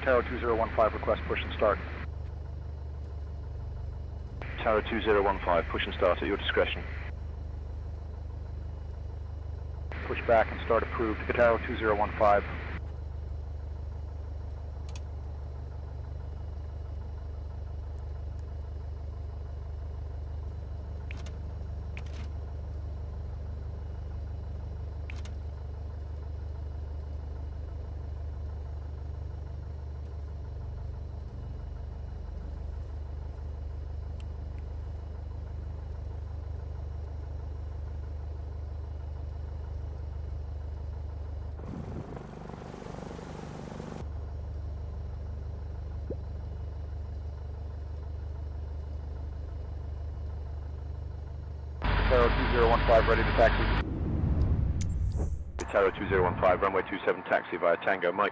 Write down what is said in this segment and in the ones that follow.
Tower 2015, request push and start. Tower 2015, push and start at your discretion. Push back and start approved. Tower 2015. Tower 2015, ready to taxi. Tower 2015, runway 27, taxi via Tango, Mike.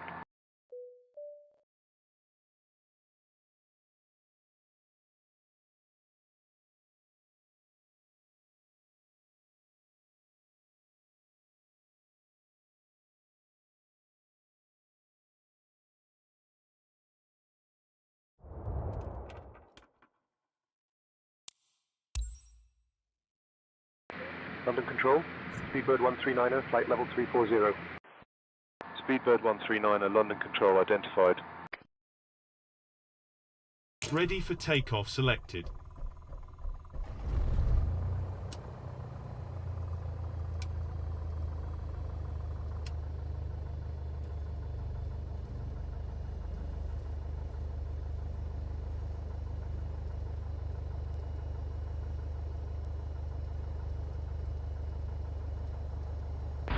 London Control, Speedbird 139er, flight level 340. Speedbird 139er, London Control identified. Ready for takeoff selected.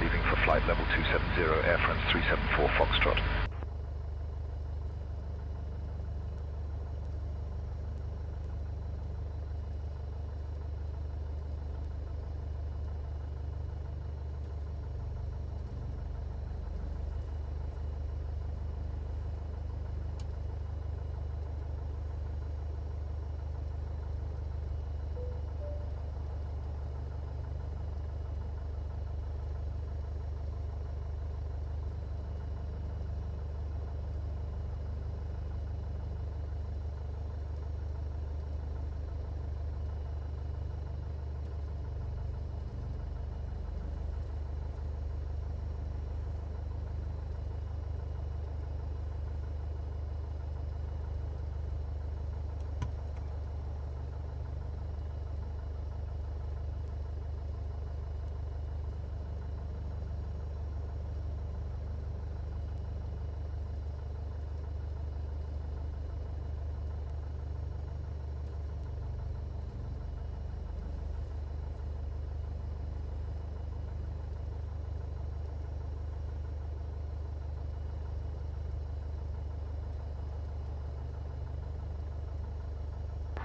Leaving for flight level 270, Air France 374 Foxtrot.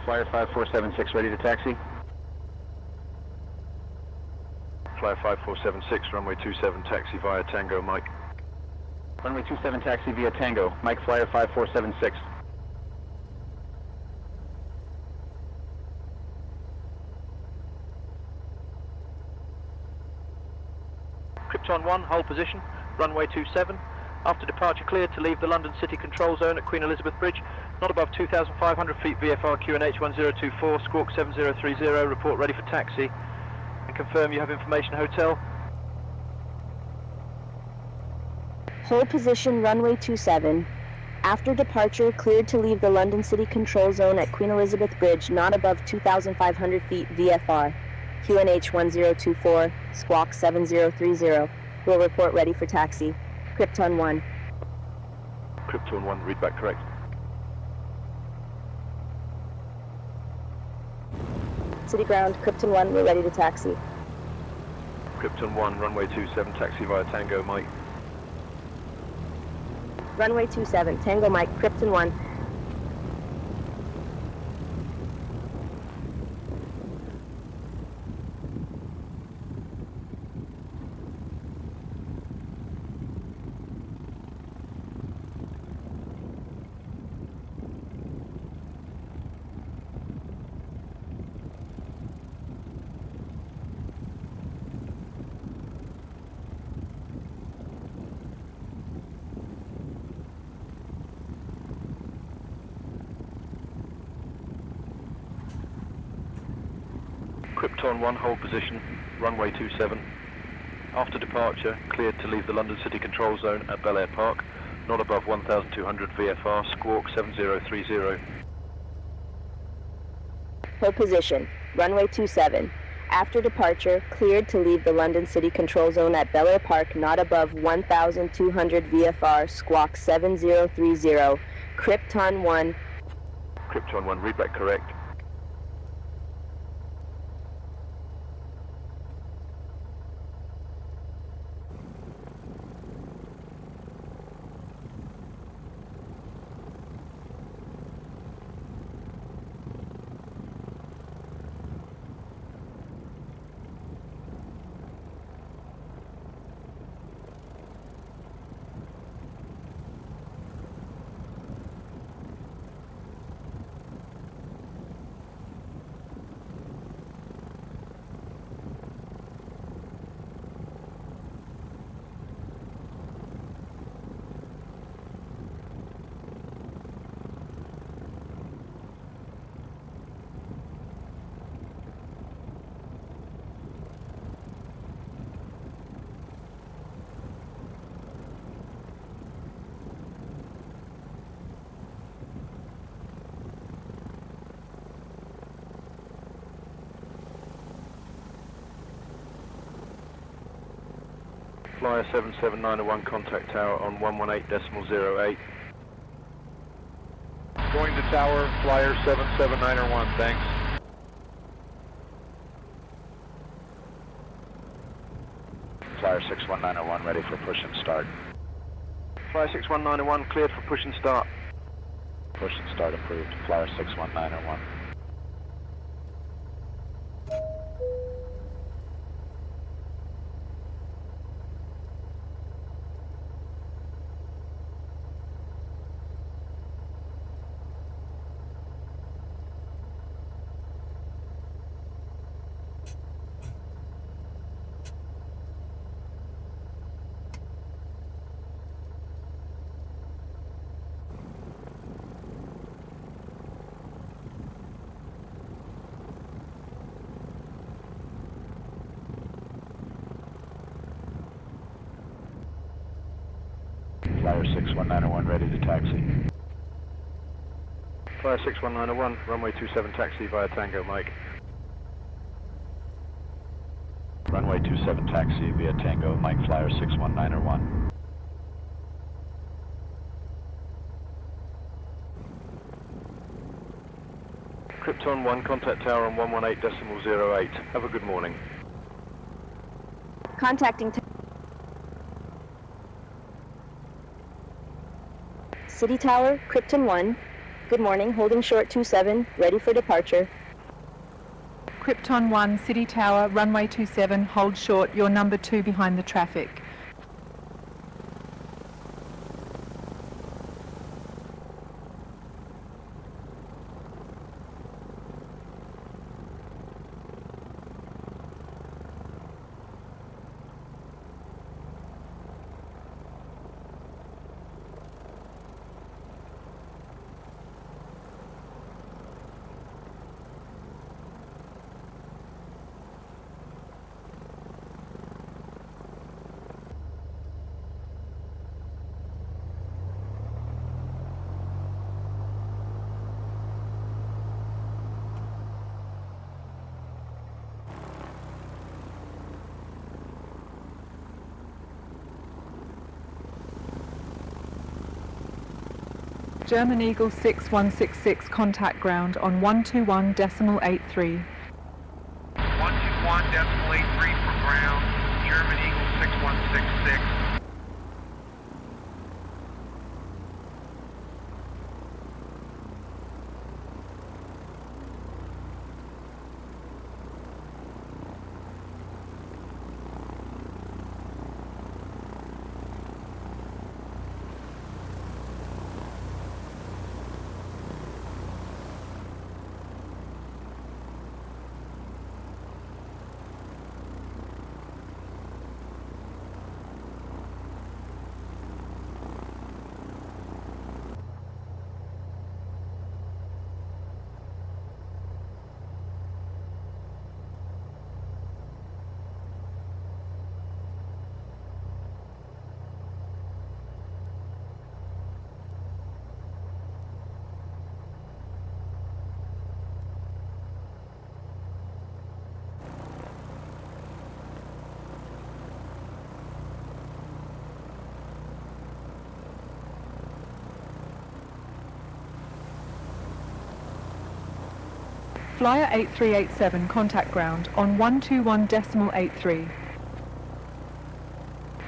Flyer 5476, ready to taxi. Flyer 5476, runway 27, taxi via Tango, Mike. Runway 27, taxi via Tango. Mike Flyer 5476. Krypton 1, hold position, runway 27. After departure cleared to leave the London City Control Zone at Queen Elizabeth Bridge, not above 2,500 feet VFR QNH 1024, squawk 7030, report ready for taxi. And confirm you have information hotel. Hold position runway 27. After departure, cleared to leave the London City Control Zone at Queen Elizabeth Bridge, not above 2,500 feet VFR. QNH 1024, squawk 7030. Will report ready for taxi. Krypton 1. Krypton 1, read back correct. City ground, Krypton 1, we're ready to taxi. Krypton 1, runway 27, taxi via Tango, Mike. Runway 27, Tango Mike, Krypton 1. Krypton 1, hold position, runway 27. After departure, cleared to leave the London City Control Zone at Bel Air Park, not above 1,200 VFR, squawk 7030. Hold position, runway 27. After departure, cleared to leave the London City Control Zone at Bel Air Park, not above 1,200 VFR, squawk 7030. Krypton 1. Krypton 1, read back correct. Flyer 77901, contact tower on 118.08. Going to tower, flyer 77901, thanks. Flyer 61901, ready for push and start. Flyer 61901, cleared for push and start. Push and start approved. Flyer 61901. Flyer 61901, ready to taxi. Flyer 61901, runway 27 taxi via Tango, Mike. Runway 27 taxi via Tango, Mike, Flyer 61901. Krypton 1, contact tower on 118.08. Have a good morning. Contacting City Tower, Krypton 1. Good morning, holding short 27, ready for departure. Krypton 1, City Tower, runway 27, hold short, you're number 2 behind the traffic. German Eagle 6166, contact ground on 121.83. 121.83 for ground, German Eagle 6166. Flyer 8387, contact ground on 121.83.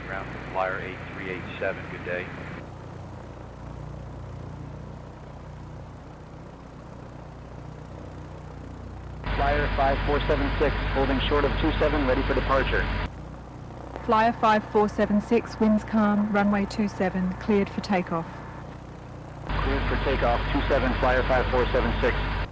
Ground Flyer 8387, good day. Flyer 5476, holding short of 27, ready for departure. Flyer 5476, winds calm, runway 27, cleared for takeoff. Cleared for takeoff, 27, Flyer 5476.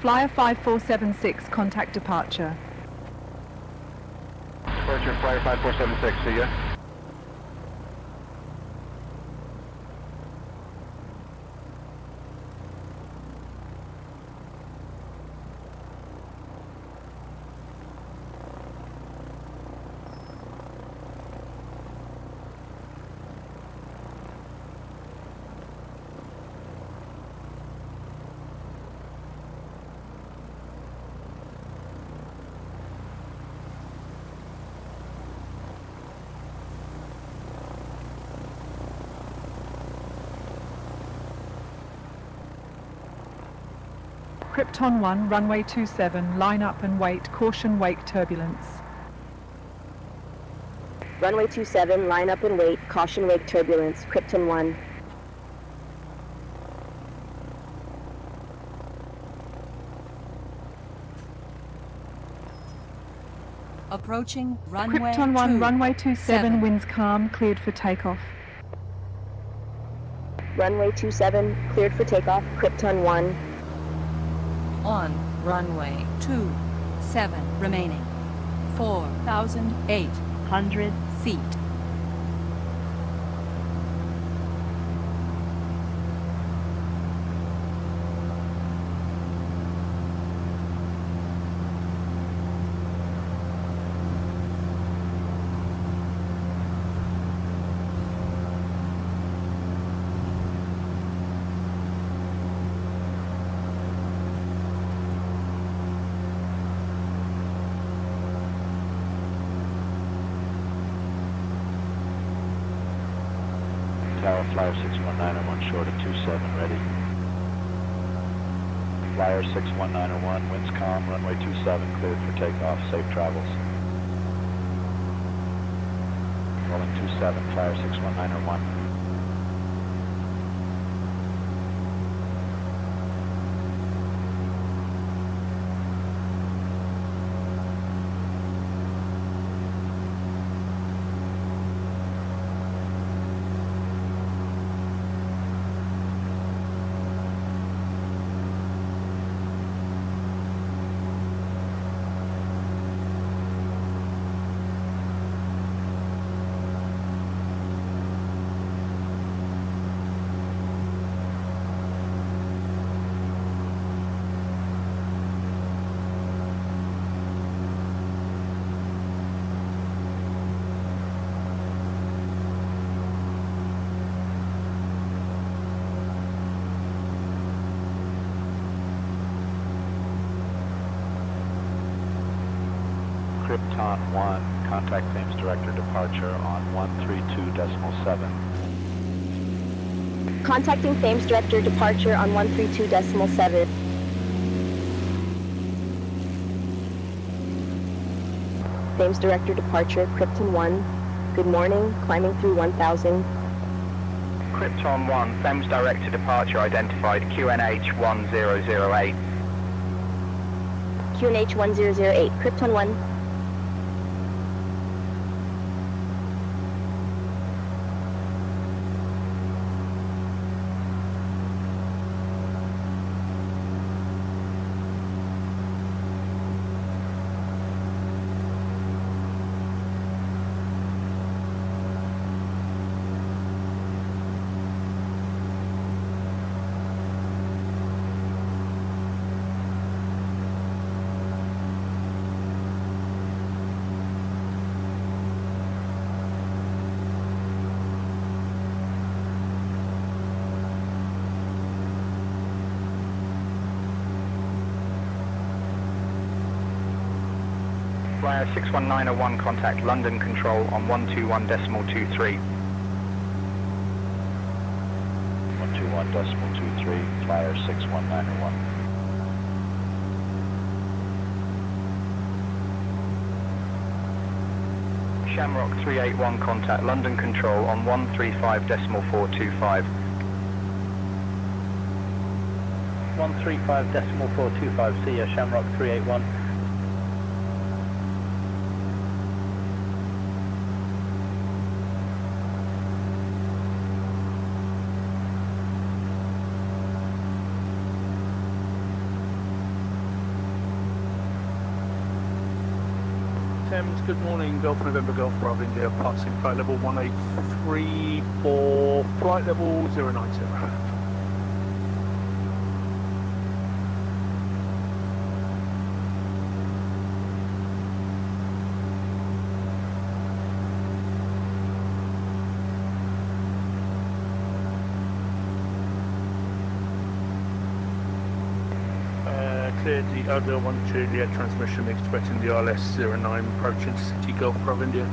Flyer 5476, contact departure. Departure, Flyer 5476, see ya. Krypton 1, runway 27, line up and wait, caution wake turbulence. Runway 27, line up and wait, caution wake turbulence, Krypton 1. Approaching runway Krypton 1, 2, runway 27, winds calm, cleared for takeoff. Runway 27, cleared for takeoff, Krypton 1. on runway 27 remaining 4,800 feet. Tower, Flyer 61901, short of 27, ready. Flyer 61901, winds calm, runway 27, cleared for takeoff, safe travels. Rolling 27, Flyer 61901. Krypton 1, contact Thames Director departure on 132.7. Contacting Thames Director departure on 132.7. Thames Director departure, Krypton 1. Good morning, climbing through 1000. Krypton 1, Thames Director departure identified, QNH 1008. QNH 1008, Krypton 1. Flyer 61901, contact London Control on 121.23. 121.23, flyer 61901. Shamrock 381, contact London Control on 135.425. 135.425, see ya, Shamrock 381. Thames, good morning, Golf November Golf Bravo India, passing flight level 1834, flight level 090. Cleared the Odell 1 Juliet transmission, expecting the ILS 09 approaching City Golf Bravo India.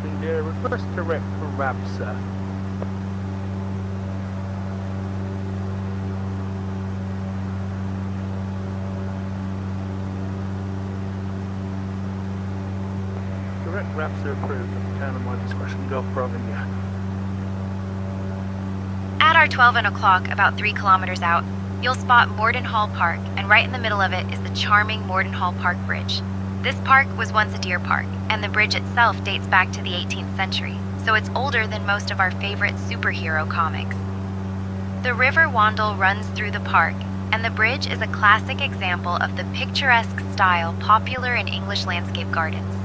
India, request direct from Ramsar. Direct Ramsar approved, down on my discretion, Golf Bravo India. At our 12 o'clock, about 3 kilometers out, you'll spot Morden Hall Park, and right in the middle of it is the charming Morden Hall Park Bridge. This park was once a deer park, and the bridge itself dates back to the 18th century, so it's older than most of our favorite superhero comics. The River Wandle runs through the park, and the bridge is a classic example of the picturesque style popular in English landscape gardens.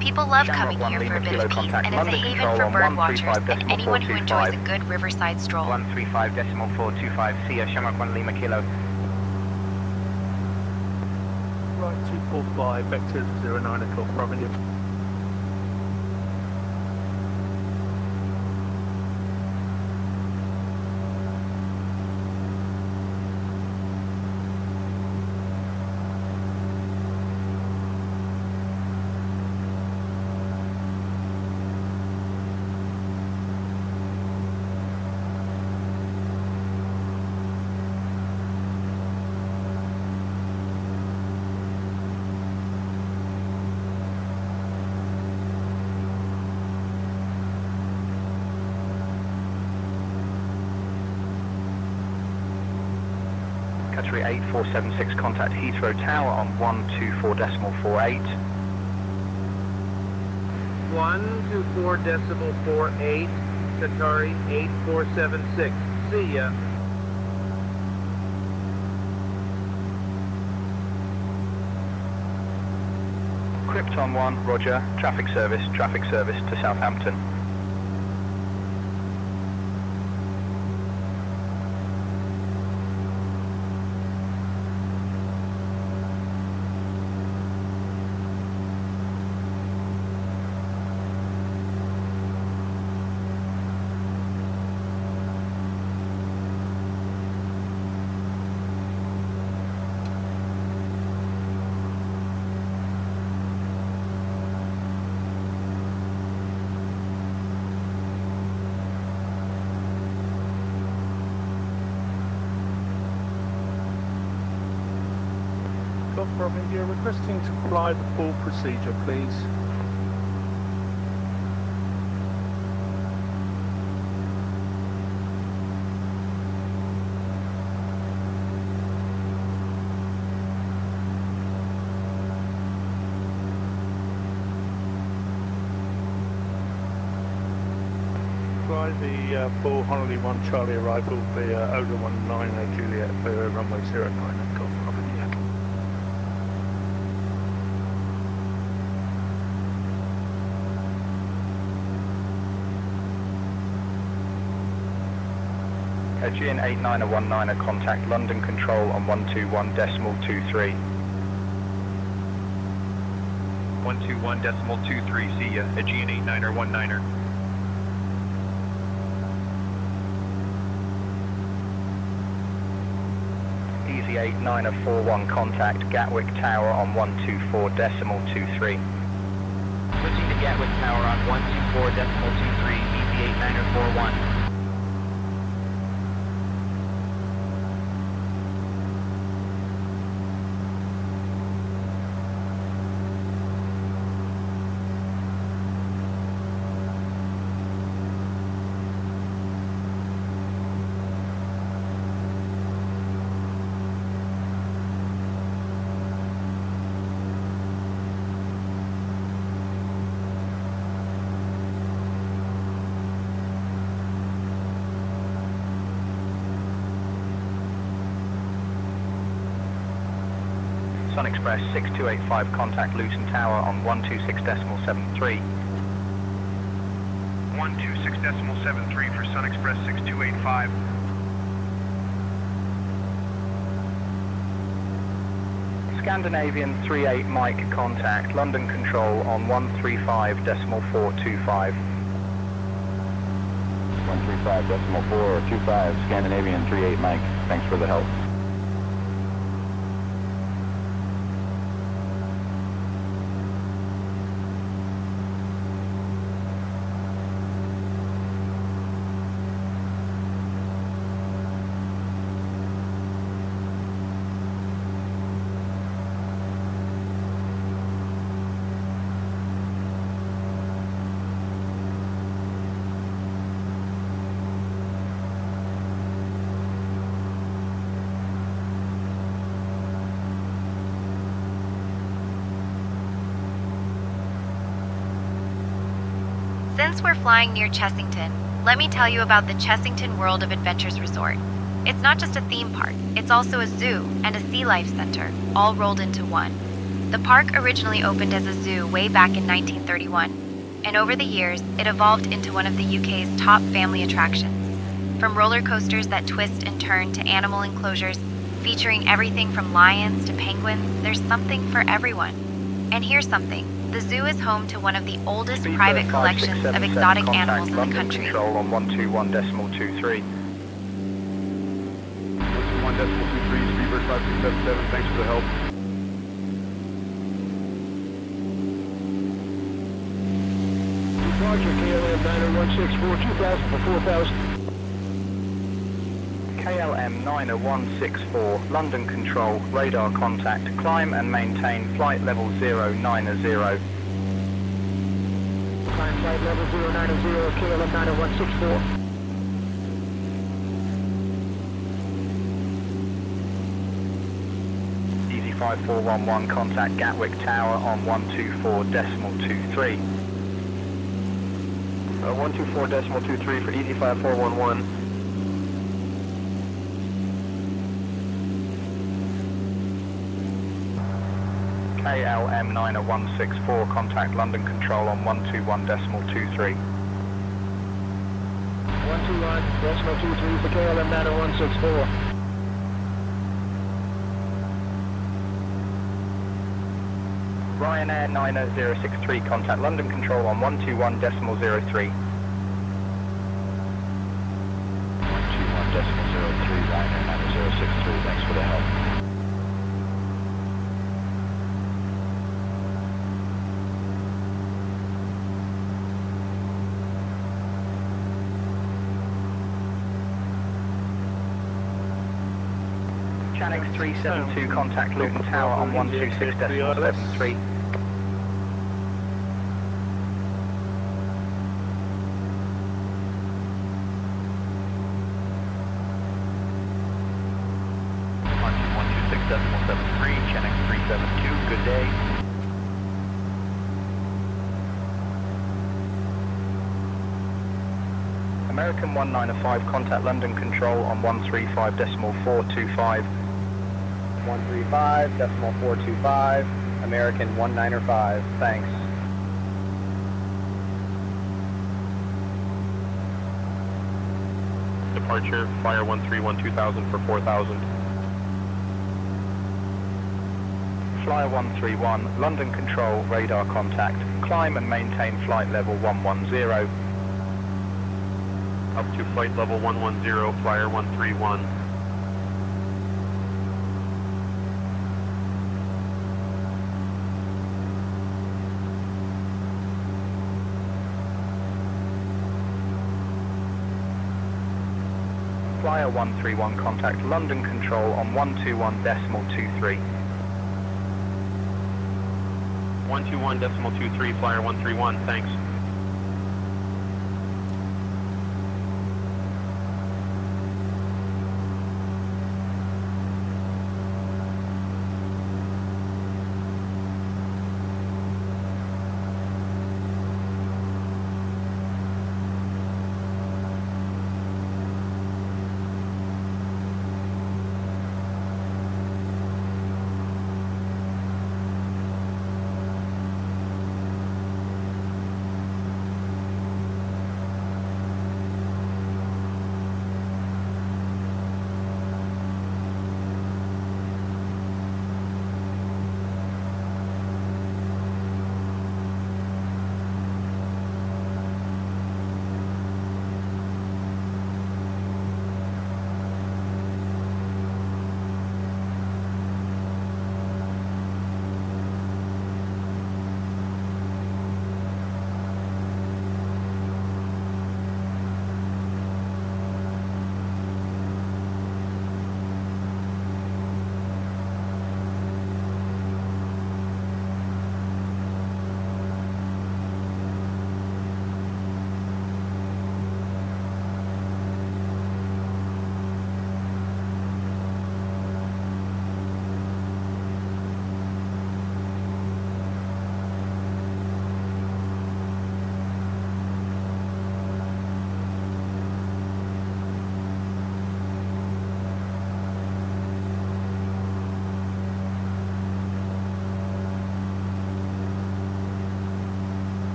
People love coming here for a bit of peace, and it's a haven for bird watchers and anyone who enjoys a good riverside stroll. 135.425, see ya, Shamrock 1 Lima Kilo. Right, 245, vector 09 o'clock, Bravo India. Victory 8476, contact Heathrow Tower on 124.48. 124.48, Qatari 8476. See ya. Krypton 1, roger. Traffic service to Southampton. From India, requesting to fly the full procedure, please. Fly the full Honolulu 1 Charlie arrival via Oda 19 Juliet for runway 09 and Golf Bravo India. Aegean 8919, contact London Control on 121.23. 121.23, see ya. Aegean 8919er. Easy 8941, contact Gatwick Tower on 124.23. Switching to Gatwick Tower on 124.23, Easy 8941. Sun Express 6285, contact Luton Tower on 126.73. 126.73 for Sun Express 6285. Scandinavian 38 Mike, contact London Control on 135.425. 135.425, Scandinavian 38 Mike, thanks for the help. Since we're flying near Chessington, let me tell you about the Chessington World of Adventures Resort. It's not just a theme park, it's also a zoo and a sea life center, all rolled into one. The park originally opened as a zoo way back in 1931, and over the years, it evolved into one of the UK's top family attractions. From roller coasters that twist and turn to animal enclosures, featuring everything from lions to penguins, there's something for everyone. And here's something. The zoo is home to one of the oldest private collections of exotic animals in the country. Control on 121.23. 121.23, Speedbird 5677, thanks for the help. Roger, KLM 9064, 2000 for 4000. KLM 90164, London Control, radar contact, climb and maintain flight level 090. Climb flight level 090, KLM 90164. 35411, contact Gatwick Tower on 124.23. 124.23 for Easy 5411. KLM 90164, contact London Control on 121.23. 121.23 for KLM 90164. Ryanair 90063, contact London Control on 121.03. 121.03, Ryanair 9063, thanks for the help. Chanix 372, contact Luton Tower on 126.73. Chanix 372, good day. American 195, contact London Control on 135.425. 135.425, American 195, thanks. Departure, Flyer 131 2000 for 4000. Flyer 131, London Control, radar contact. Climb and maintain flight level 110. Up to flight level 110, Flyer 131. Flyer 131, contact London Control on 121.23. 121.23, Flyer 131, thanks.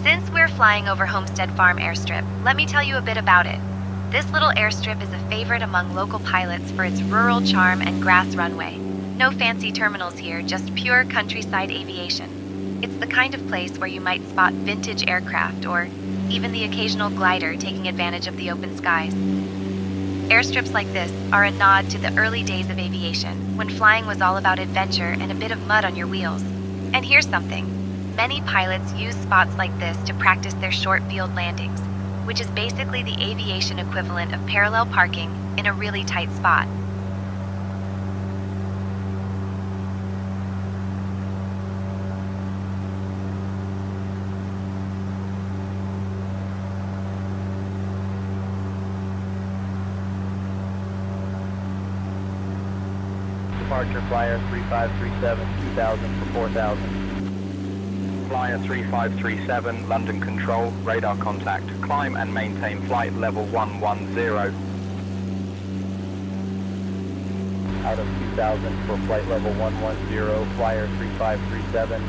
Since we're flying over Homestead Farm Airstrip, let me tell you a bit about it. This little airstrip is a favorite among local pilots for its rural charm and grass runway. No fancy terminals here, just pure countryside aviation. It's the kind of place where you might spot vintage aircraft or even the occasional glider taking advantage of the open skies. Airstrips like this are a nod to the early days of aviation, when flying was all about adventure and a bit of mud on your wheels. And here's something. Many pilots use spots like this to practice their short field landings, which is basically the aviation equivalent of parallel parking in a really tight spot. Departure departure, flyer 3537, 2000 for 4000. Flyer 3537, London Control, radar contact. Climb and maintain flight level 110. Out of 2000 for flight level 110, flyer 3537.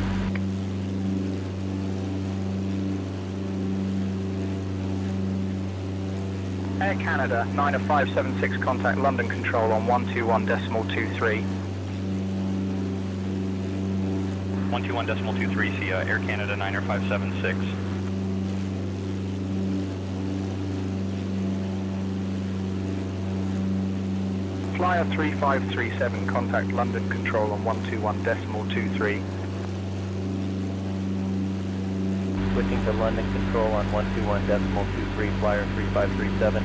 Air Canada, 90576, contact London Control on 121.23. 121.23, see Air Canada 90576. Flyer 3537, contact London Control on 121.23. Switching to London Control on 121.23, flyer 3537.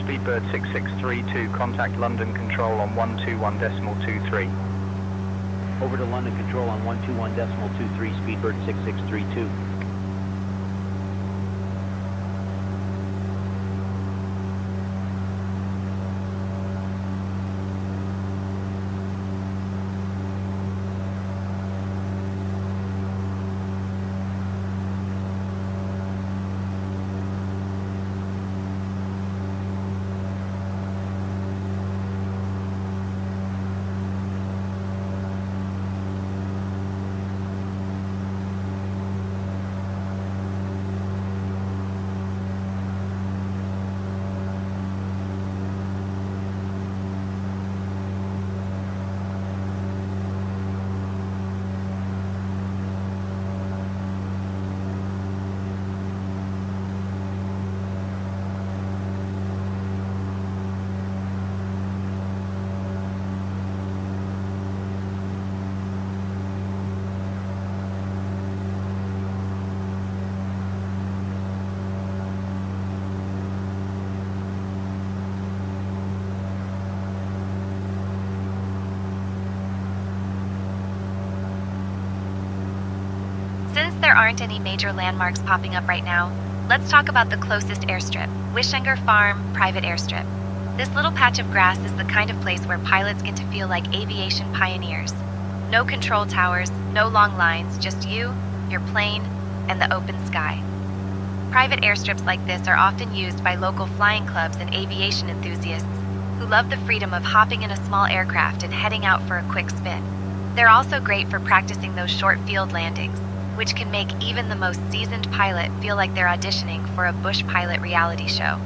Speedbird 6632, contact London Control on 121.23. Over to London Control on 121.23, Speedbird 6632. Since there aren't any major landmarks popping up right now, let's talk about the closest airstrip, Wishanger Farm Private Airstrip. This little patch of grass is the kind of place where pilots get to feel like aviation pioneers. No control towers, no long lines, just you, your plane, and the open sky. Private airstrips like this are often used by local flying clubs and aviation enthusiasts who love the freedom of hopping in a small aircraft and heading out for a quick spin. They're also great for practicing those short field landings, which can make even the most seasoned pilot feel like they're auditioning for a bush pilot reality show.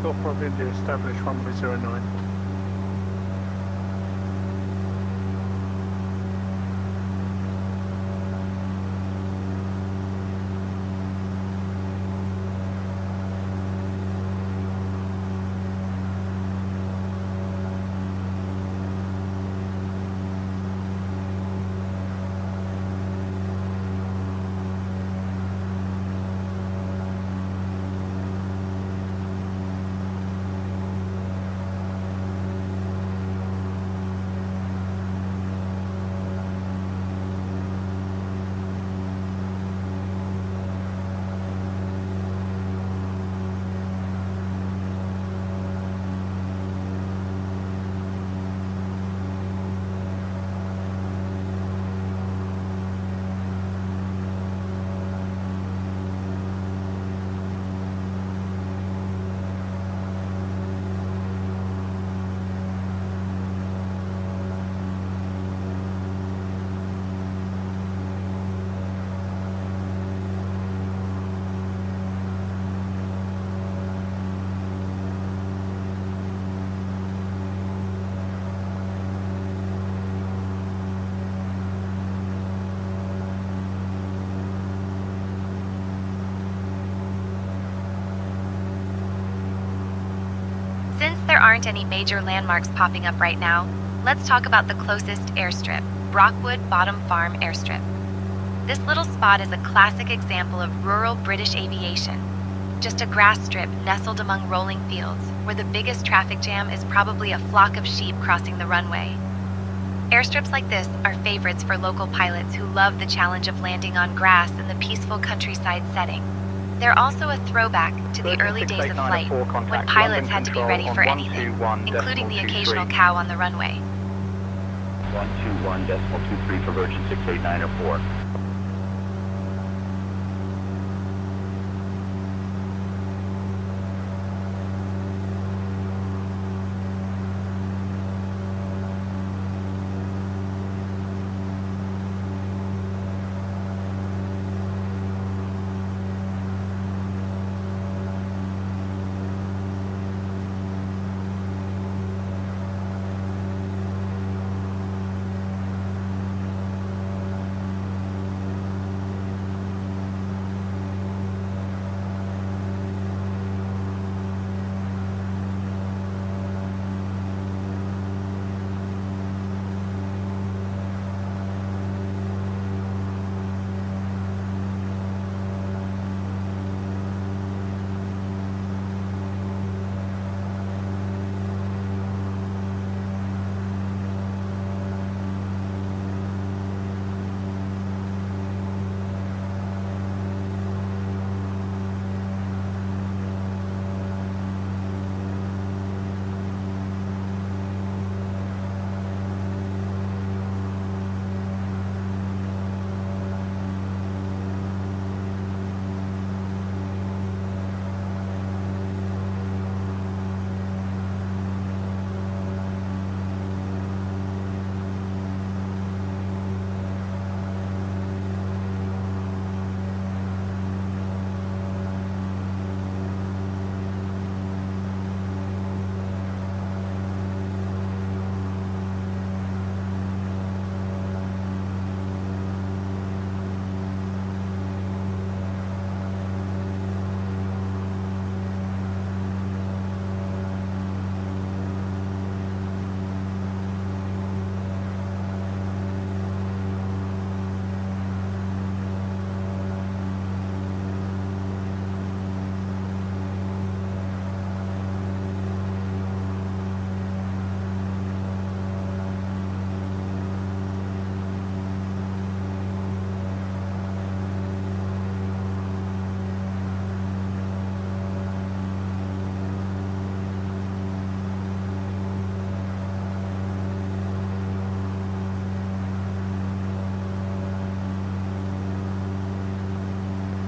Golf Bravo India, establish runway 09. Since there aren't any major landmarks popping up right now, let's talk about the closest airstrip, Brockwood Bottom Farm Airstrip. This little spot is a classic example of rural British aviation. Just a grass strip nestled among rolling fields, where the biggest traffic jam is probably a flock of sheep crossing the runway. Airstrips like this are favorites for local pilots who love the challenge of landing on grass in the peaceful countryside setting. They're also a throwback to the early days of flight, when pilots had to be ready for anything, including the occasional cow on the runway. 121.23 for Virgin 68904.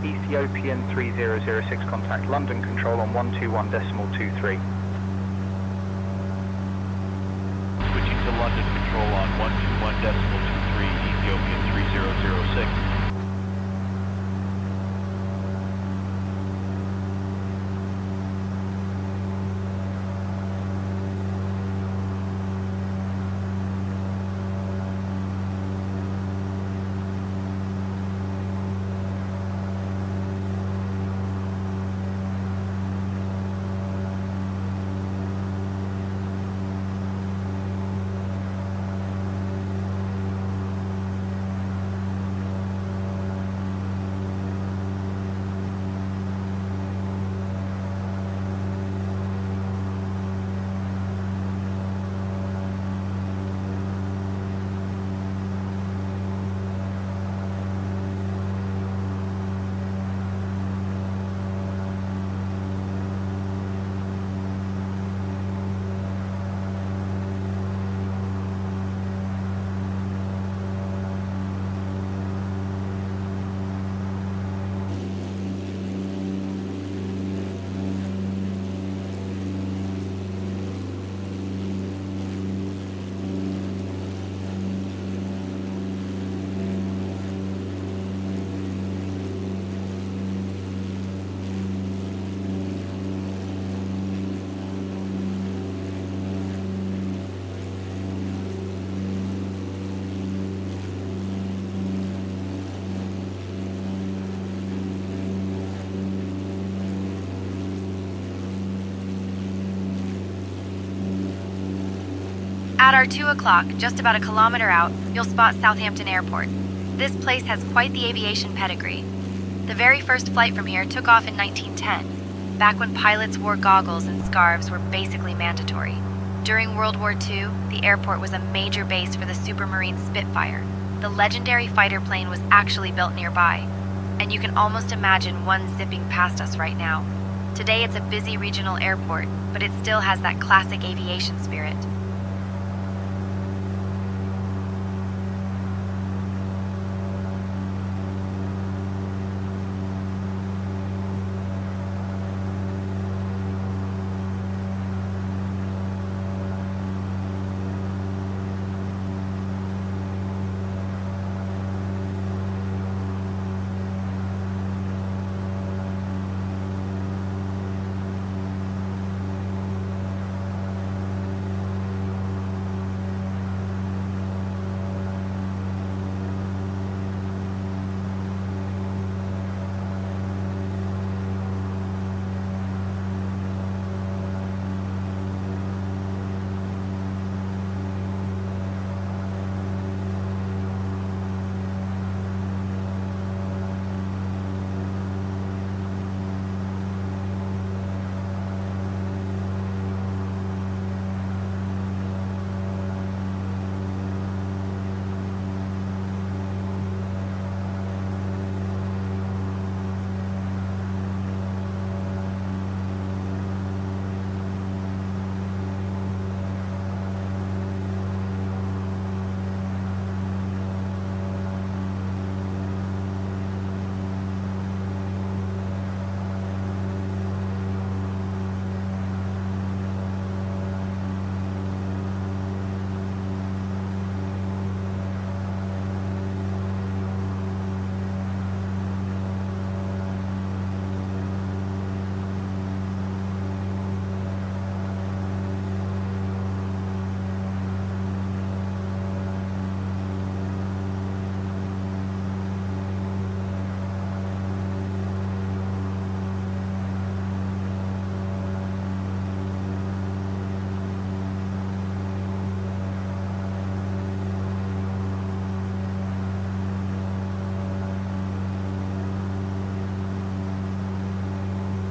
Ethiopian 3006, contact London Control on 121.23. Switching to London Control on 121.23, Ethiopian 3006. At our 2 o'clock, just about a kilometer out, you'll spot Southampton Airport. This place has quite the aviation pedigree. The very first flight from here took off in 1910, back when pilots wore goggles and scarves were basically mandatory. During World War II, the airport was a major base for the Supermarine Spitfire. The legendary fighter plane was actually built nearby, and you can almost imagine one zipping past us right now. Today it's a busy regional airport, but it still has that classic aviation spirit.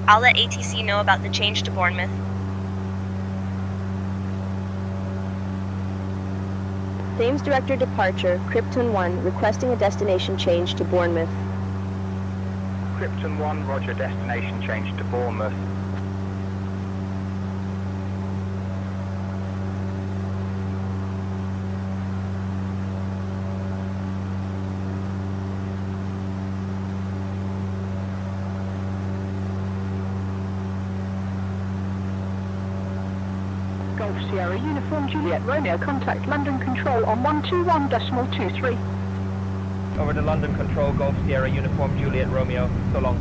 I'll let ATC know about the change to Bournemouth. Thames Director departure, Krypton 1, requesting a destination change to Bournemouth. Krypton 1, roger, destination change to Bournemouth. Golf Sierra Uniform Juliet Romeo, contact London Control on 121.23. Over to London Control, Golf Sierra Uniform Juliet Romeo. So long.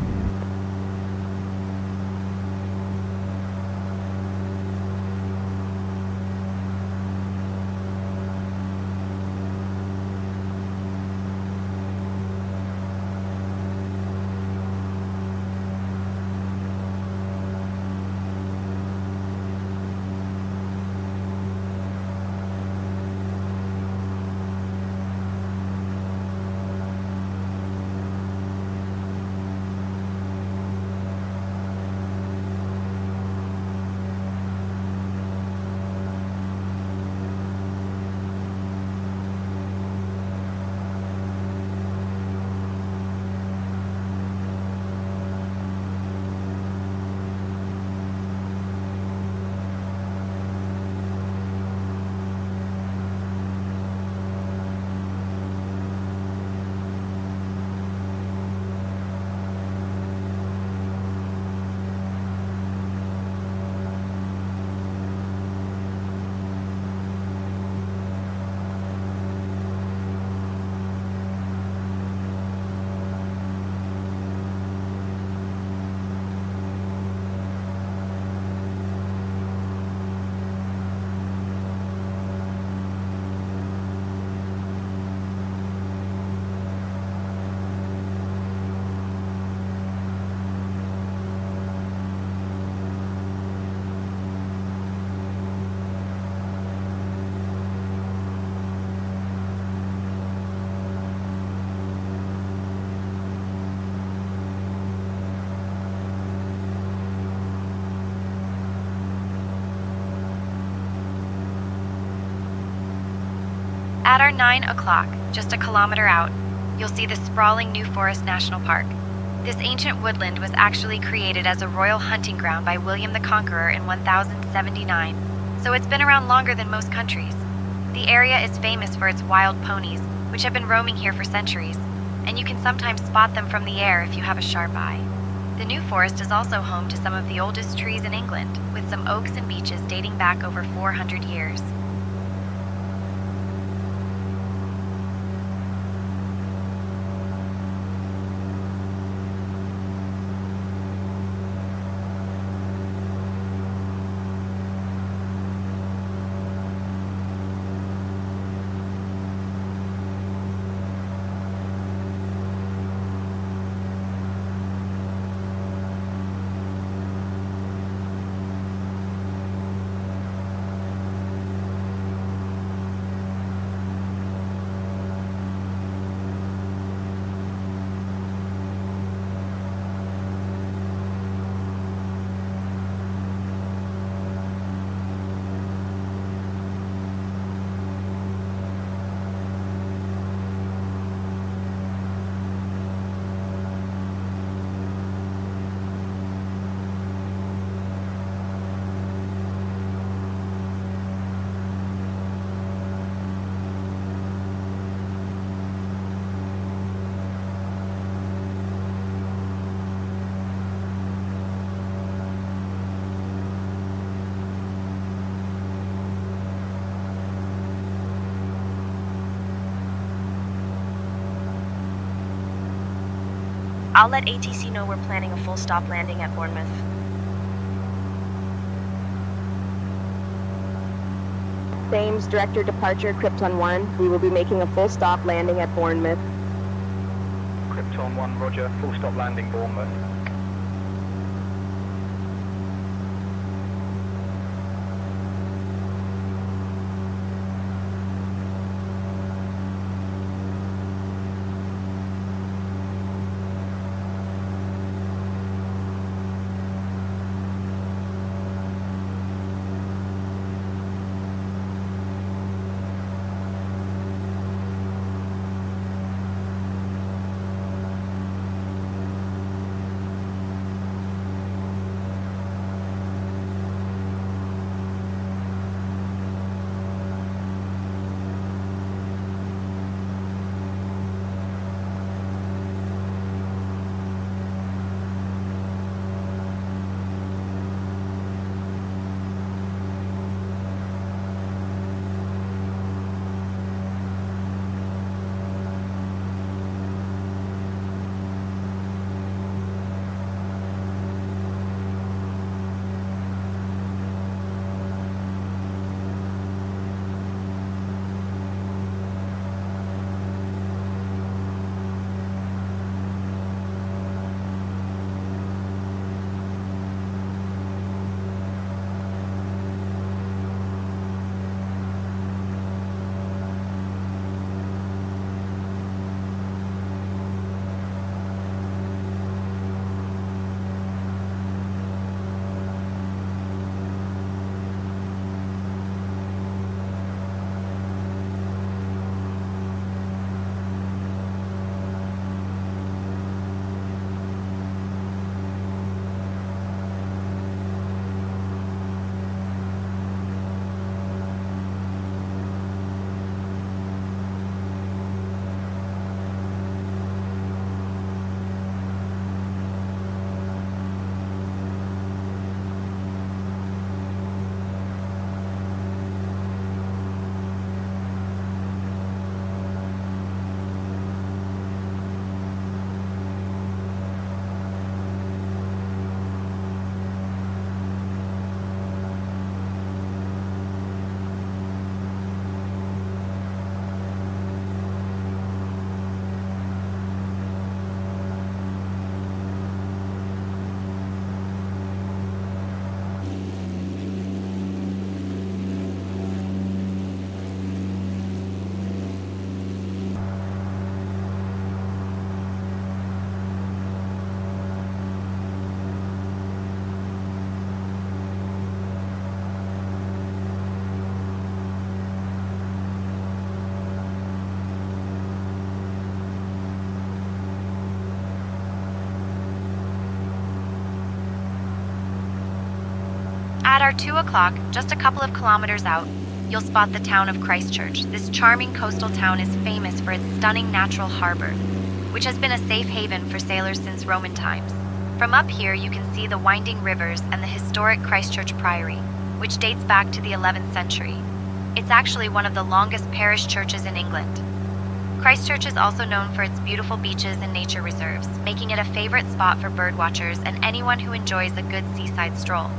At our 9 o'clock, just a kilometer out, you'll see the sprawling New Forest National Park. This ancient woodland was actually created as a royal hunting ground by William the Conqueror in 1079, so it's been around longer than most countries. The area is famous for its wild ponies, which have been roaming here for centuries, and you can sometimes spot them from the air if you have a sharp eye. The New Forest is also home to some of the oldest trees in England, with some oaks and beeches dating back over 400 years. I'll let ATC know we're planning a full stop landing at Bournemouth. Thames, Director Departure, Krypton 1. We will be making a full stop landing at Bournemouth. Krypton 1, roger. Full stop landing Bournemouth. At our 2 o'clock, just a couple of kilometers out, you'll spot the town of Christchurch. This charming coastal town is famous for its stunning natural harbor, which has been a safe haven for sailors since Roman times. From up here, you can see the winding rivers and the historic Christchurch Priory, which dates back to the 11th century. It's actually one of the longest parish churches in England. Christchurch is also known for its beautiful beaches and nature reserves, making it a favorite spot for birdwatchers and anyone who enjoys a good seaside stroll.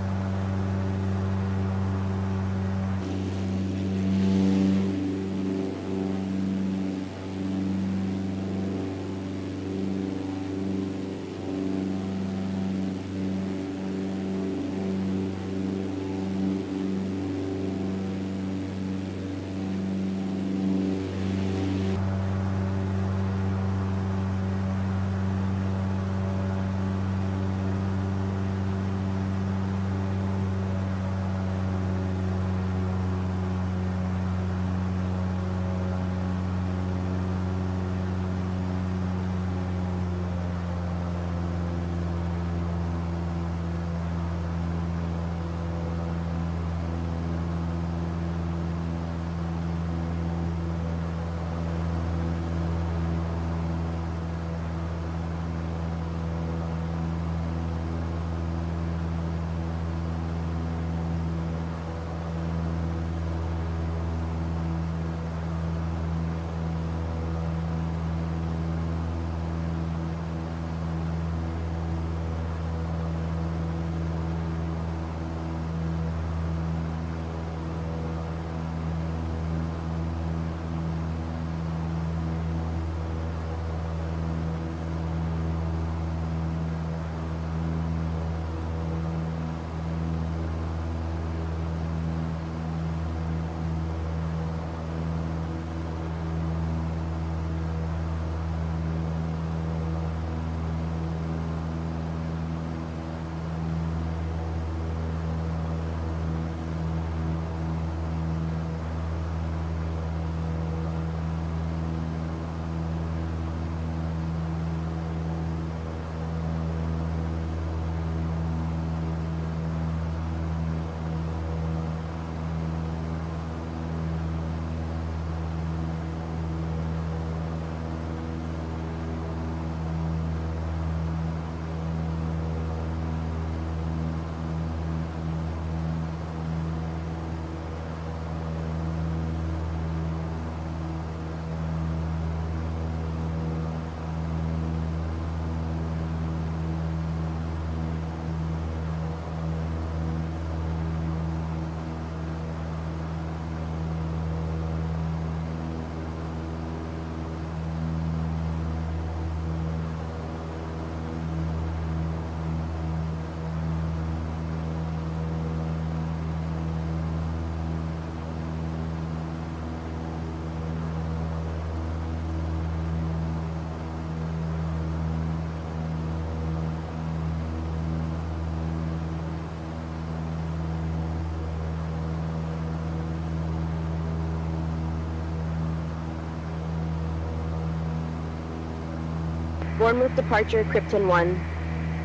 Bournemouth departure, Krypton 1.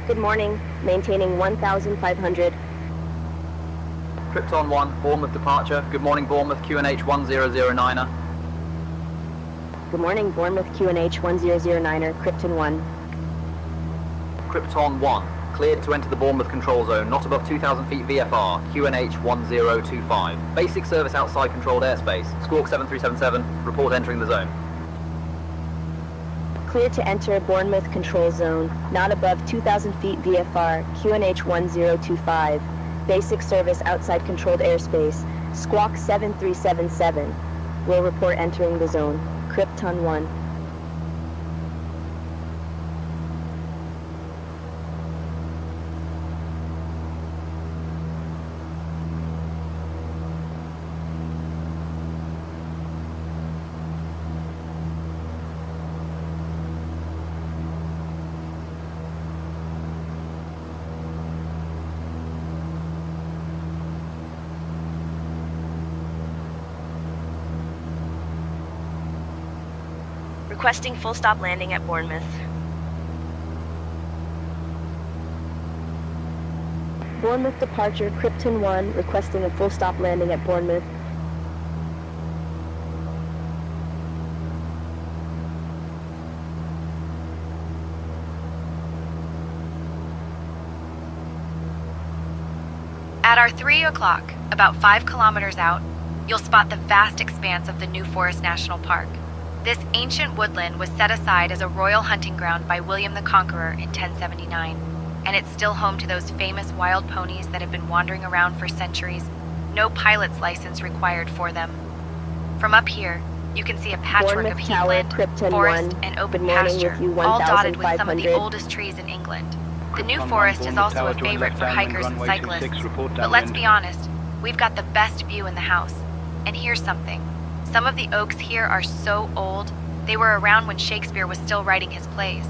Good morning, maintaining 1,500. Krypton 1, Bournemouth departure. Good morning, Bournemouth, QNH 1009er. Good morning, Bournemouth QNH 1009er, Krypton 1. Krypton 1, cleared to enter the Bournemouth control zone, not above 2,000 feet VFR, QNH 1025. Basic service outside controlled airspace. Squawk 7377, report entering the zone. Clear to enter Bournemouth control zone, not above 2,000 feet VFR, QNH 1025. Basic service outside controlled airspace. Squawk 7377. Will report entering the zone. Krypton 1. Requesting full stop landing at Bournemouth. Bournemouth departure, Krypton 1, requesting a full stop landing at Bournemouth. At our 3 o'clock, about 5 kilometers out, you'll spot the vast expanse of the New Forest National Park. This ancient woodland was set aside as a royal hunting ground by William the Conqueror in 1079, and it's still home to those famous wild ponies that have been wandering around for centuries, no pilot's license required for them. From up here, you can see a patchwork of heathland, forest, and open pasture, all dotted with some of the oldest trees in England. The New Forest is also a favorite for hikers and cyclists, but let's be honest, we've got the best view in the house. And here's something. Some of the oaks here are so old, they were around when Shakespeare was still writing his plays.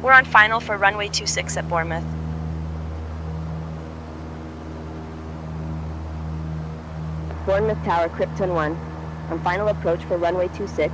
We're on final for runway 26 at Bournemouth. Bournemouth Tower, Krypton 1. On final approach for runway 26.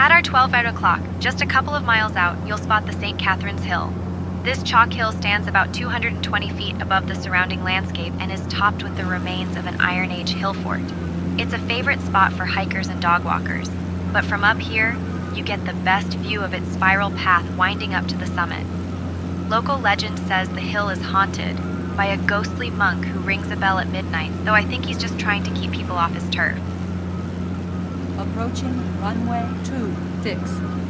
At our 12 o'clock, just a couple of miles out, you'll spot the St. Catharines Hill. This chalk hill stands about 220 feet above the surrounding landscape and is topped with the remains of an Iron Age hill fort. It's a favorite spot for hikers and dog walkers, but from up here, you get the best view of its spiral path winding up to the summit. Local legend says the hill is haunted by a ghostly monk who rings a bell at midnight, though I think he's just trying to keep people off his turf. Approaching runway 26.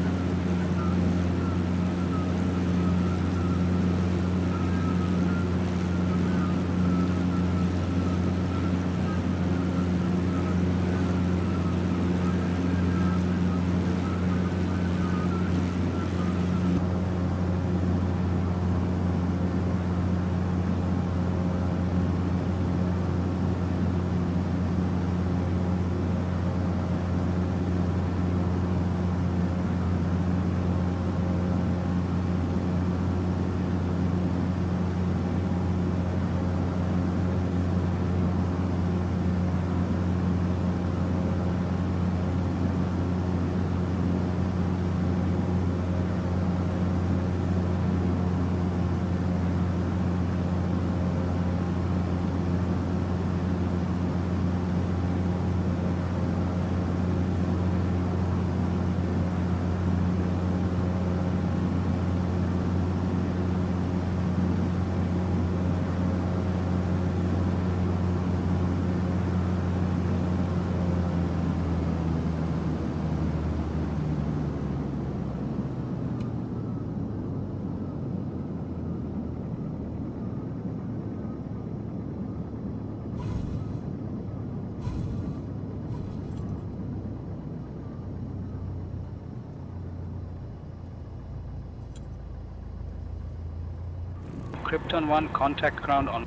Krypton 1, contact ground on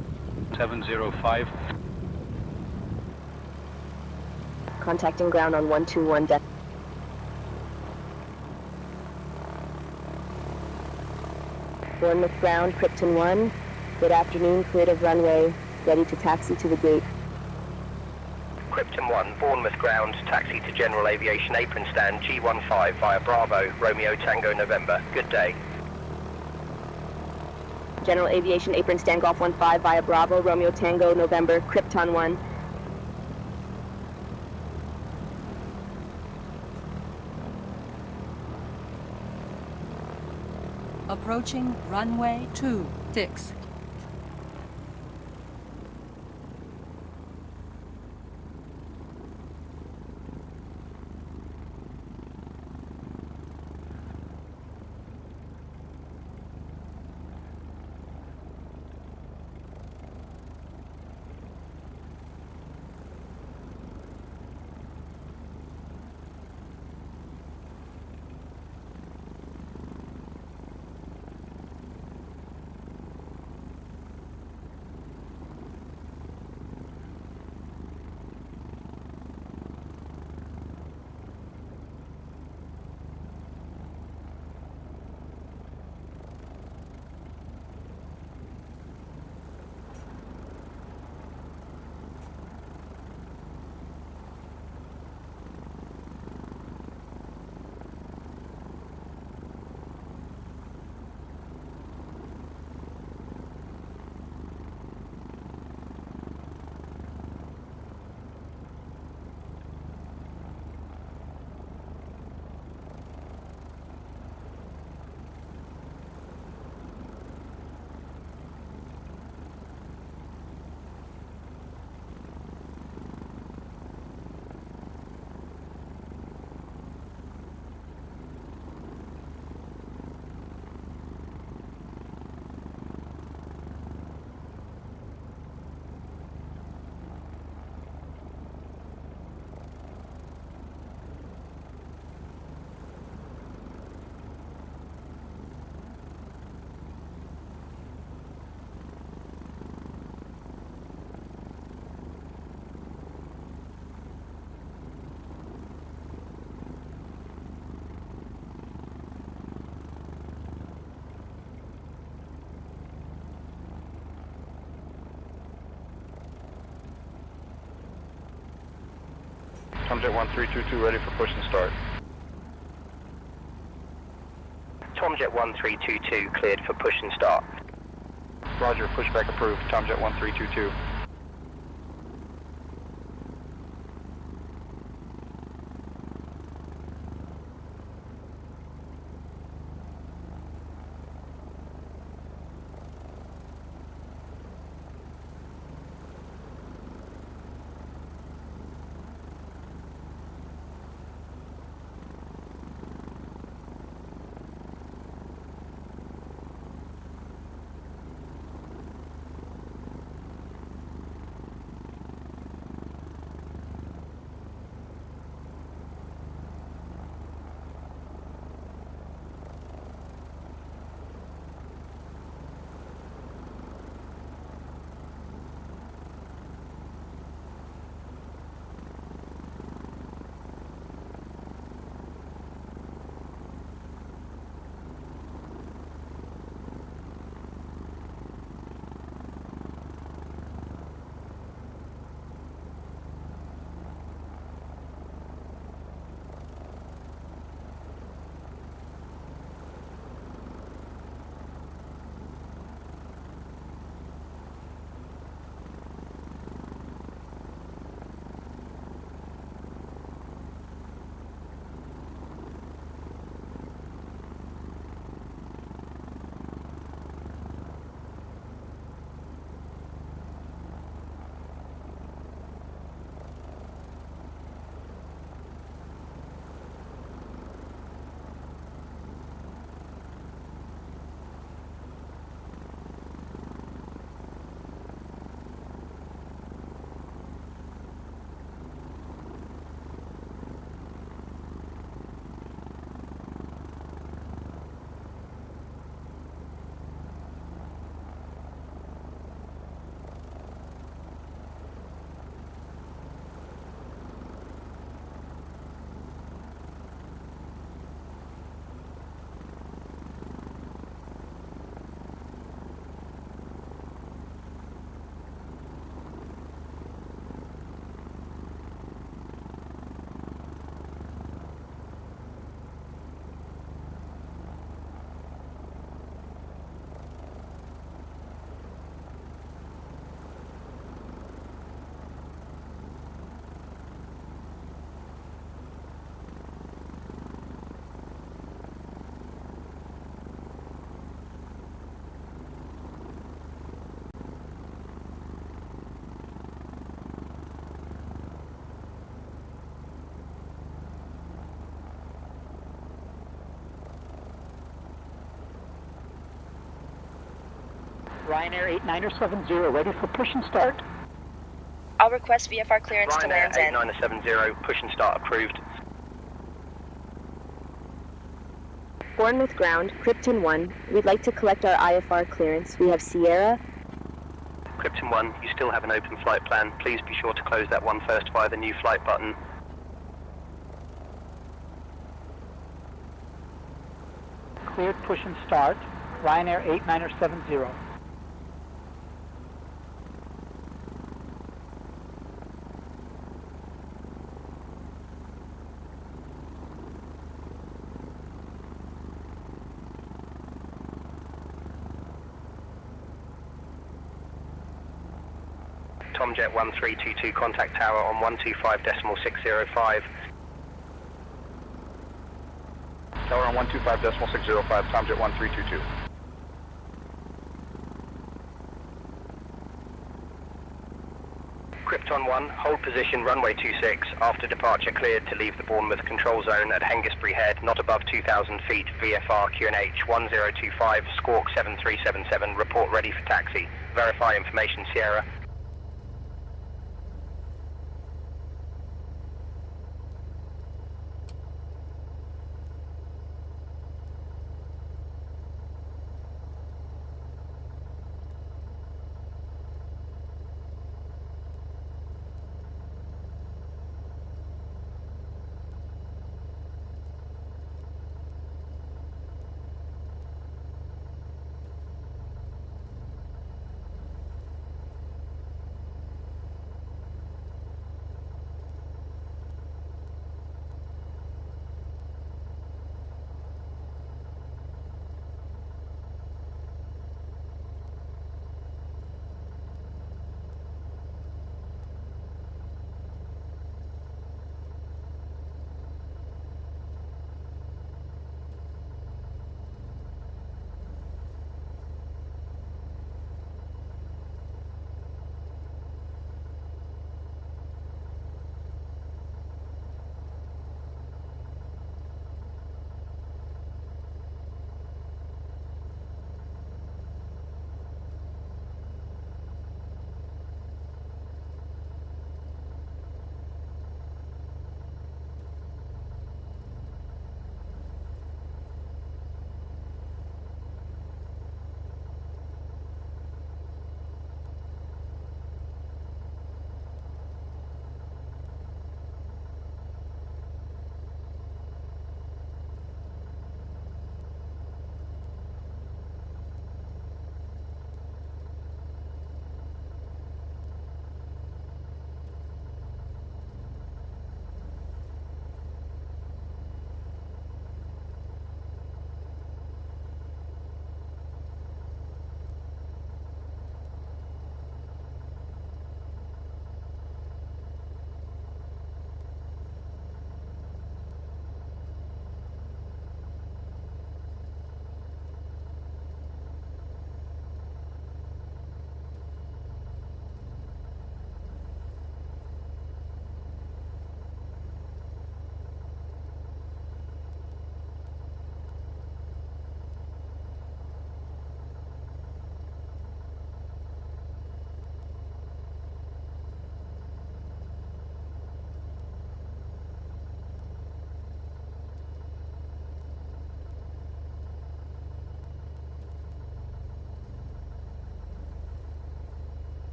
705. Contacting ground on 121 deck. Bournemouth ground, Krypton 1. Good afternoon, cleared of runway, ready to taxi to the gate. Krypton 1, Bournemouth ground, taxi to General Aviation Apron Stand G15 via Bravo, Romeo Tango November. Good day. General Aviation Apron Stand Golf 15 via Bravo, Romeo Tango November, Krypton 1. Approaching runway 26. Tomjet 1322 ready for push and start. Tomjet 1322 cleared for push and start. Roger, pushback approved. Tomjet 1322. Ryanair 8970, ready for push and start. I'll request VFR clearance to Ryanair Land's End. 8970, push and start approved. Bournemouth ground, Krypton 1. We'd like to collect our IFR clearance. We have Sierra. Krypton 1, you still have an open flight plan. Please be sure to close that one first via the new flight button. Cleared push and start. Ryanair 8970. Tomjet 1322, contact tower on 125.605. Tower on 125.605, Tomjet 1322. Krypton 1, hold position runway 26, after departure cleared to leave the Bournemouth control zone at Hengistbury Head, not above 2,000 feet, VFR QNH 1025, Squawk 7377, report ready for taxi. Verify information, Sierra.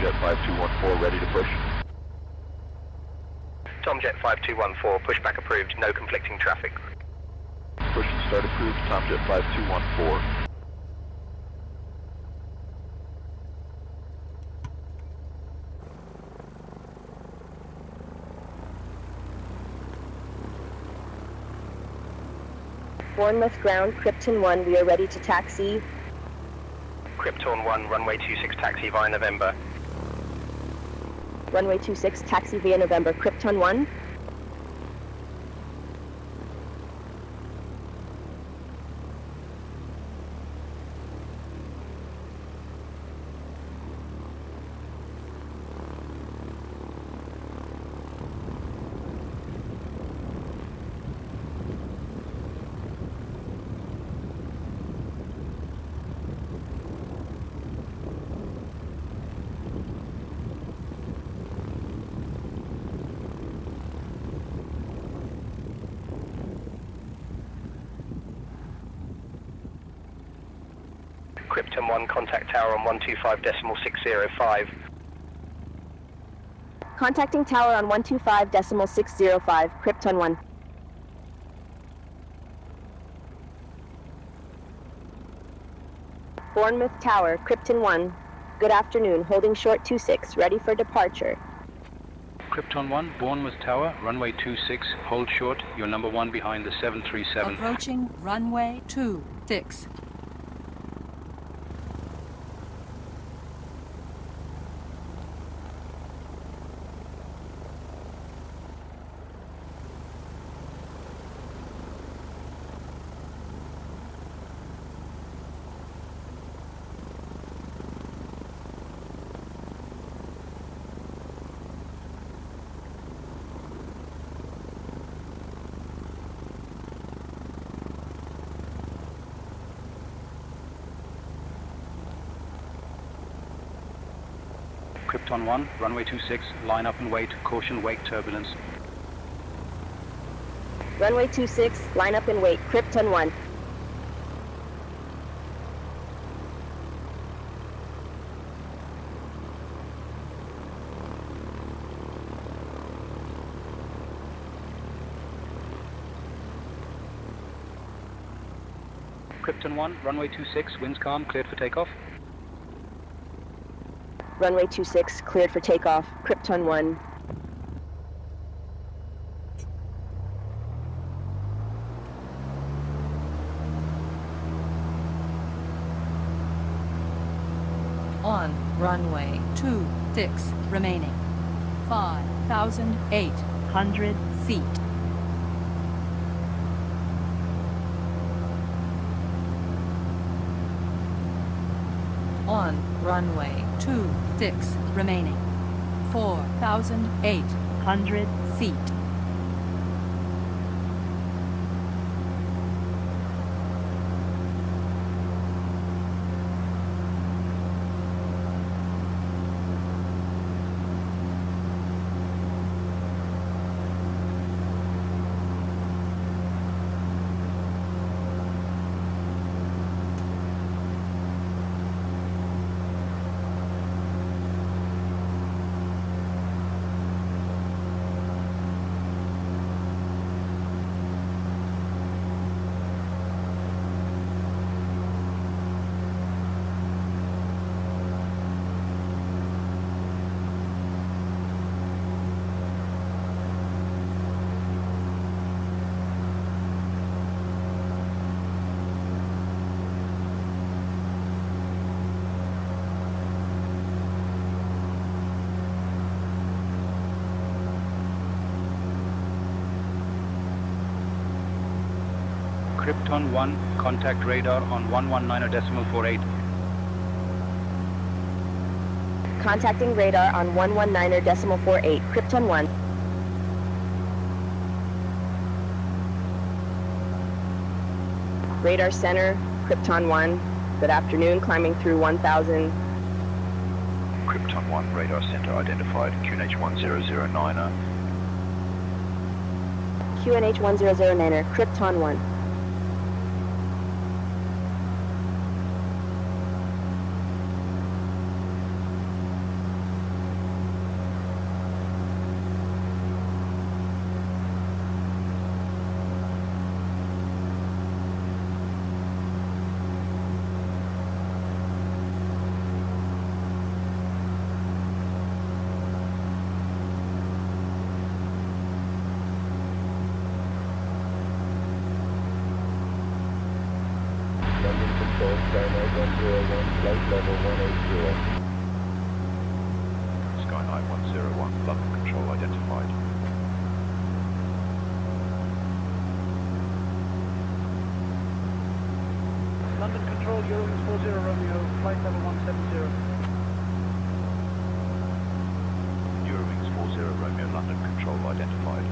Tomjet 5214 ready to push. Tomjet 5214, pushback approved, no conflicting traffic. Push and start approved, Tomjet 5214. Bournemouth ground, Krypton 1, we are ready to taxi. Krypton 1, runway 26, taxi via November. Runway 26, taxi via November, Krypton 1. Krypton 1, contact tower on 125.605. Contacting tower on 125.605, Krypton 1. Bournemouth Tower, Krypton 1. Good afternoon, holding short 26, ready for departure. Krypton 1, Bournemouth Tower, runway 26, hold short, your number 1 behind the 737. Approaching runway 26. Krypton 1, runway 26, line up and wait, caution wake turbulence. Runway 26, line up and wait, Krypton 1. Krypton 1, runway 26, winds calm, cleared for takeoff. Runway 26, cleared for takeoff, Krypton 1. On runway 26 remaining. 5,800 feet. On runway 26 remaining. 4,800 feet. Krypton 1, contact radar on 119.48. Contacting radar on 119.48, Krypton 1. Radar center, Krypton 1. Good afternoon, climbing through 1,000. Krypton 1, radar center identified, QNH 1009er. QNH 1009er, Krypton 1. flight level 180. Skyline 101, London Control identified. London Control, Eurowings 40 Romeo, flight level 170. Eurowings 40 Romeo, London Control identified.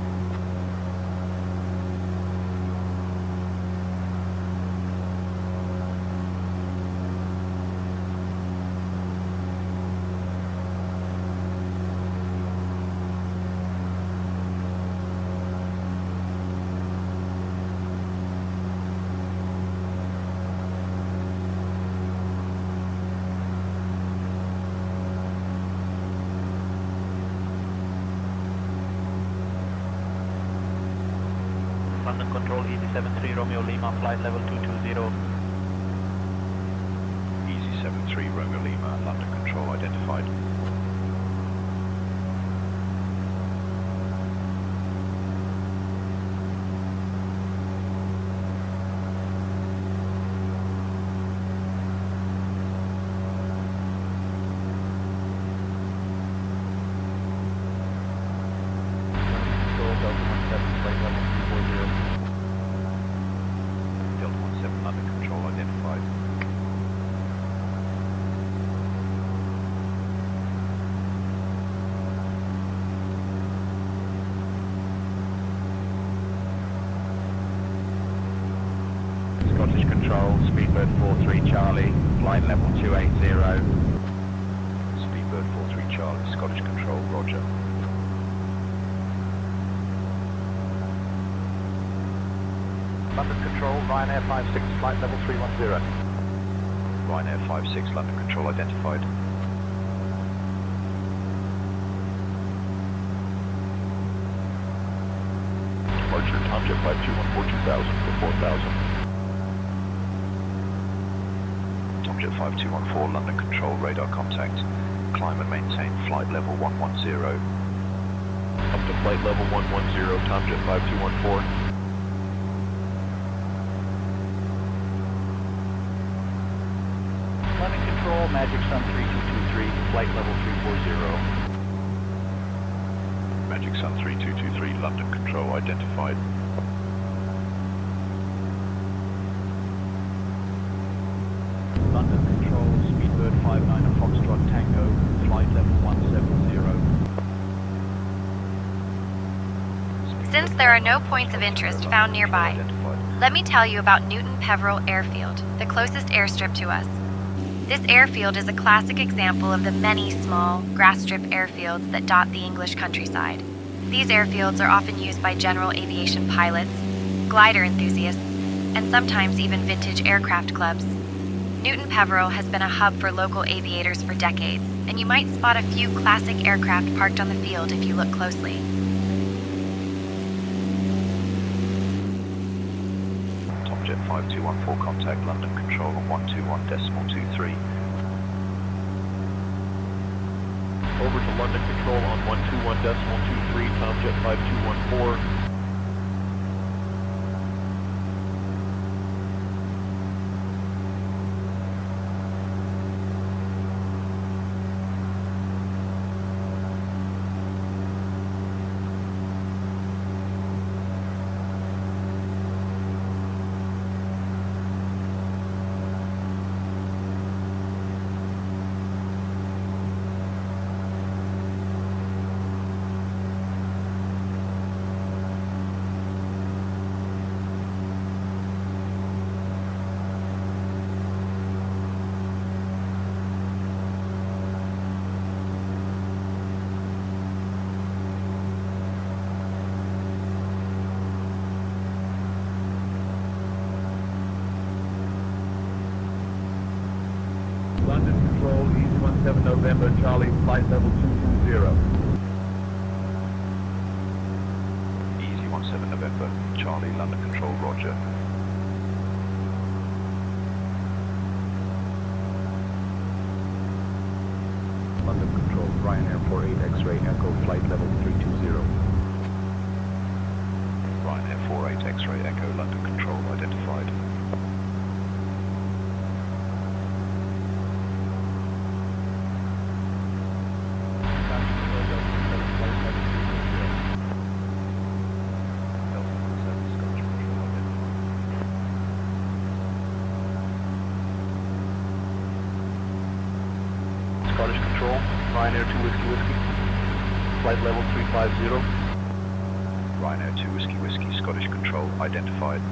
London Control, Easy 73 Romeo Lima, flight level 220. Easy 73 Romeo Lima, London Control identified. Control, Delta 17, flight level 240. Delta 17, London Control identified. Scottish Control, Speedbird 43 Charlie, flight level 280. Speedbird 43 Charlie, Scottish Control, roger. London Control, Ryanair 56, flight level 310. Ryanair 56, London Control identified. Departure, Tomjet 5214 2000 for 4000. Tomjet 5214, London Control, radar contact. Climb and maintain flight level 110. Up to flight level 110, Tomjet 5214. London Control, Magic Sun 3223, flight level 340. Magic Sun 3223, London Control identified. London Control, Speedbird 59 Foxtrot Tango, flight level 170. Since there are no points of interest found nearby, let me tell you about Newton Peveril Airfield, the closest airstrip to us. This airfield is a classic example of the many small, grass strip airfields that dot the English countryside. These airfields are often used by general aviation pilots, glider enthusiasts, and sometimes even vintage aircraft clubs. Newton Peveril has been a hub for local aviators for decades, and you might spot a few classic aircraft parked on the field if you look closely. Tomjet 5214, contact London Control on 121.23. Over to London Control on 121.23, Tomjet 5214. London Control, East 17 November, Charlie, flight level 220. Easy 17 November, Charlie, London Control, roger. London Control, Ryanair 48 X-ray Echo, flight level 320. Ryanair 48 X-ray Echo, London Control identified. Scottish Control, Ryanair 2 Whiskey Whiskey, flight level 350. Ryanair 2 Whiskey Whiskey, Scottish Control identified.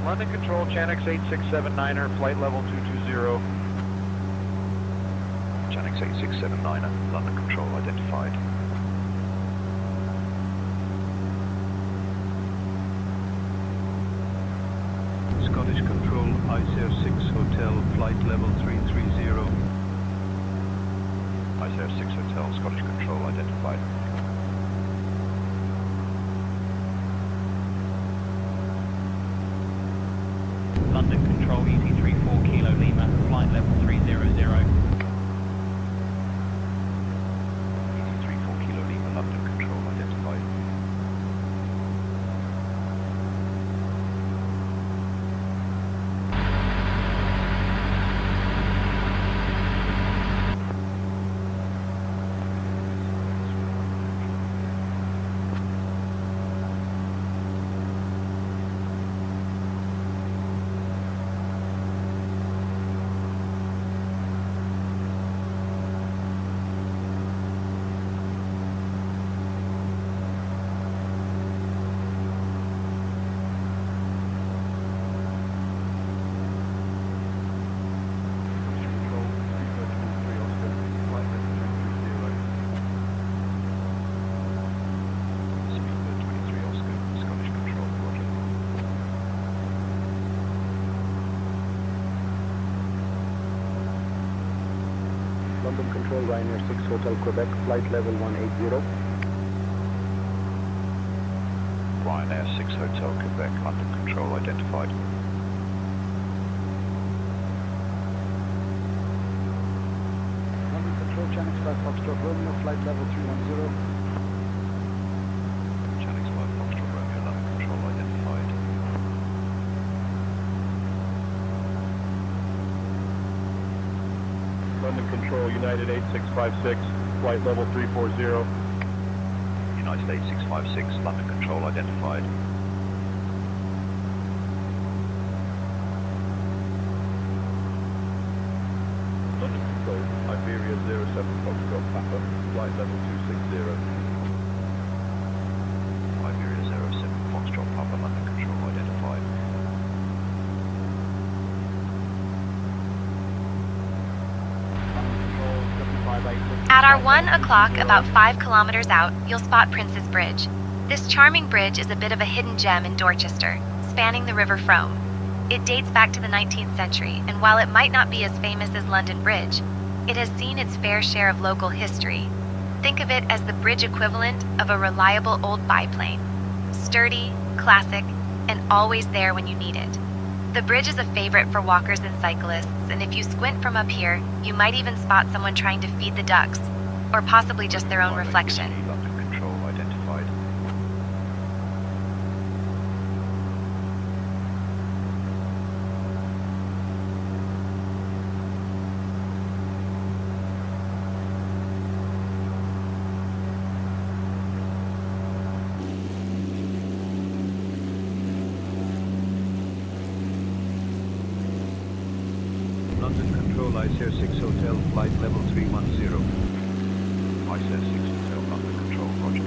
London Control, Chanix 8679er, flight level 220. Chanix 8679er, London Control identified. Scottish Control, ICR 6 Hotel, flight level 330. ICR 6 Hotel, Scottish Control identified. London Control, ET34 Kilo Lima, flight level 300. ET34 Kilo Lima, London Control identified. London Control, Ryanair 6 Hotel Quebec, flight level 180. Ryanair 6 Hotel Quebec, London Control identified. London Control, Chanix 5 Foxtrot Romeo, flight level 310. Chanix 5 Foxtrot Romeo, London Control identified. London Control, United 8656, flight level 340. United 8656, London Control identified. London Control, Iberia 07 Foxtrot Papa, flight level 260. Iberia 07 Foxtrot Papa, London Control identified. At our 1 o'clock, about 5 kilometers out, you'll spot Prince's Bridge. This charming bridge is a bit of a hidden gem in Dorchester, spanning the River Frome. It dates back to the 19th century, and while it might not be as famous as London Bridge, it has seen its fair share of local history. Think of it as the bridge equivalent of a reliable old biplane. Sturdy, classic, and always there when you need it. The bridge is a favorite for walkers and cyclists, and if you squint from up here, you might even spot someone trying to feed the ducks, or possibly just their own reflection. London Control identified. London Control, ICR 6 Hotel, flight level 310. ICR 6 Hotel, London Control, roger.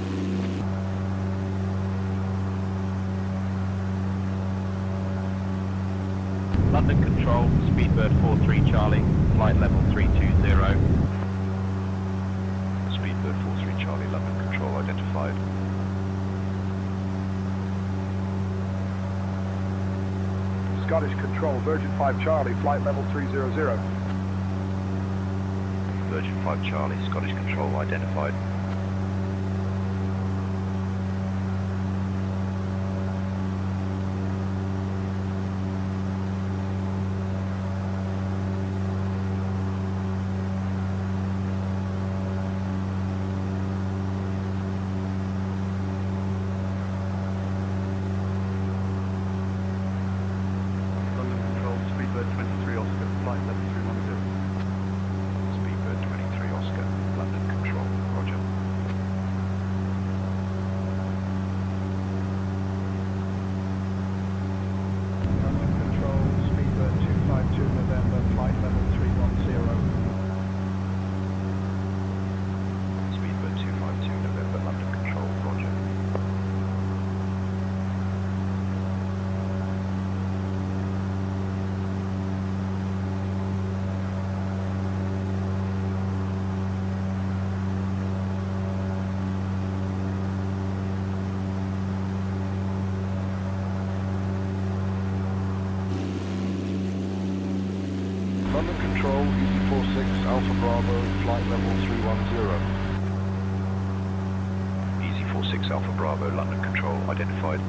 London Control, Speedbird 43 Charlie, flight level 320. Speedbird 43 Charlie, London Control identified. Scottish Control, Virgin 5 Charlie, flight level 300. Virgin 5 Charlie, Scottish Control identified. London Control, Speedbird 23 Oscar, flight level 310. Speedbird 23 Oscar, London Control, roger. London Control, EZ46 Alpha Bravo, flight level 310. EZ46 Alpha Bravo, London Control, identified.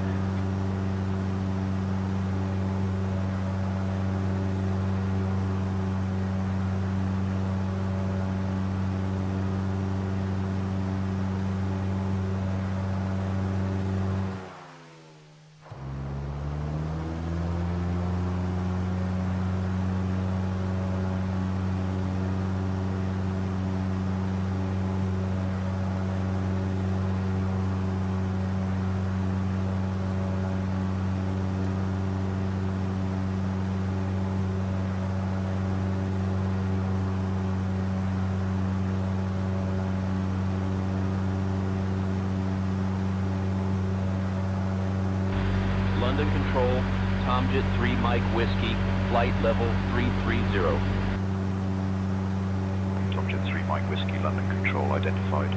London Control, Tomjet 3 Mike Whiskey, flight level 330. Tomjet 3 Mike Whiskey, London Control, identified.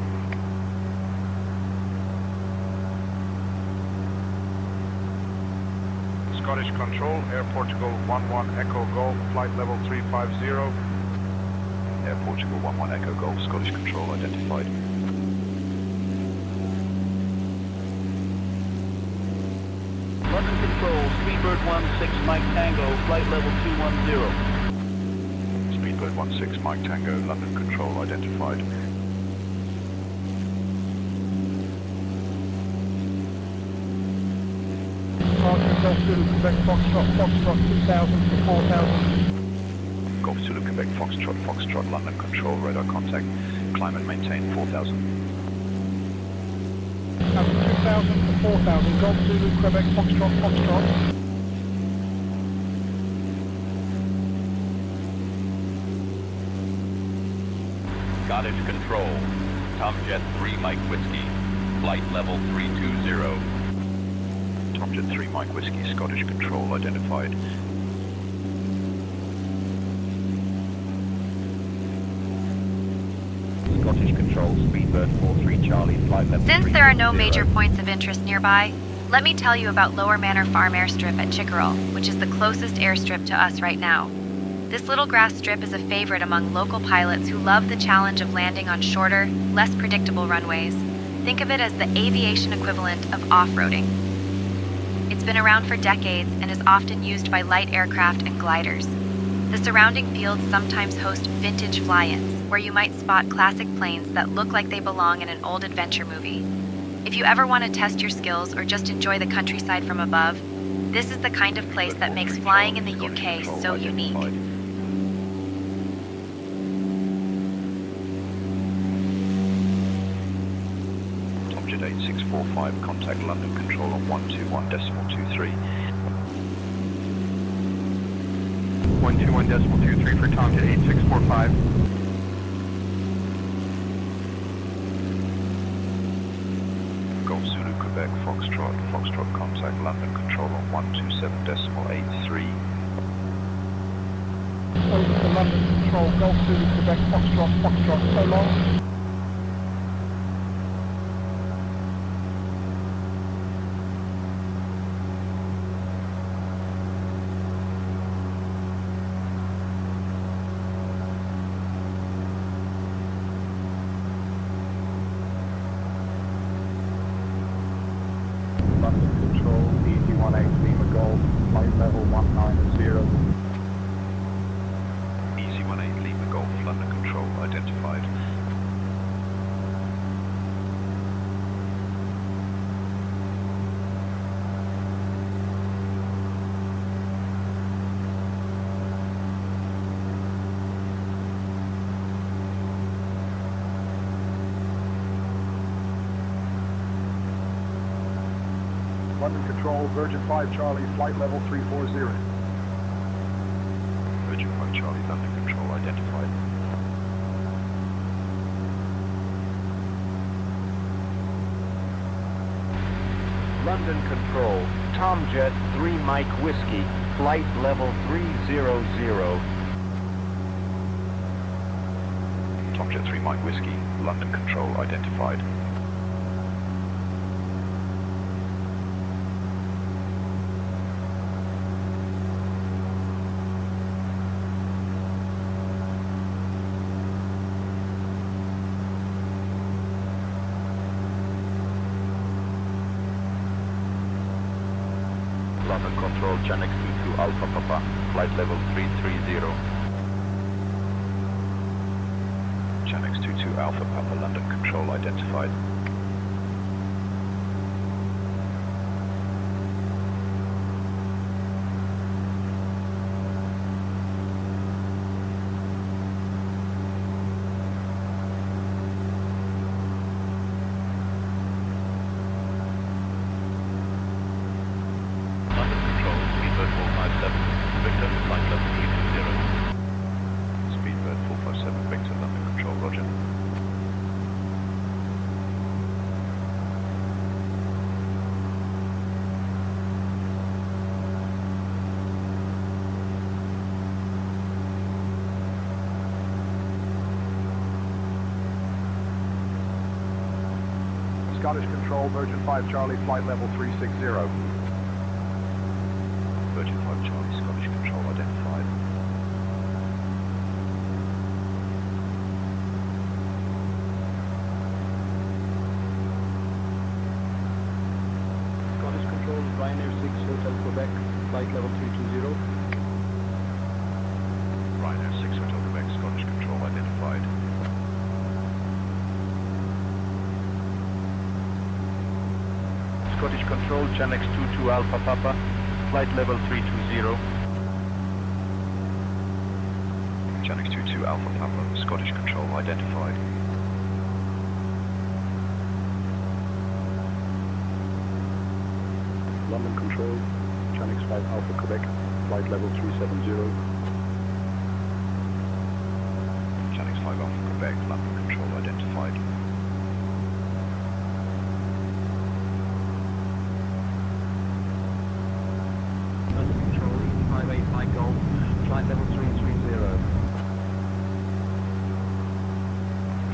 Scottish Control, Air Portugal 11 Echo Golf, flight level 350. Air Portugal 11 Echo Golf, Scottish Control, identified. London Control, Speedbird 16 Mike Tango, flight level 210. Speedbird 16 Mike Tango, London Control, identified. Golf Zulu, Quebec, Foxtrot, Foxtrot 2000 to 4000. Golf Zulu, Quebec, Foxtrot, Foxtrot, London Control, radar contact, climb and maintain 4000. 2000 to 4000, Golf Zulu, Quebec, Foxtrot, Foxtrot. Scottish Control, Tomjet 3 Mike Whiskey, flight level 320. Tomjet 3 Mike Whiskey, Scottish Control, identified. Scottish Control, Speedbird 43 Charlie, flight level Since there are no 320. major points of interest nearby, let me tell you about Lower Manor Farm Airstrip at Chickerell, which is the closest airstrip to us right now. This little grass strip is a favorite among local pilots who love the challenge of landing on shorter, less predictable runways. Think of it as the aviation equivalent of off-roading. It's been around for decades and is often used by light aircraft and gliders. The surrounding fields sometimes host vintage fly-ins, where you might spot classic planes that look like they belong in an old adventure movie. If you ever want to test your skills or just enjoy the countryside from above, this is the kind of place that makes flying in the UK so unique. Tomjet 8645, contact London Control on 121.23. 121.23 for Tomjet 8645. Golf Zulu, Quebec, Foxtrot, Foxtrot, contact London Control on 127.83. Over to London Control, Golf Zulu, Quebec, Foxtrot, Foxtrot, so long. London Control, EZ18 Lima Golf, flight level 190. EZ18 Lima Golf, London Control, identified. London Control, Virgin 5 Charlie, flight level 340. Virgin 5 Charlie, London Control, identified. London Control, Tomjet 3 Mike Whiskey, flight level 300. Tomjet 3 Mike Whiskey, London Control, identified. London Control, Chanex 22 Alpha Papa, flight level 330. Chanex 22 Alpha Papa, London Control identified. Scottish Control, Virgin 5 Charlie, flight level 360. Virgin 5 Charlie, Scottish Control identified. Scottish Control, Ryanair 6 Hotel Quebec, flight level 320. Ryanair 6 Hotel Quebec, Scottish Control identified. Scottish Control, Chanex 22 Alpha Papa, flight level 320. Chanex 22 Alpha Papa, Scottish Control identified. London Control, Chanex 5 Alpha Quebec, flight level 370. Chanex 5 Alpha Quebec, London Control identified. Golf, flight level 330.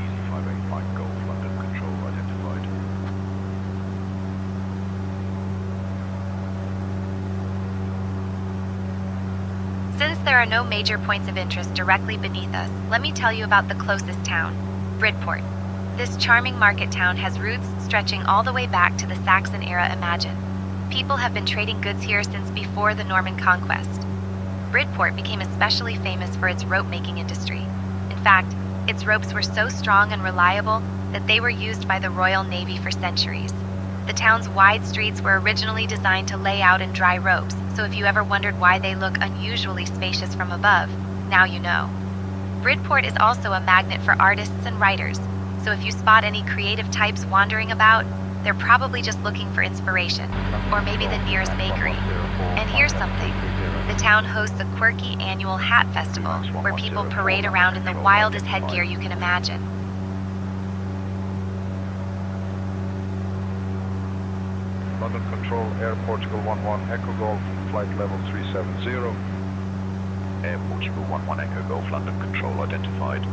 Easy 585 Golf, London Control identified. Since there are no major points of interest directly beneath us, let me tell you about the closest town, Bridport. This charming market town has roots stretching all the way back to the Saxon era Imagine. People have been trading goods here since before the Norman conquest. Bridport became especially famous for its rope-making industry. In fact, its ropes were so strong and reliable that they were used by the Royal Navy for centuries. The town's wide streets were originally designed to lay out and dry ropes, so if you ever wondered why they look unusually spacious from above, now you know. Bridport is also a magnet for artists and writers, so if you spot any creative types wandering about, they're probably just looking for inspiration, or maybe the nearest bakery. And here's something. The town hosts a quirky annual hat festival where people parade around in the wildest headgear you can imagine. London Control, Air Portugal 11 Echo Golf, flight level 370. Air Portugal 11 Echo Golf, London Control identified.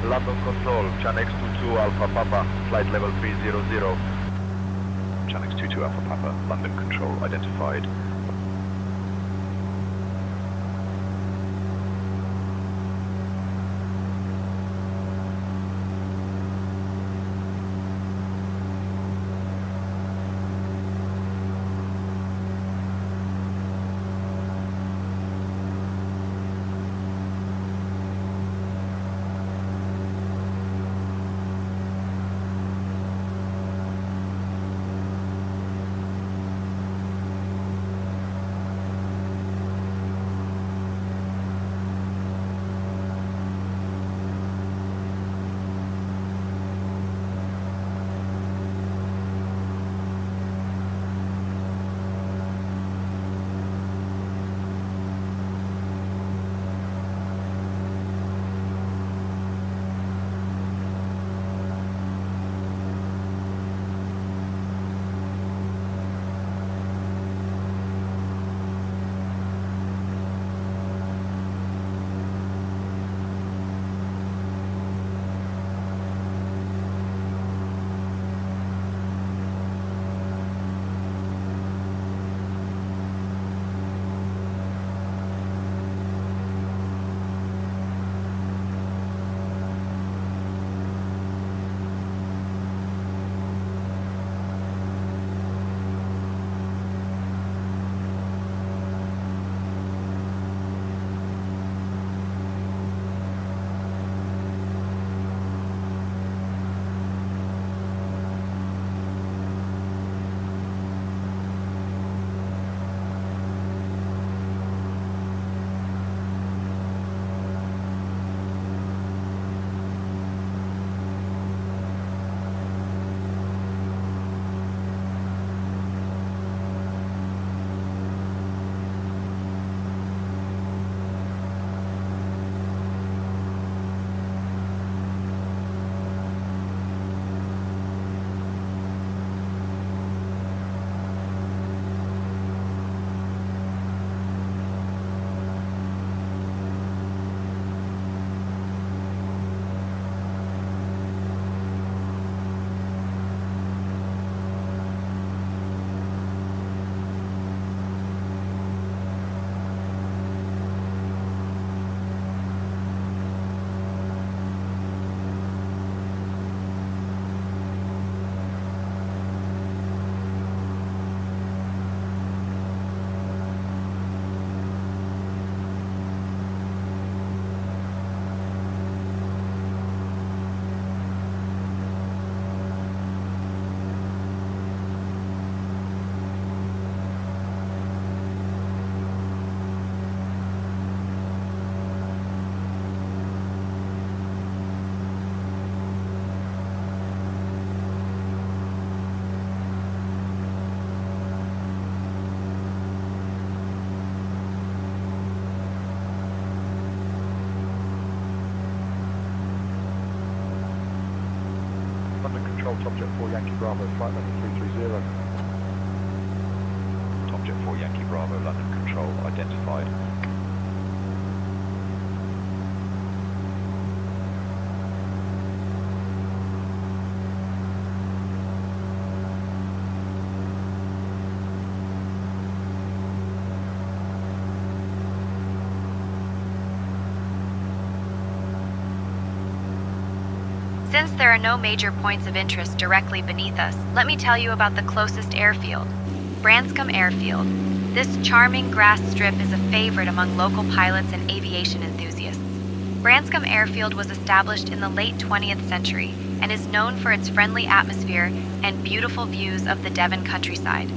London Control, Chanex 22 Alpha Papa, flight level 300. Chanex 22 Alpha Papa, London Control identified. Top Jet 4 Yankee Bravo, flight level 330. Top Jet 4 Yankee Bravo, London Control identified. Since there are no major points of interest directly beneath us, let me tell you about the closest airfield, Branscombe Airfield. This charming grass strip is a favorite among local pilots and aviation enthusiasts. Branscombe Airfield was established in the late 20th century and is known for its friendly atmosphere and beautiful views of the Devon countryside.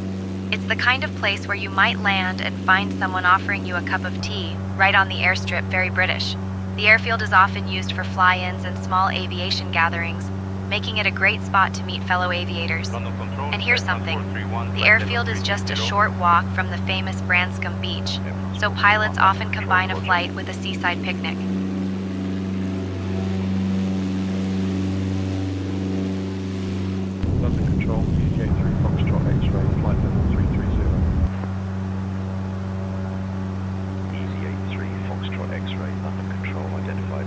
It's the kind of place where you might land and find someone offering you a cup of tea right on the airstrip, very British. The airfield is often used for fly-ins and small aviation gatherings, making it a great spot to meet fellow aviators. And here's something, the airfield is just a short walk from the famous Branscombe Beach, so pilots often combine a flight with a seaside picnic. London Control, EJ3 Foxtrot X-ray, flight level 330. EZ83 Foxtrot X-ray, London Control identified.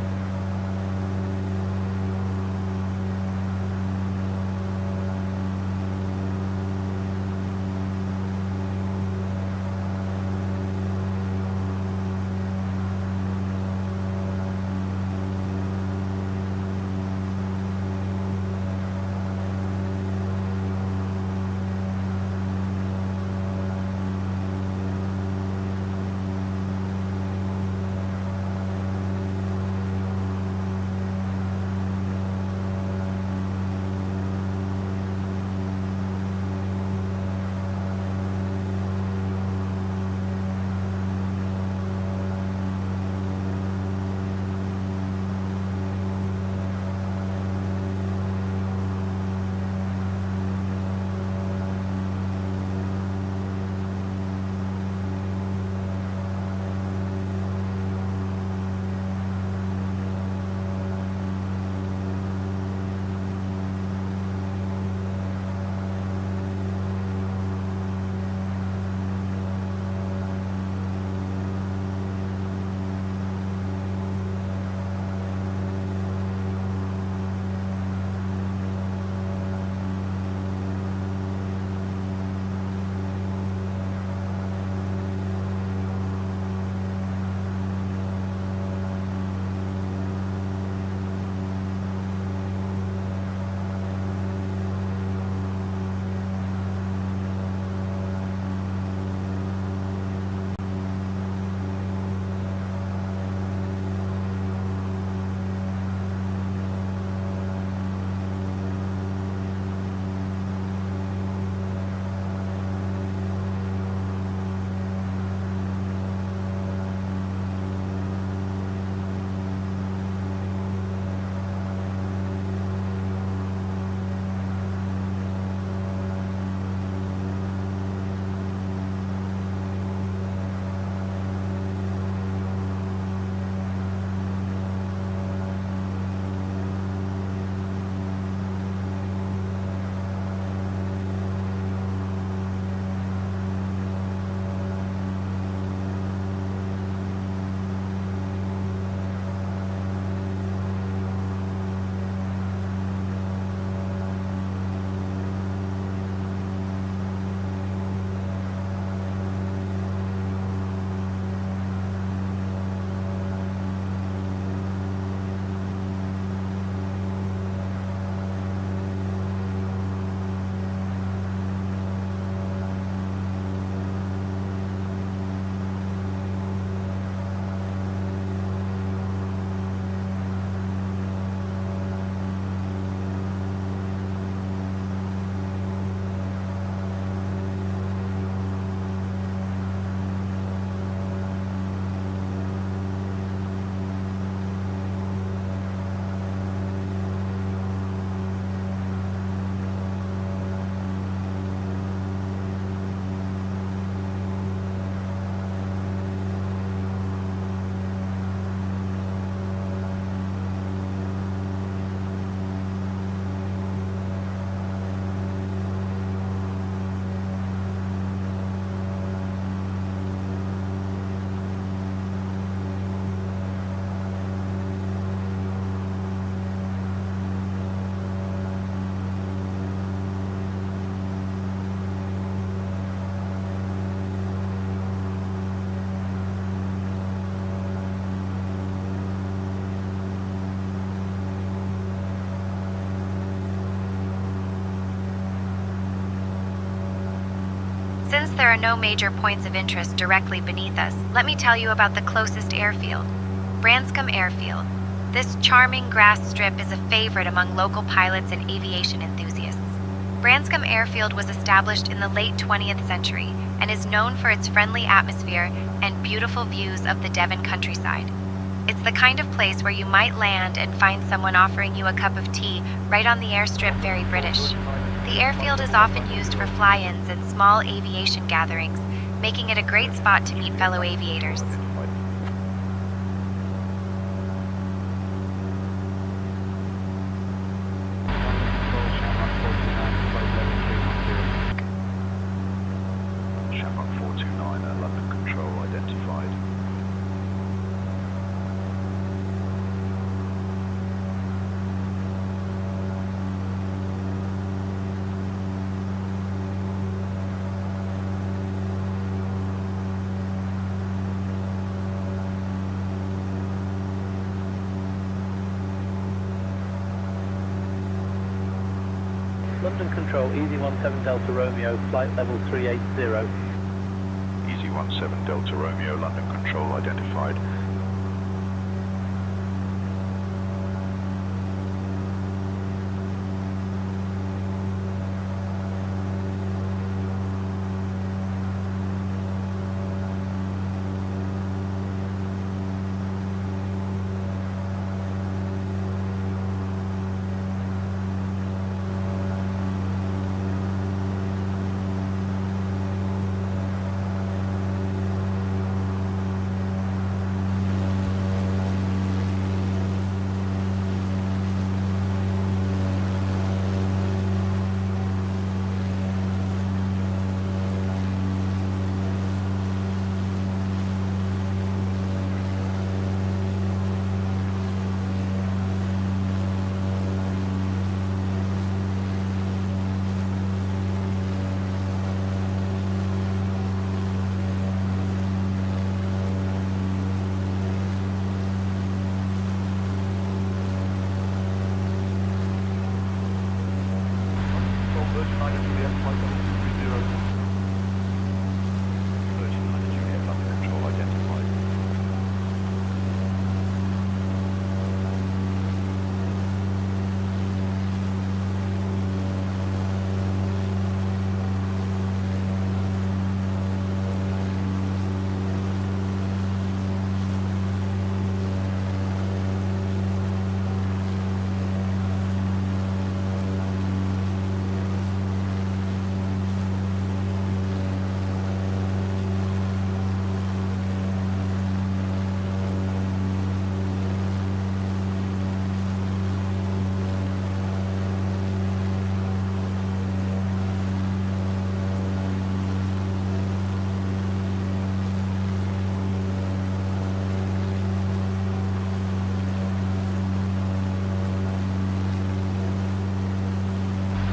Since there are no major points of interest directly beneath us, let me tell you about the closest airfield, Branscombe Airfield. This charming grass strip is a favorite among local pilots and aviation enthusiasts. Branscombe Airfield was established in the late 20th century and is known for its friendly atmosphere and beautiful views of the Devon countryside. It's the kind of place where you might land and find someone offering you a cup of tea right on the airstrip, very British. The airfield is often used for fly-ins and small aviation gatherings, making it a great spot to meet fellow aviators. Shamrock 429 at London Control identified. London Control, Easy 17 Delta Romeo, flight level 380. Easy 17 Delta Romeo, London Control identified.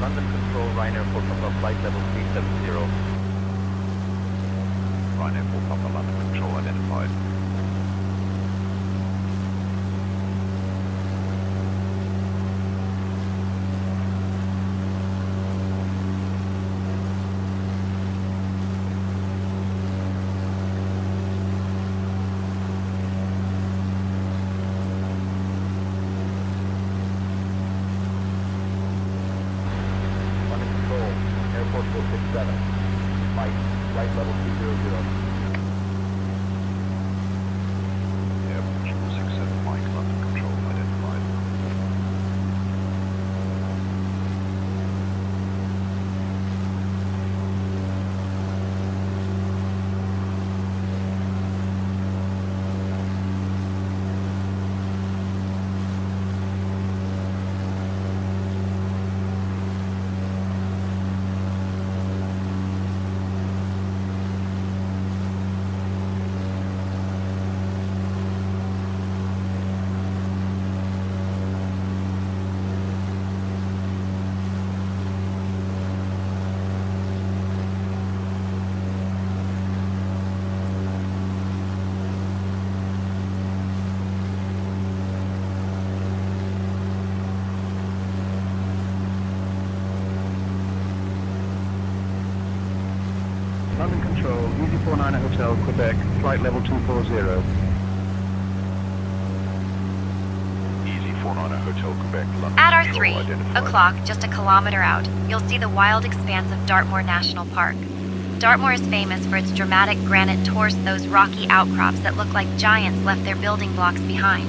London Control, Ryanair for Papa, flight level 370. Ryanair for Papa, London Control identified. Airport 467. Mike, flight level 200. Airport 467, Mike, London Control identified. London Control, Easy 49 Hotel, Quebec, flight level 240. Easy 49 Hotel, Quebec, London At our Control 3 identified. o'clock, just a kilometer out, you'll see the wild expanse of Dartmoor National Park. Dartmoor is famous for its dramatic granite tors, those rocky outcrops that look like giants left their building blocks behind.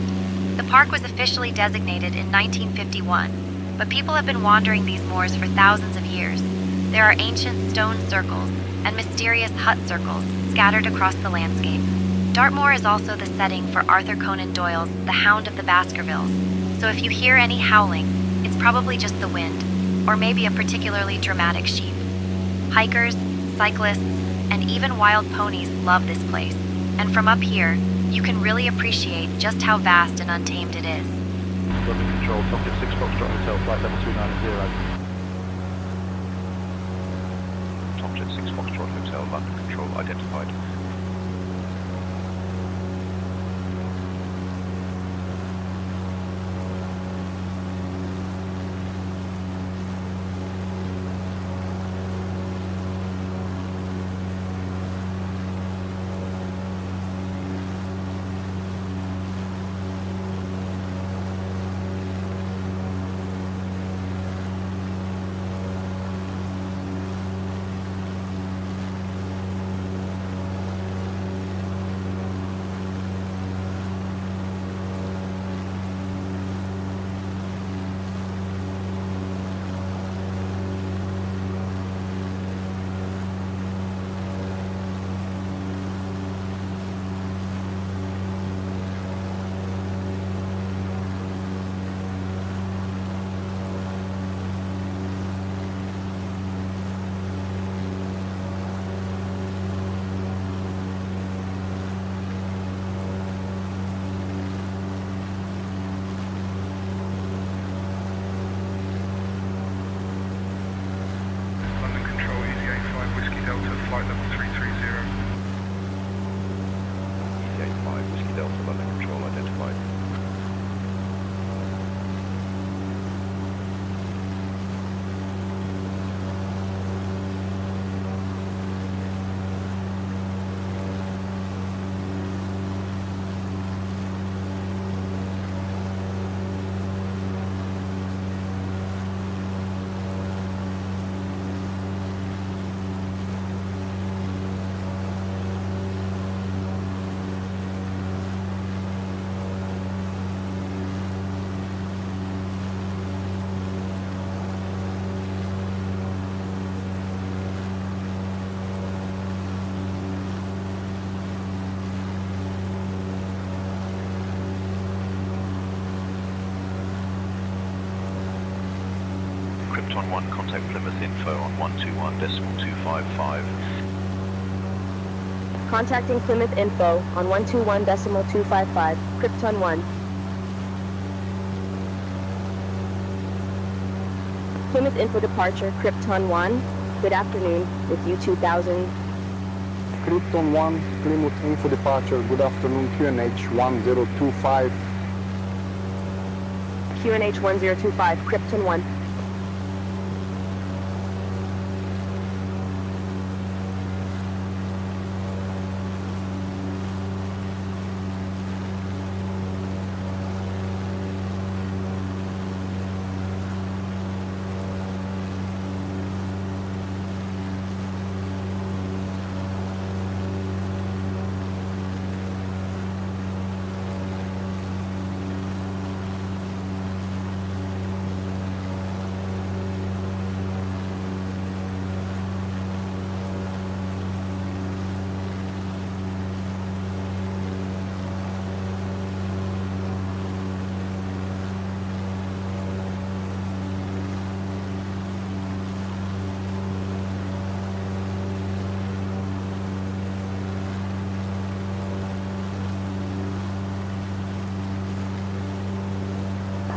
The park was officially designated in 1951, but people have been wandering these moors for thousands of years. There are ancient stone circles and mysterious hut circles scattered across the landscape. Dartmoor is also the setting for Arthur Conan Doyle's The Hound of the Baskervilles, so if you hear any howling, it's probably just the wind, or maybe a particularly dramatic sheep. Hikers, cyclists, and even wild ponies love this place, and from up here, you can really appreciate just how vast and untamed it is. London Control, Tomcat 6 Foxtrot Hotel, flight level 290. Tomcat 6 Foxtrot Hotel, London Control identified. flight level 330. ETA5, Whiskey Delta, London Control identified. Krypton 1, contact Plymouth Info on 121.255. Contacting Plymouth Info on 121.255, Krypton 1. Plymouth Info departure, Krypton 1. Good afternoon, with U2000. Krypton 1, Plymouth Info departure, good afternoon, QNH 1025. QNH 1025, Krypton 1.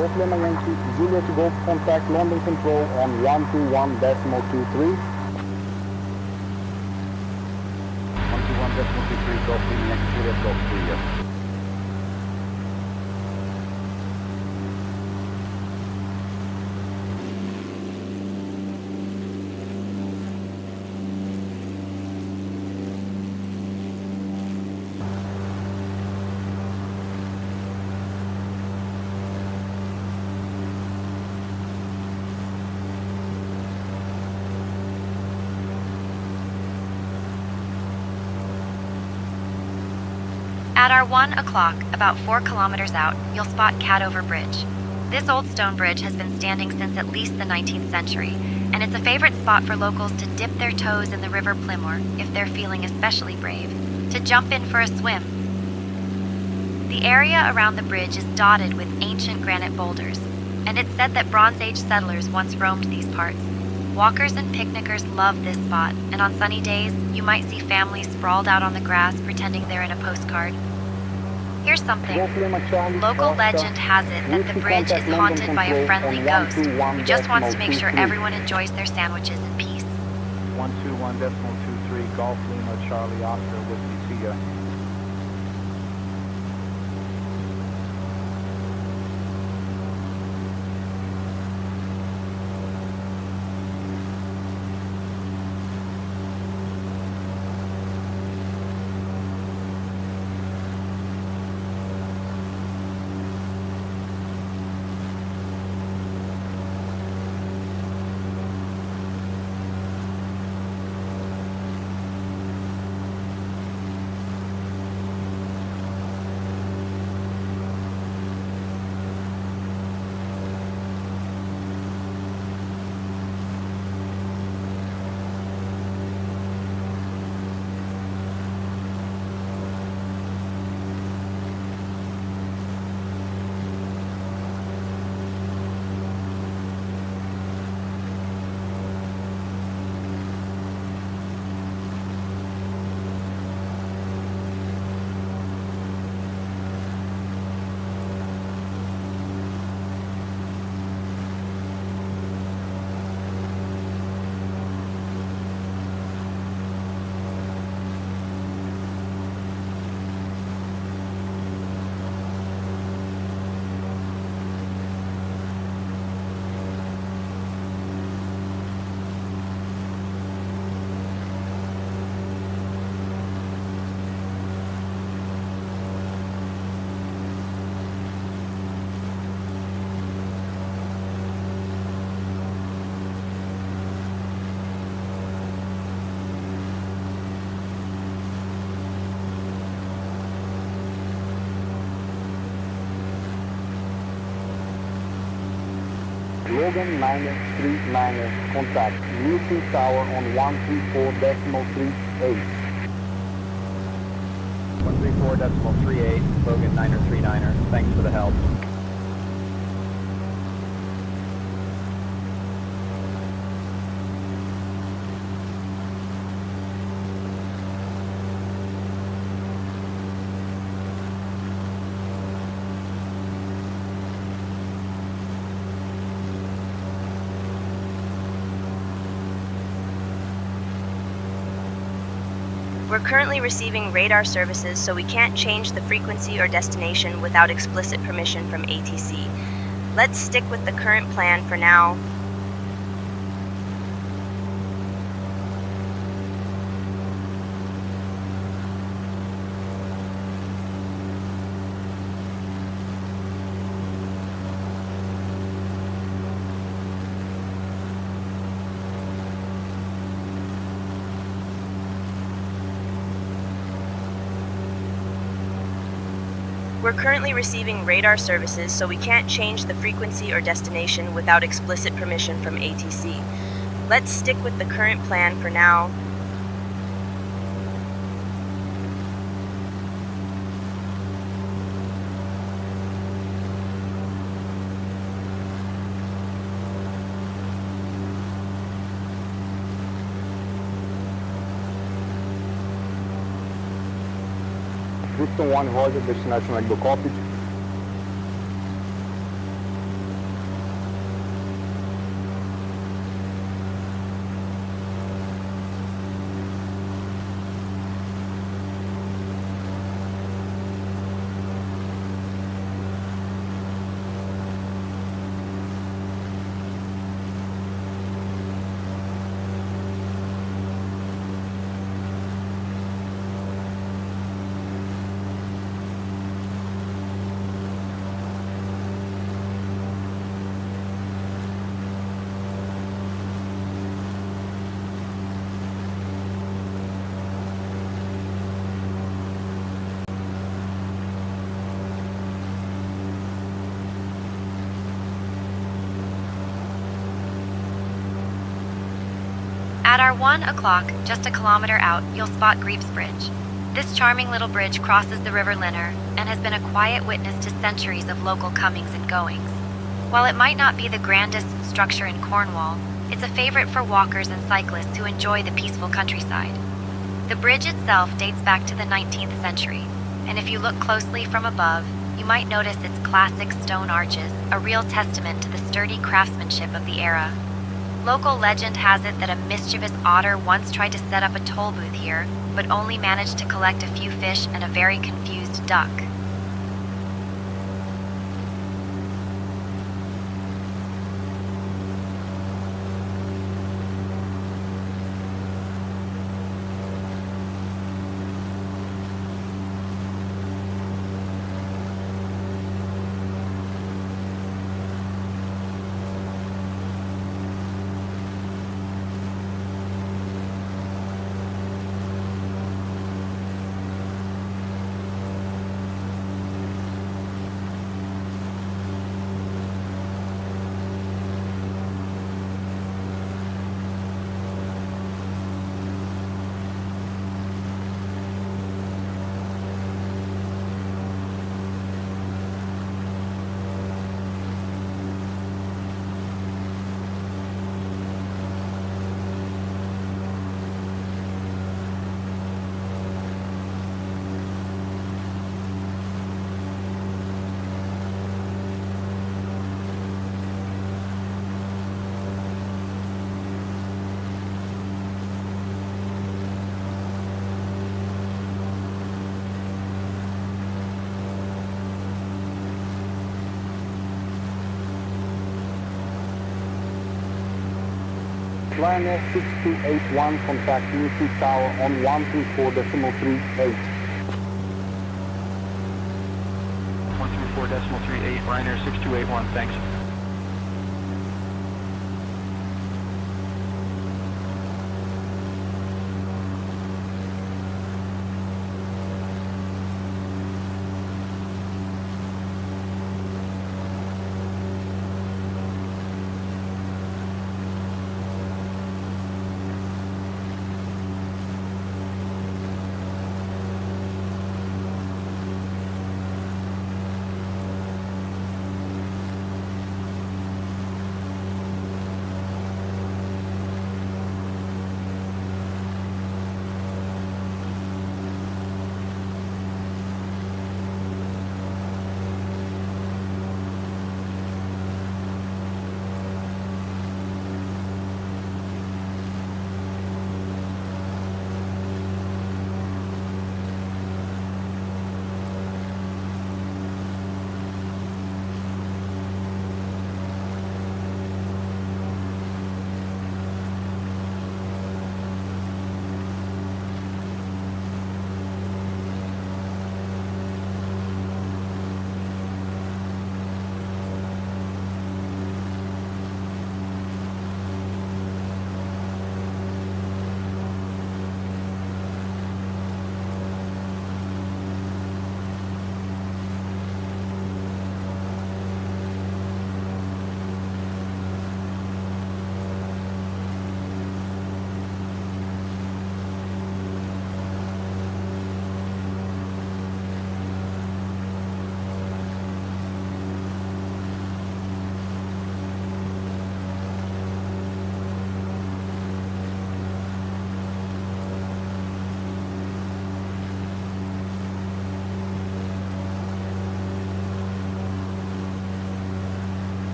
Golf Lima Yankee, Juliet Golf, contact London Control on 121.23. 121.23, Golf Lima Yankee, Juliet Golf 3, yes. At our 1 o'clock, about 4 kilometers out, you'll spot Cadover Bridge. This old stone bridge has been standing since at least the 19th century, and it's a favorite spot for locals to dip their toes in the River Plymore if they're feeling especially brave, to jump in for a swim. The area around the bridge is dotted with ancient granite boulders, and it's said that Bronze Age settlers once roamed these parts. Walkers and picnickers love this spot, and on sunny days, you might see families sprawled out on the grass pretending they're in a postcard. Here's something. Local legend has it that the bridge is haunted by a friendly ghost who just wants to make sure everyone enjoys their sandwiches in peace. 121.23, Golf Lima, Charlie Oscar, Whiskey, see ya. Logan 939, contact Newton Tower on 134.38. 134.38, Logan 939er. Thanks for the help. We're currently receiving radar services, so we can't change the frequency or destination without explicit permission from ATC. Let's stick with the current plan for now. We're currently receiving radar services, so we can't change the frequency or destination without explicit permission from ATC. Let's stick with the current plan for now. Houston 1, Roger, destination Echo copied. At our 1 o'clock, just a kilometer out, you'll spot Greaves Bridge. This charming little bridge crosses the River Linner and has been a quiet witness to centuries of local comings and goings. While it might not be the grandest structure in Cornwall, it's a favorite for walkers and cyclists who enjoy the peaceful countryside. The bridge itself dates back to the 19th century, and if you look closely from above, you might notice its classic stone arches, a real testament to the sturdy craftsmanship of the era. Local legend has it that a mischievous otter once tried to set up a toll booth here, but only managed to collect a few fish and a very confused duck. Ryanair 6281 contact Unity Tower on 134.38. 134.38, Ryanair 6281, thanks.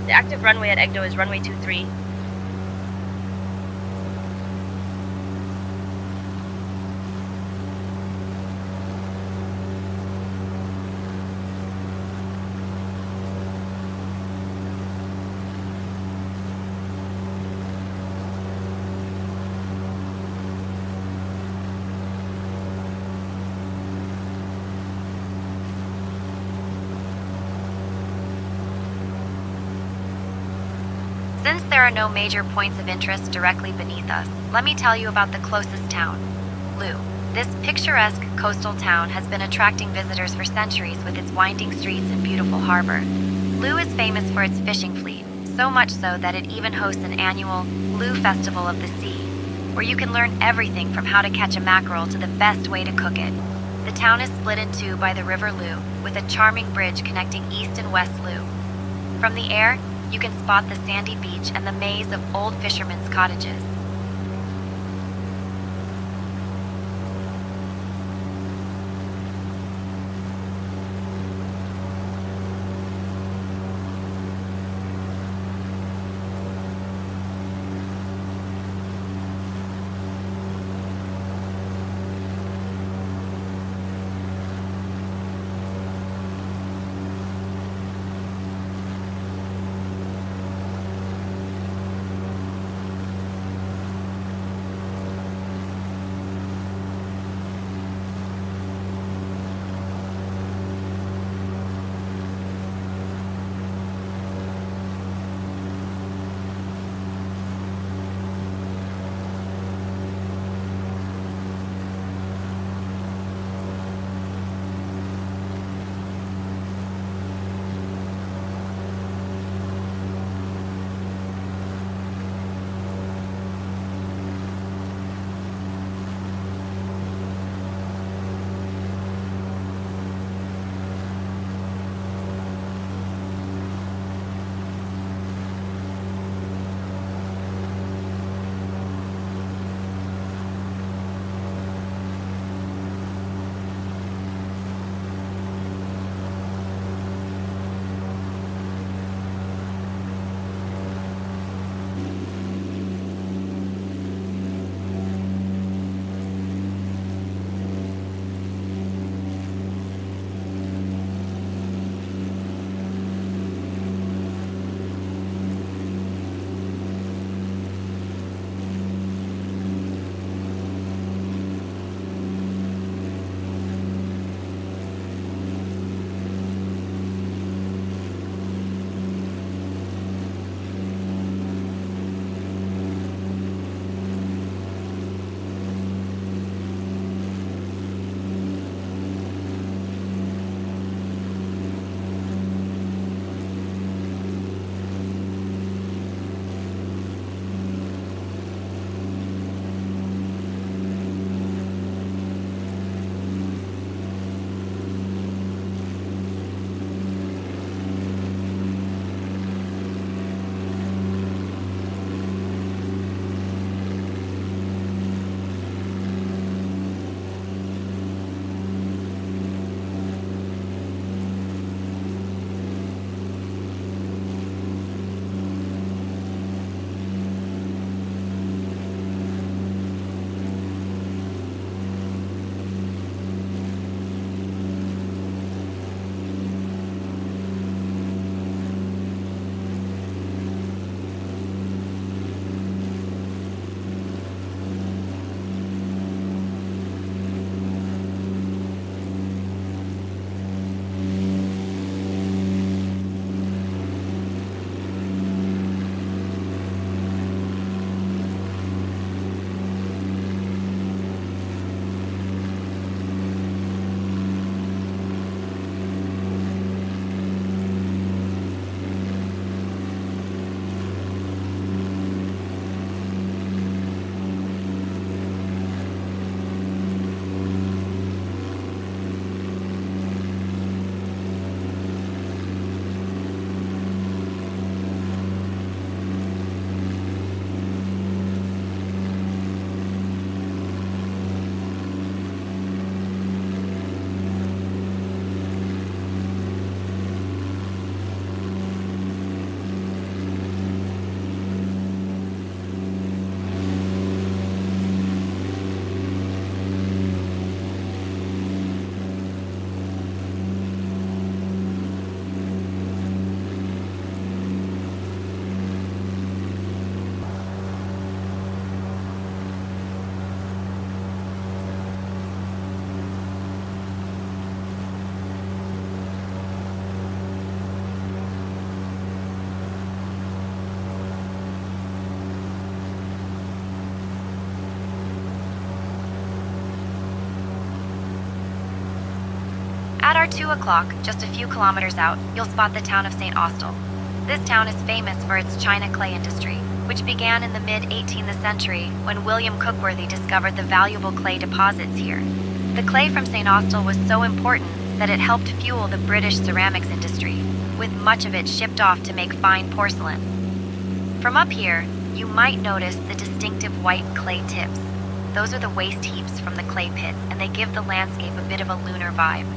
The active runway at Egdo is runway 23. Since there are no major points of interest directly beneath us, let me tell you about the closest town, Loo. This picturesque coastal town has been attracting visitors for centuries with its winding streets and beautiful harbor. Loo is famous for its fishing fleet, so much so that it even hosts an annual Loo Festival of the Sea, where you can learn everything from how to catch a mackerel to the best way to cook it. The town is split in two by the River Loo, with a charming bridge connecting East and West Loo. From the air, you can spot the sandy beach and the maze of old fishermen's cottages. At our 2 o'clock, just a few kilometers out, you'll spot the town of St. Austell. This town is famous for its china clay industry, which began in the mid-18th century when William Cookworthy discovered the valuable clay deposits here. The clay from St. Austell was so important that it helped fuel the British ceramics industry, with much of it shipped off to make fine porcelain. From up here, you might notice the distinctive white clay tips. Those are the waste heaps from the clay pits, and they give the landscape a bit of a lunar vibe.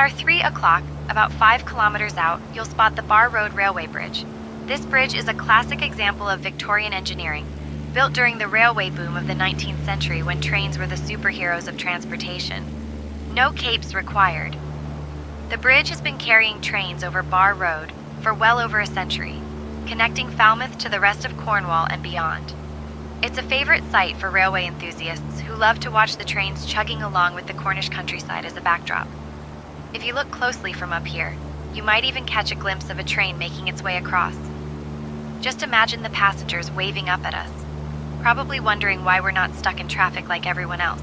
our 3 o'clock, about 5 kilometers out, you'll spot the Bar Road Railway Bridge. This bridge is a classic example of Victorian engineering, built during the railway boom of the 19th century when trains were the superheroes of transportation. No capes required. The bridge has been carrying trains over Bar Road for well over a century, connecting Falmouth to the rest of Cornwall and beyond. It's a favorite sight for railway enthusiasts who love to watch the trains chugging along with the Cornish countryside as a backdrop. If you look closely from up here, you might even catch a glimpse of a train making its way across. Just imagine the passengers waving up at us, probably wondering why we're not stuck in traffic like everyone else.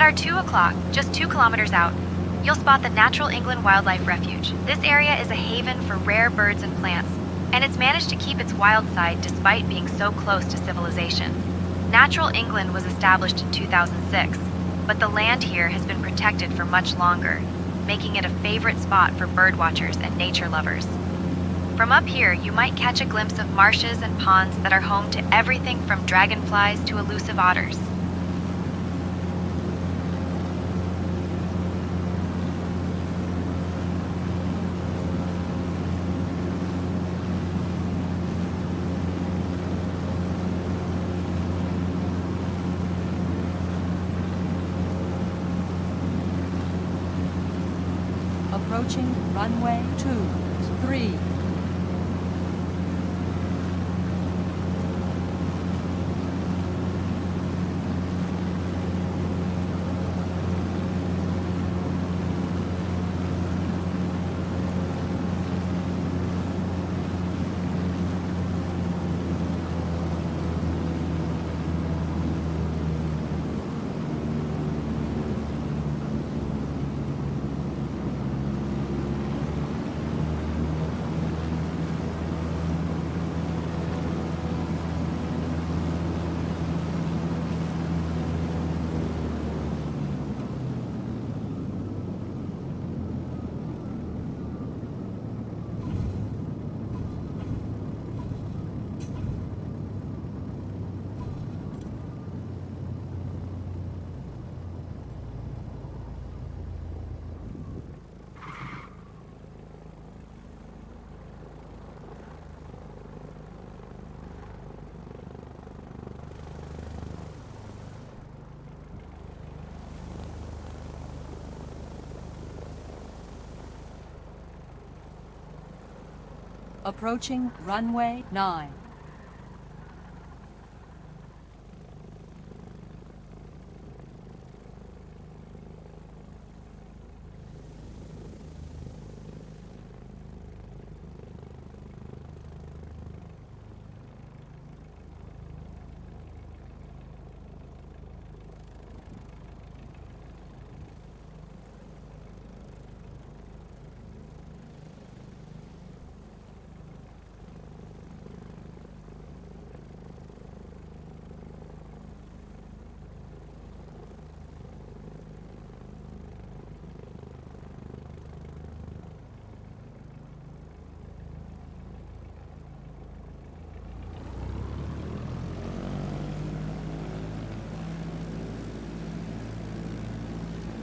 At our 2 o'clock, just 2 kilometers out, you'll spot the Natural England Wildlife Refuge. This area is a haven for rare birds and plants, and it's managed to keep its wild side despite being so close to civilization. Natural England was established in 2006, but the land here has been protected for much longer, making it a favorite spot for birdwatchers and nature lovers. From up here, you might catch a glimpse of marshes and ponds that are home to everything from dragonflies to elusive otters. Approaching runway 23. Approaching runway 9.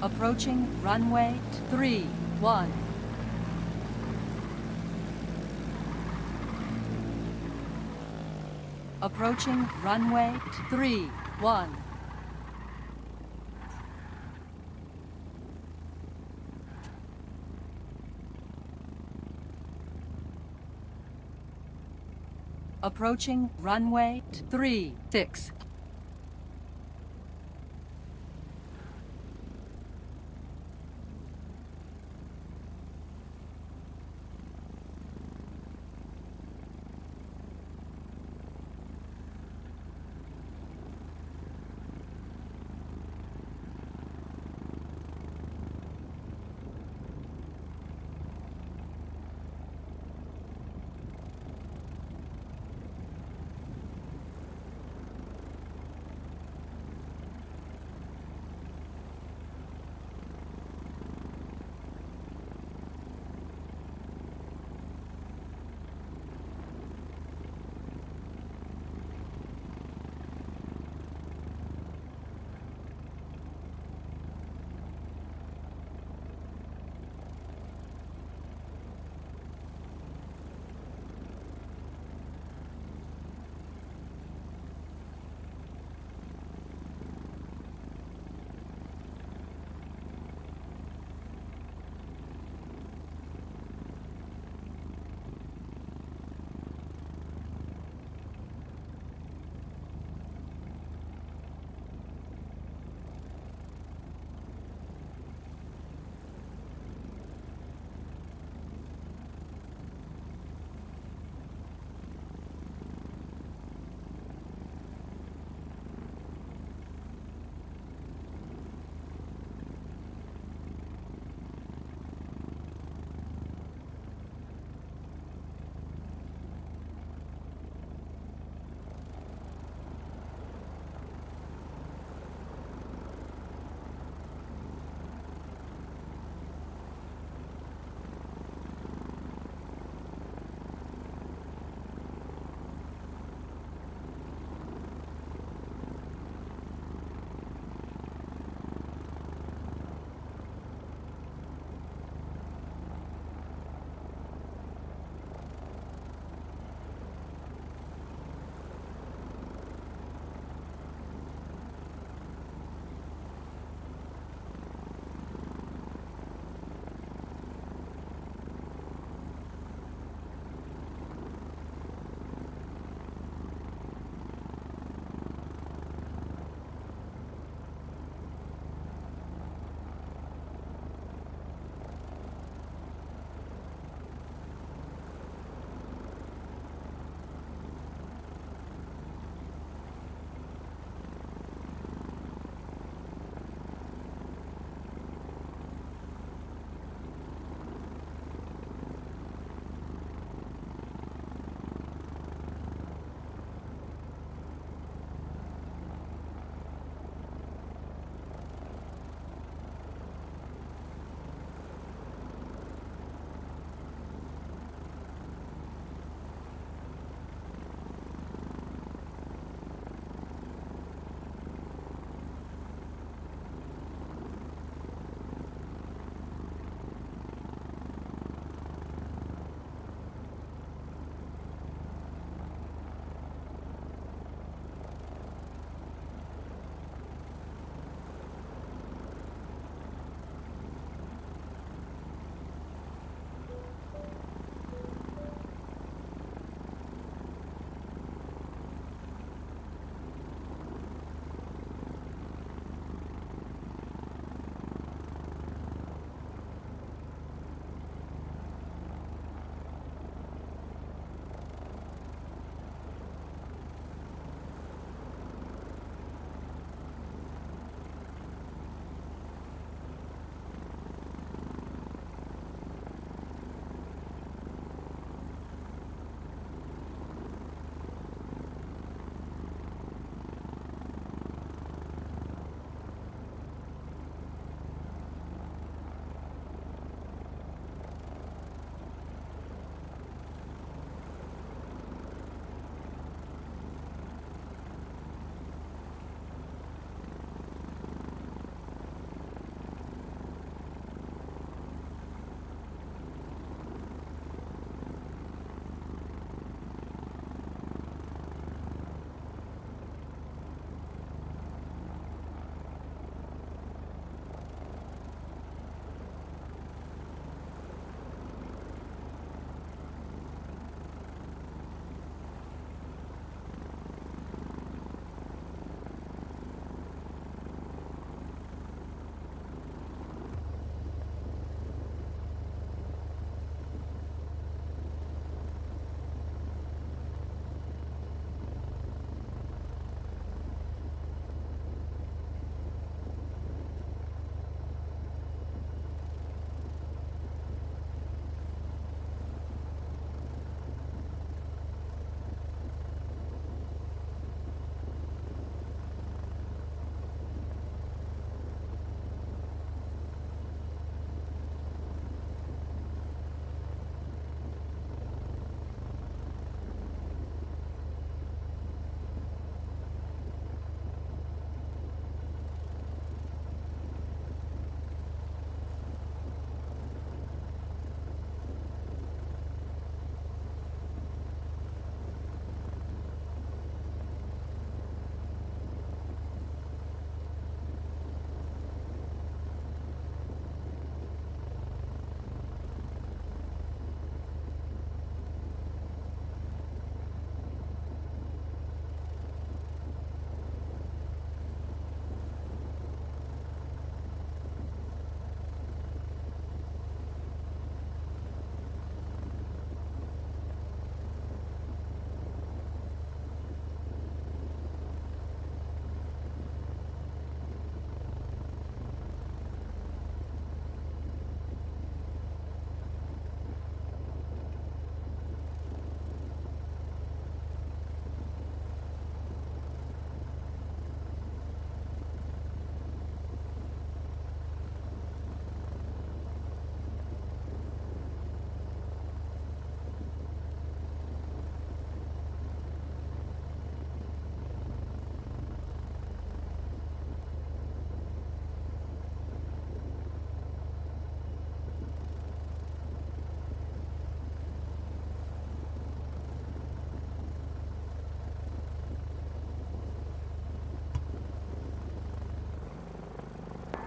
Approaching runway 31. Approaching runway 31. Approaching runway 36.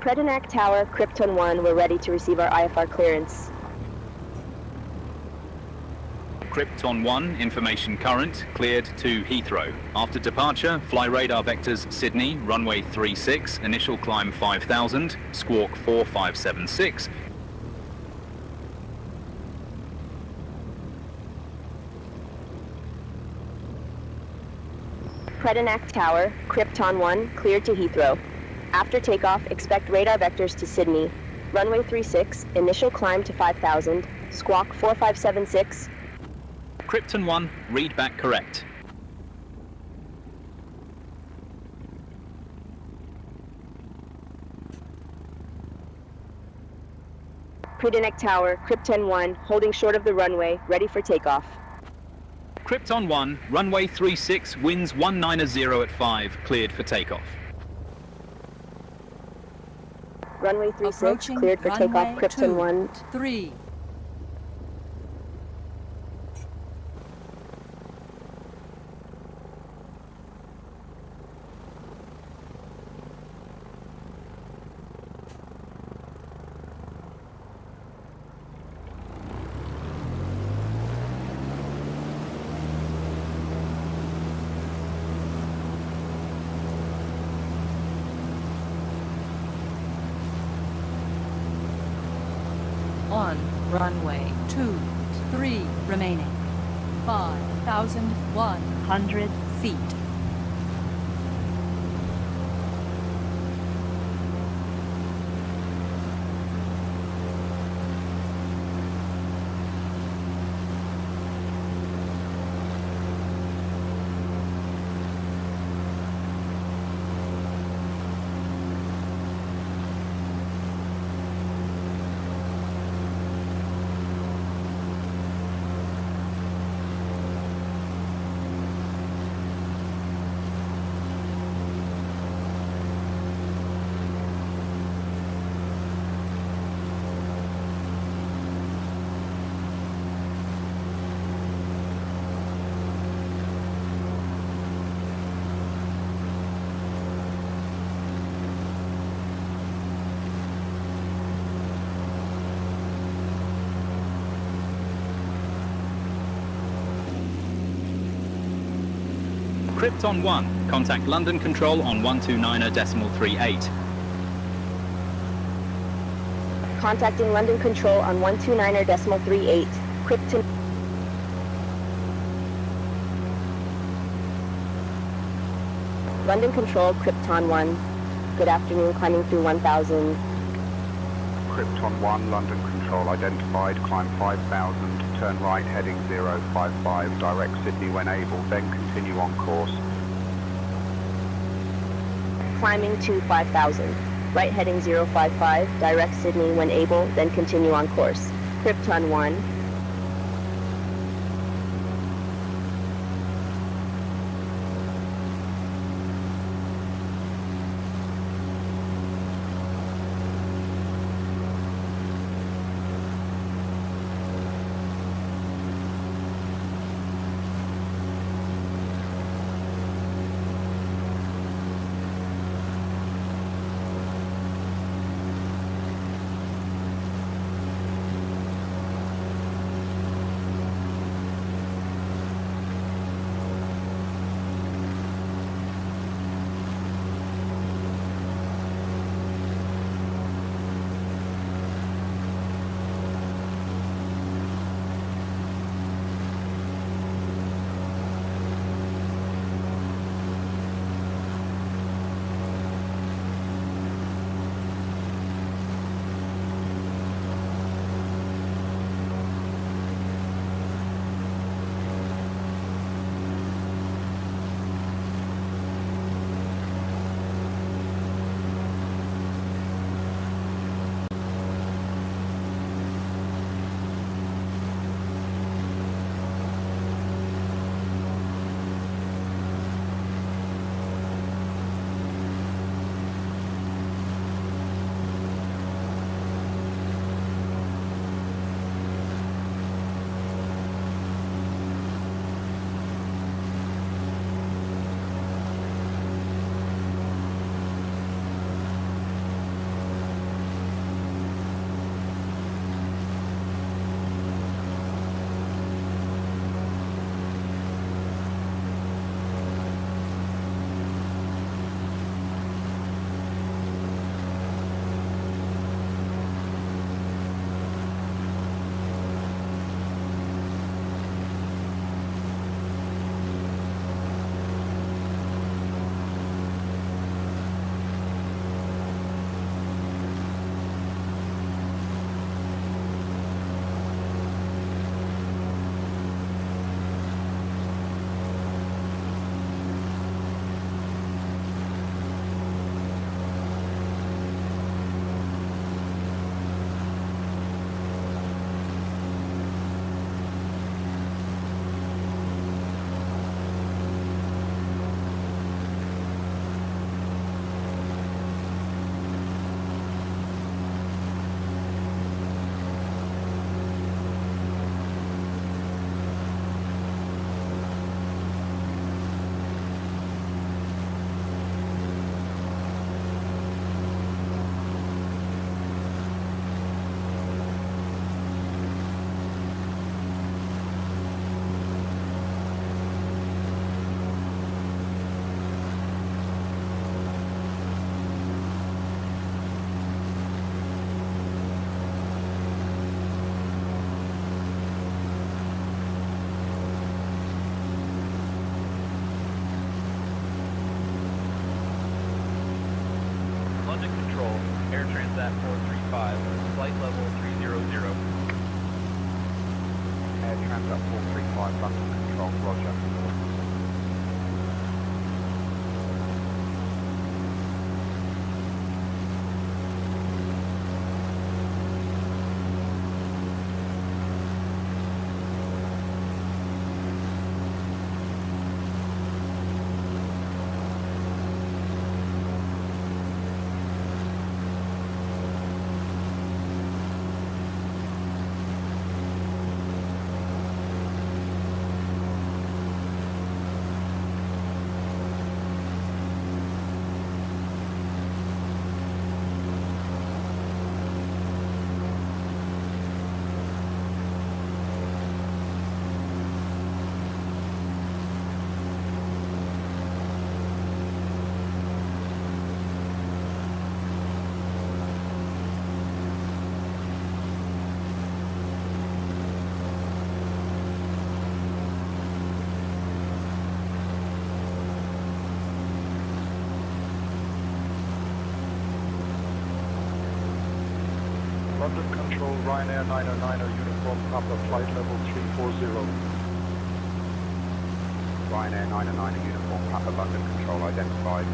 Predonac Tower, Krypton 1, we're ready to receive our IFR clearance. Krypton 1, information current, cleared to Heathrow. After departure, fly radar vectors Sydney, runway 36, initial climb 5000, squawk 4576. Predonac Tower, Krypton 1, cleared to Heathrow. After takeoff, expect radar vectors to Sydney. Runway 36, initial climb to 5000, squawk 4576. Krypton 1, read back correct. Predonac Tower, Krypton 1, holding short of the runway, ready for takeoff. Krypton 1, runway 36, winds 190 at 5, cleared for takeoff. Runway 36, cleared for takeoff, Krypton 1. 3. On runway 23 remaining. 5,100 feet. Krypton 1, contact London Control on 129.38. Contacting London Control on 129.38. Krypton. London Control, Krypton 1. Good afternoon, climbing through 1000. Krypton 1, London Control identified, climb 5000, turn right heading 055, direct Sydney when able, then continue on course. Climbing to 5000. Right heading 055, direct Sydney when able, then continue on course. Krypton 1. Transat 435, flight level 300. Air Transat 435, London Control, roger. London Control, Ryanair 909, uniform Papa, flight level 340. Ryanair 909, uniform Papa, London Control, identified.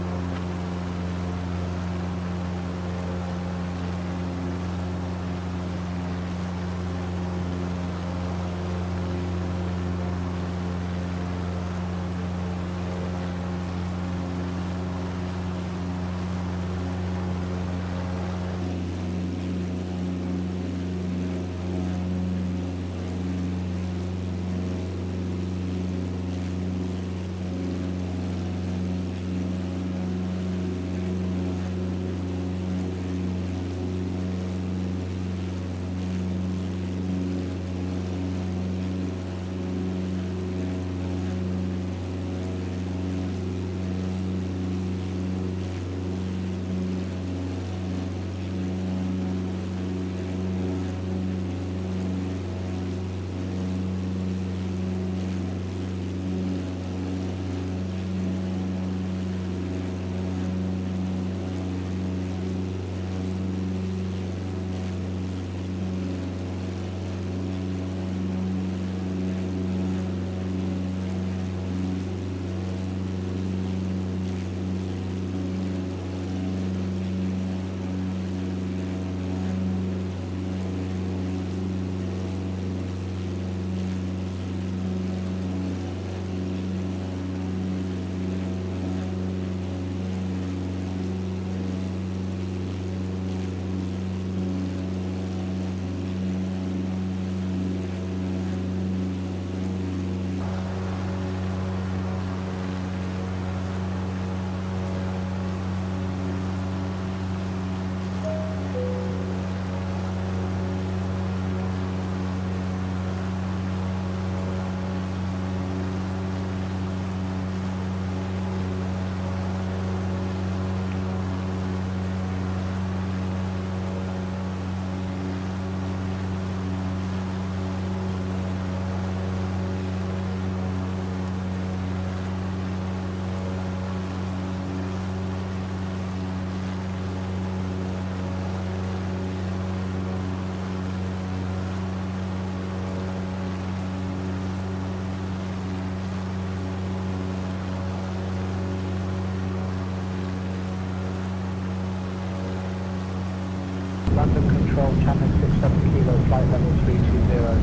London Control, Channel 67 Kilo, flight level 320.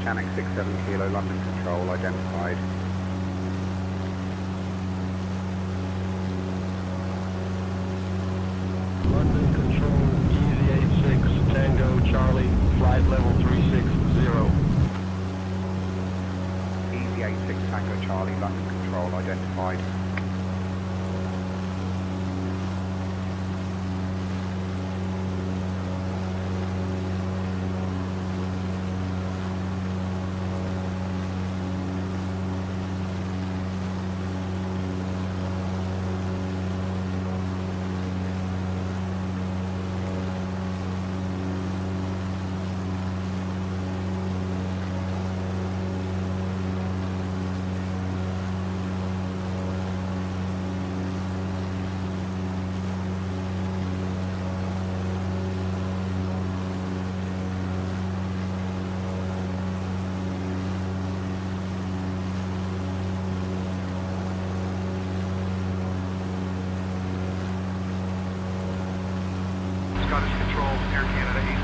Channel 67 Kilo, London Control, identified. London Control, Easy 86, Tango, Charlie, flight level 360. Easy 86 Tango Charlie, London Control, identified.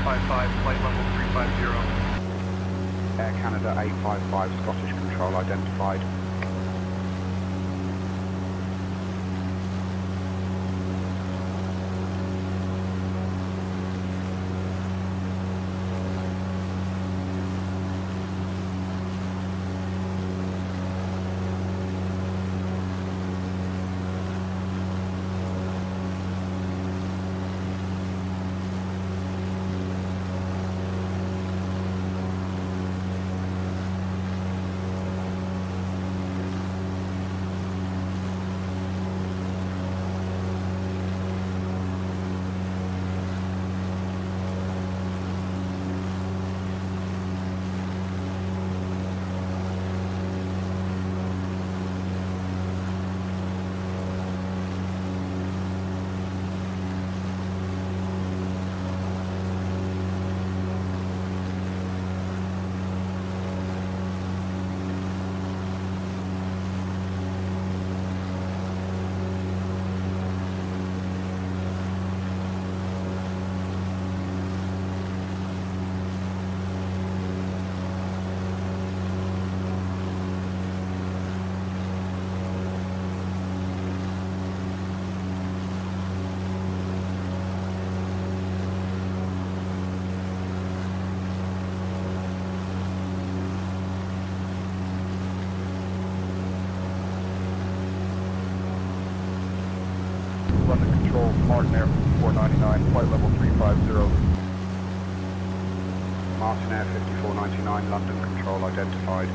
855, flight level 350. Air Canada 855, Scottish Control identified. London Control, Martin Air 499, flight level 350. Martin Air 5499, London Control identified.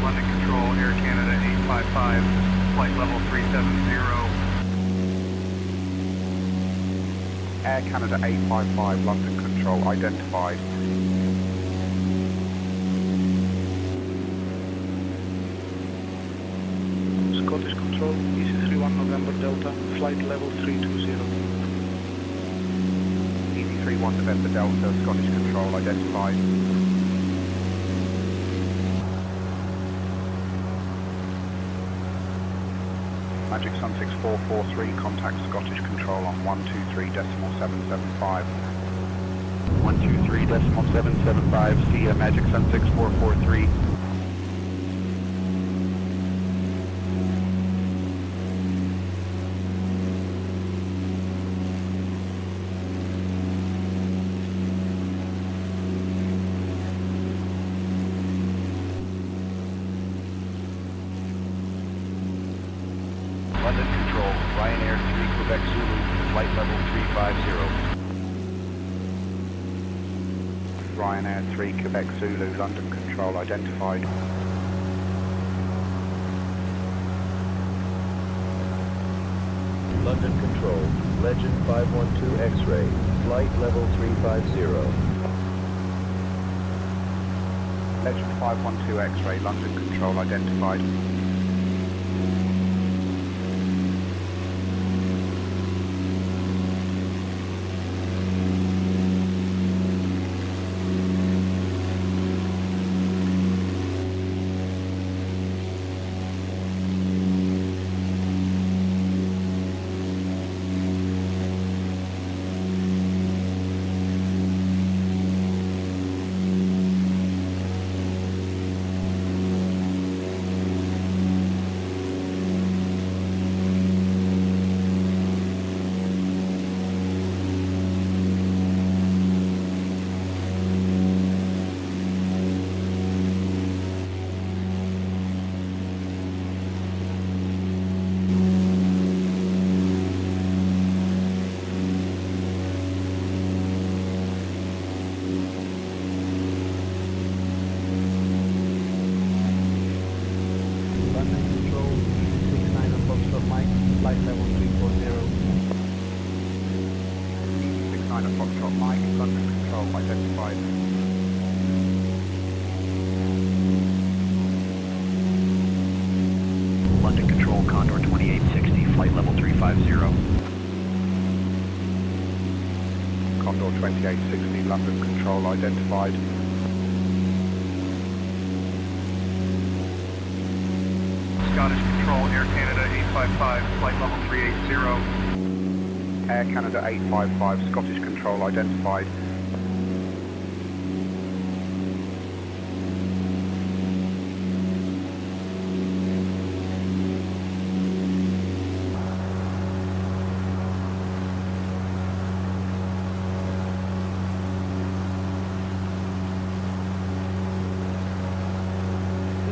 London Control, Air Canada 855, flight level 370. Air Canada 855, London Control identified. Scottish Control, EC31 November Delta, flight level 320. EC31 November Delta, Scottish Control identified. Magic Sun 6443, contact Scottish Control on 123.775. 123.775, see Magic Sun 6443. London Control, Ryanair 3 Quebec Zulu, flight level 350. Ryanair 3 Quebec Zulu, London Control identified. London Control, Legend 512 X-Ray, flight level 350. Legend 512 X-Ray, London Control identified. London Control, Condor 2860, flight level 350. Condor 2860, London Control identified. Scottish Control, Air Canada 855, flight level 380. Air Canada 855, Scottish Control identified.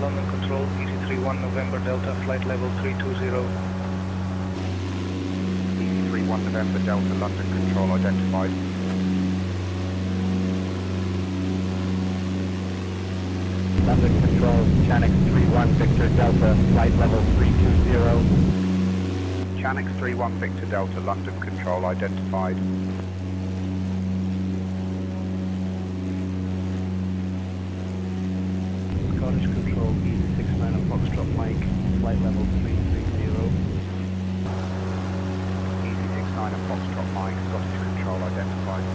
London Control, EC31 November Delta, flight level 320. EC31 November Delta, London Control identified. London Control, Chanix 31 Victor Delta, flight level 320. Chanix 31 Victor Delta, London Control identified. Scottish Control, EC69 and Foxtrot Mike, flight level 330. EC69 and Foxtrot Mike, Scottish Control identified.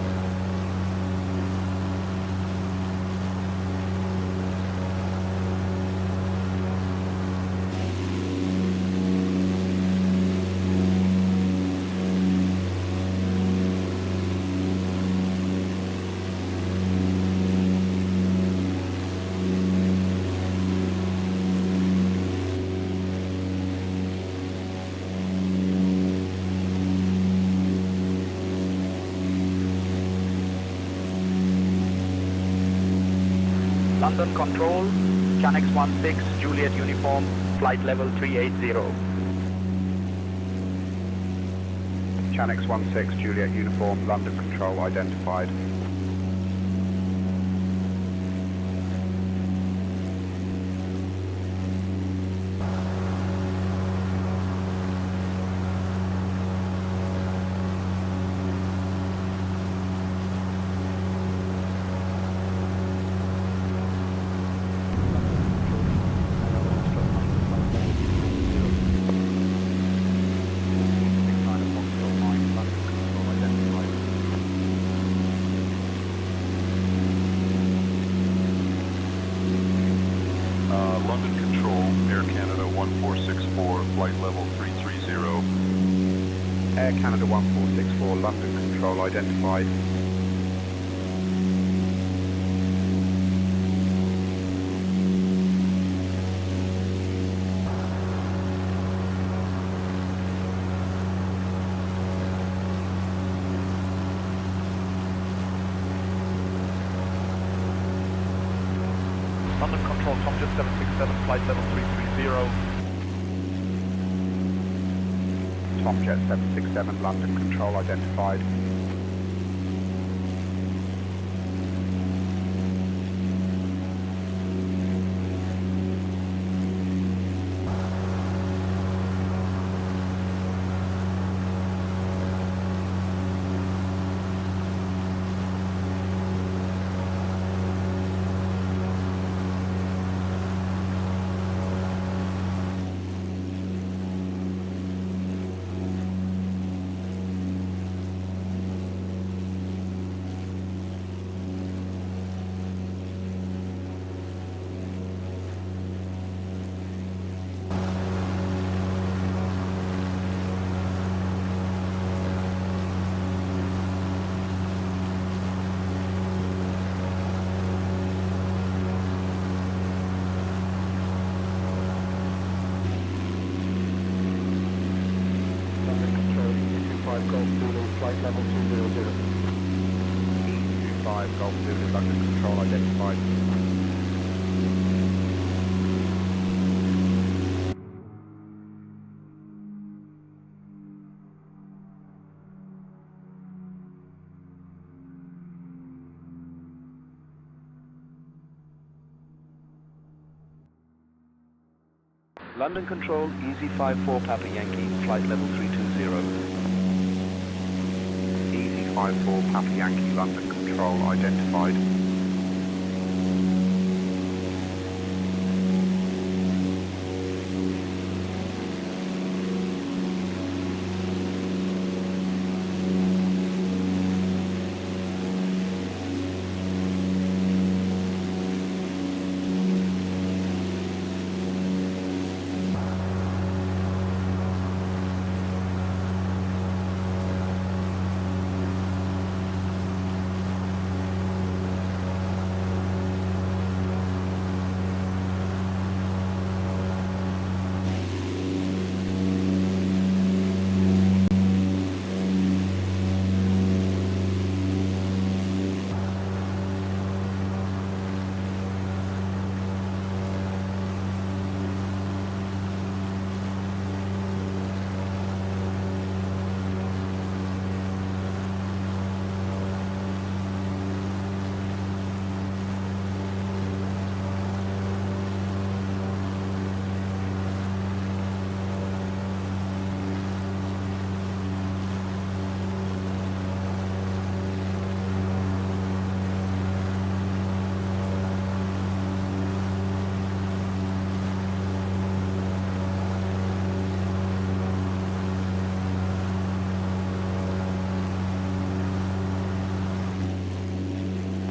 London Control, Chanix 16 Juliet Uniform, flight level 380. Chanix 16 Juliet Uniform, London Control identified. London Control, Air Canada 1464, flight level 330. Air Canada 1464, London Control identified. London Control, Tomjet 767, flight level 330. Tomjet 767, London Control identified. Golf Zulu, flight level 200. E25 Golf Zulu, London Control identified. London Control, EZ54 Papa Yankee, flight level 320. 54 Papa Yankee, London Control identified.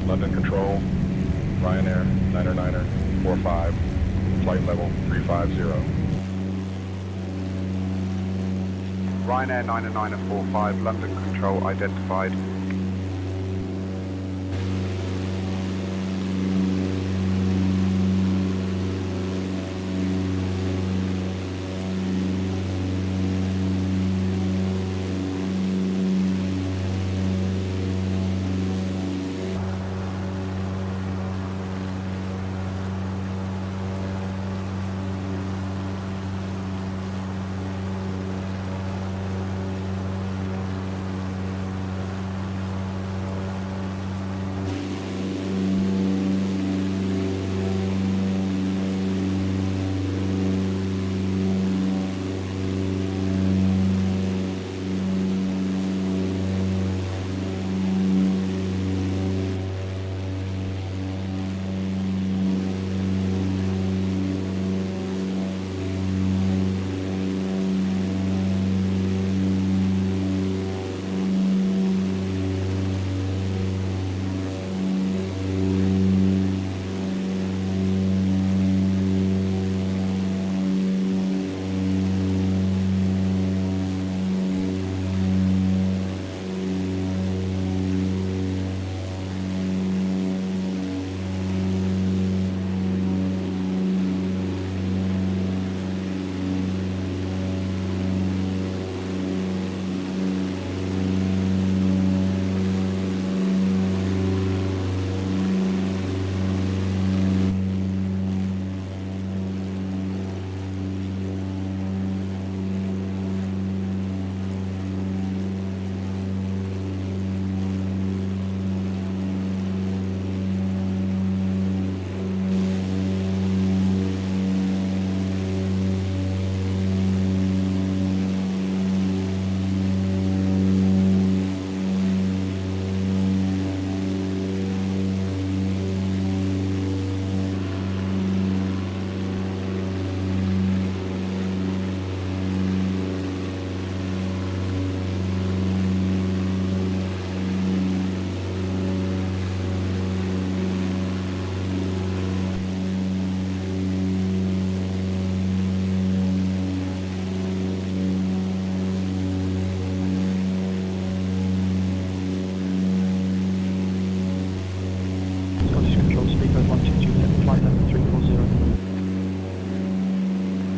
London Control, Ryanair 9er 45, flight level 350. Ryanair 9er 45, London Control identified.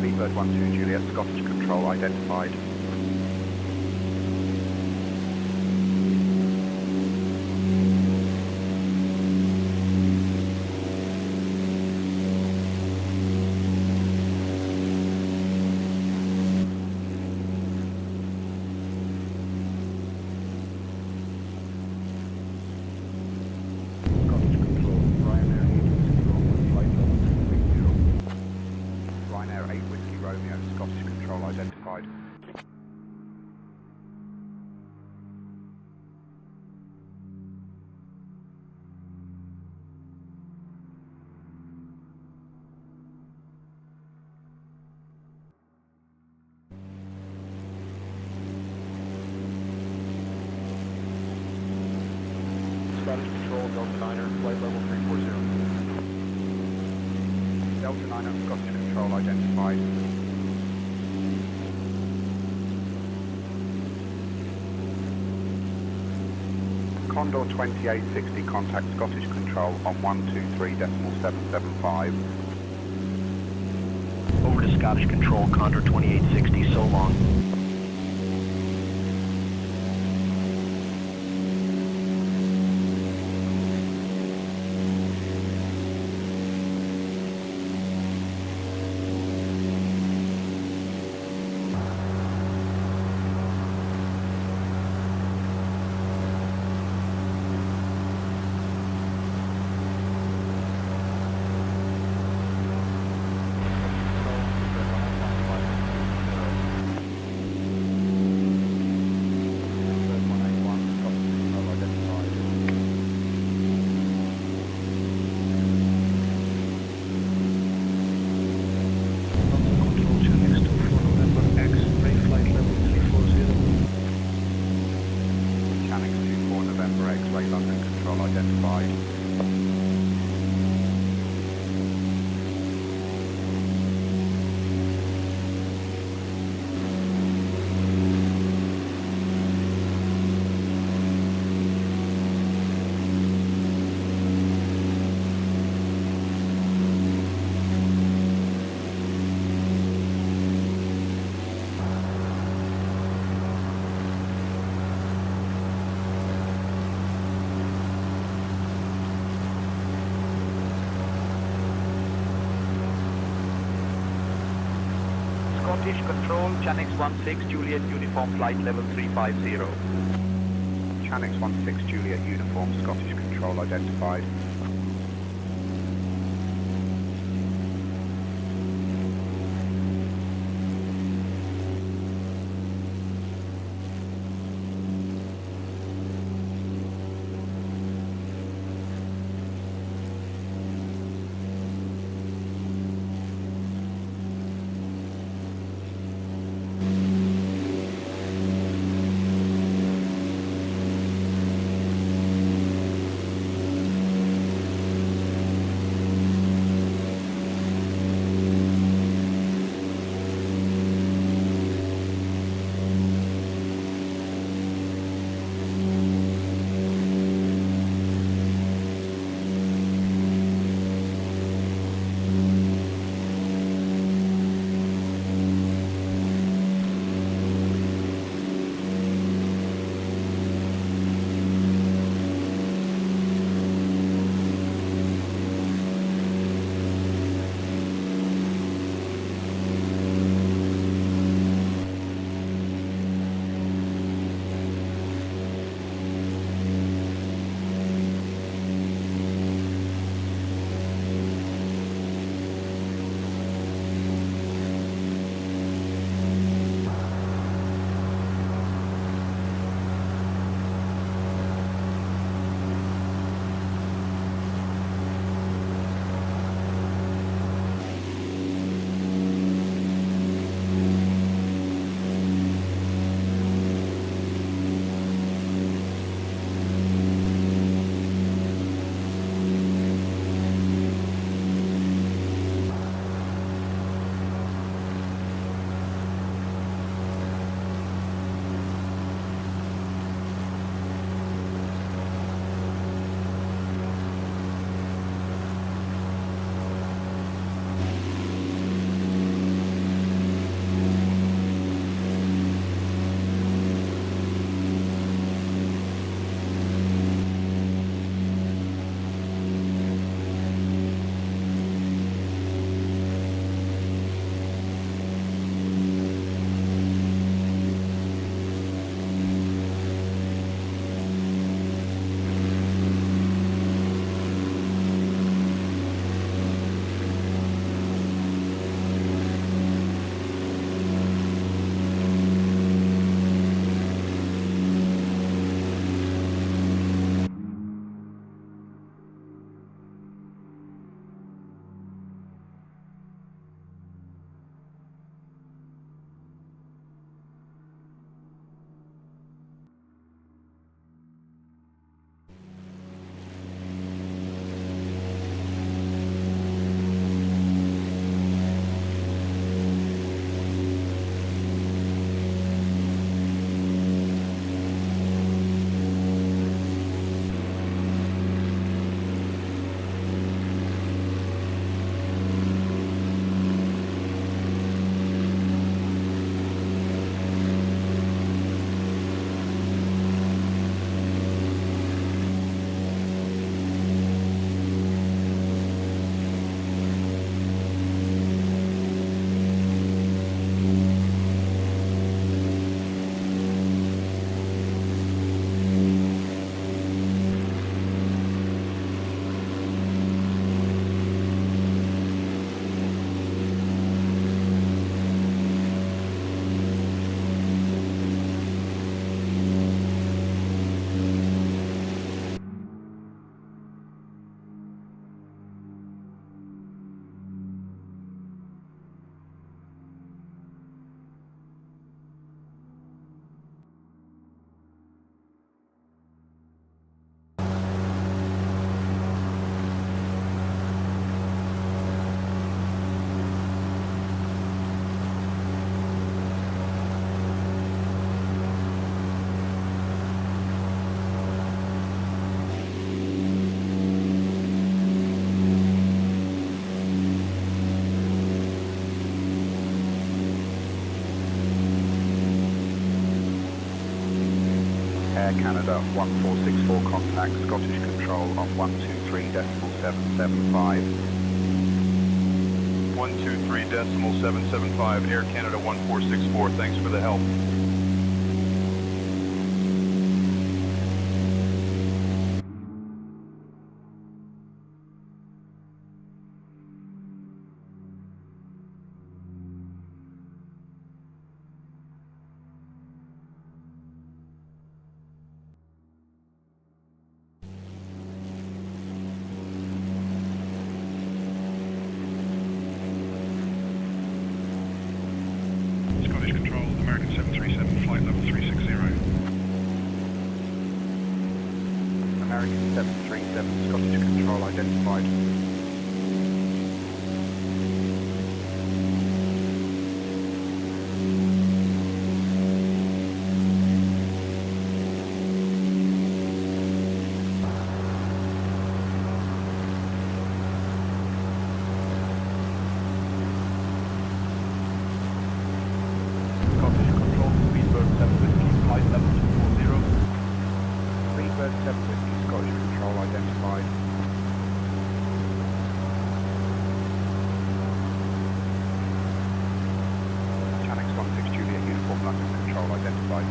Speedbird 12 Juliet, Scottish Control identified. Identified. Scottish Control, Delta 9er, flight level 340. Delta 9er, Scottish Control identified. Condor 2860, contact Scottish Control on 123.775. Over to Scottish Control, Condor 2860, so long. London Control identified. Scottish Control, Chanix 16, Juliet Uniform Flight Level 350. Chanix 16 Juliet Uniform, Scottish Control identified. Air Canada 1464 contact Scottish Control on 123.775. 123.775, Air Canada 1464, thanks for the help. Scottish Control, American 737, flight level 360. American 737, Scottish Control identified. Scottish Control, Speedbird 7 Whiskey, flight level 240. Speedbird 7 Whiskey, Scottish Control identified. Channex 16 Juliet, Uniform London Control identified.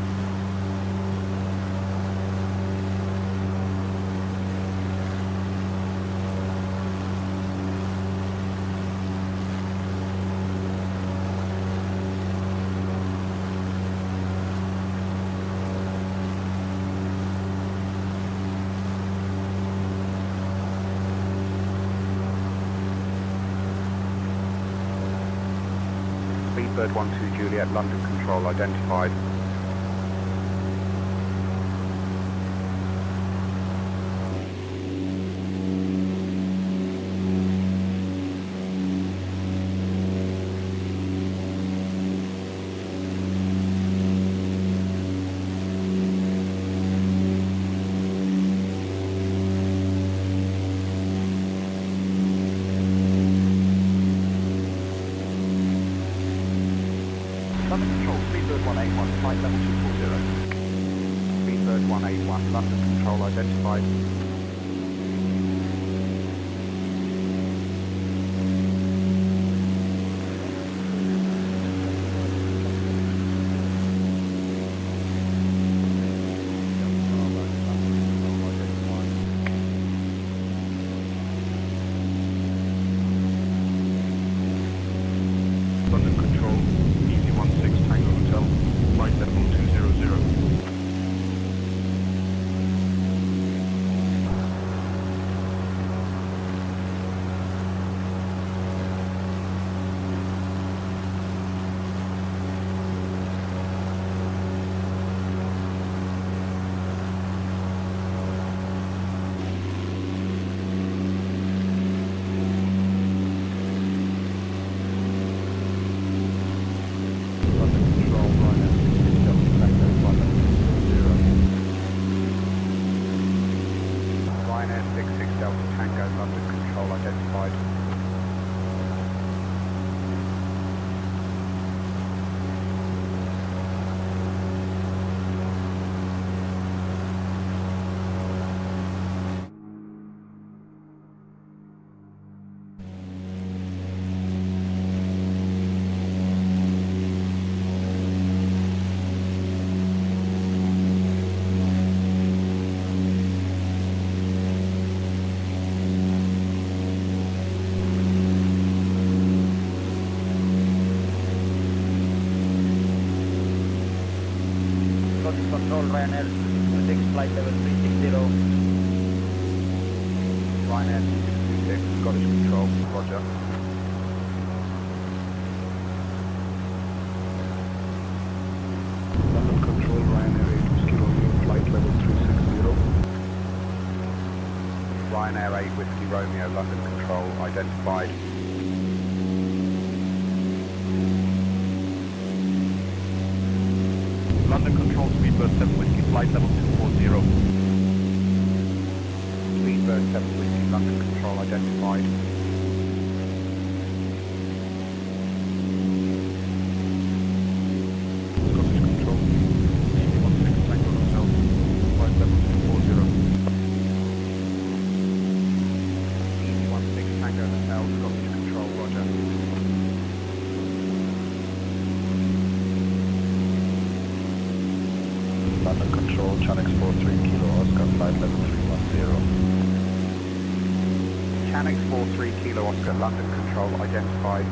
Speedbird 12 Juliet, London Control identified. London Control, Speedbird 181, flight level 240. Speedbird 181, London Control identified. London Control, Easy 16 Tango Hotel, flight level 200. London Control, Ryanair 66 Delta Tango, flight level 240. Ryanair 66 Delta Tango, London Control identified. Scottish Control, Ryanair 26, flight level 360. Ryanair 26, Scottish Control, roger. London Control, Ryanair 8 Whiskey Romeo, flight level 360. Ryanair 8 Whiskey Romeo, London Control, identified. London Control, Speedbird 7 Whiskey, flight level 240. Speedbird 7 Whiskey, London Control identified. Scottish Control, Easy 16 Tango Hotel, flight level 240. Easy 16 Tango Hotel, Scottish Control, roger. Chanex 43 Kilo Oscar, flight level 310. Chanex 43 Kilo Oscar, London Control identified.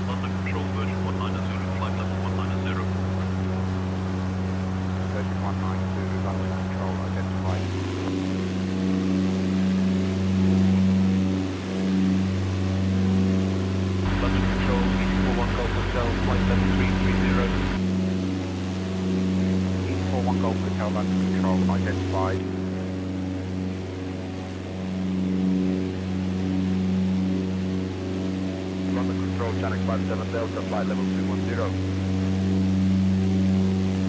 London Control, Virgin 19 Zulu, flight level 190. Virgin 19 Zulu, London Control identified. London Control, EC41 Golf Hotel, flight level 330. EC41 Golf Hotel, London Control identified. London Control, Chanex 57 Delta, flight level 210.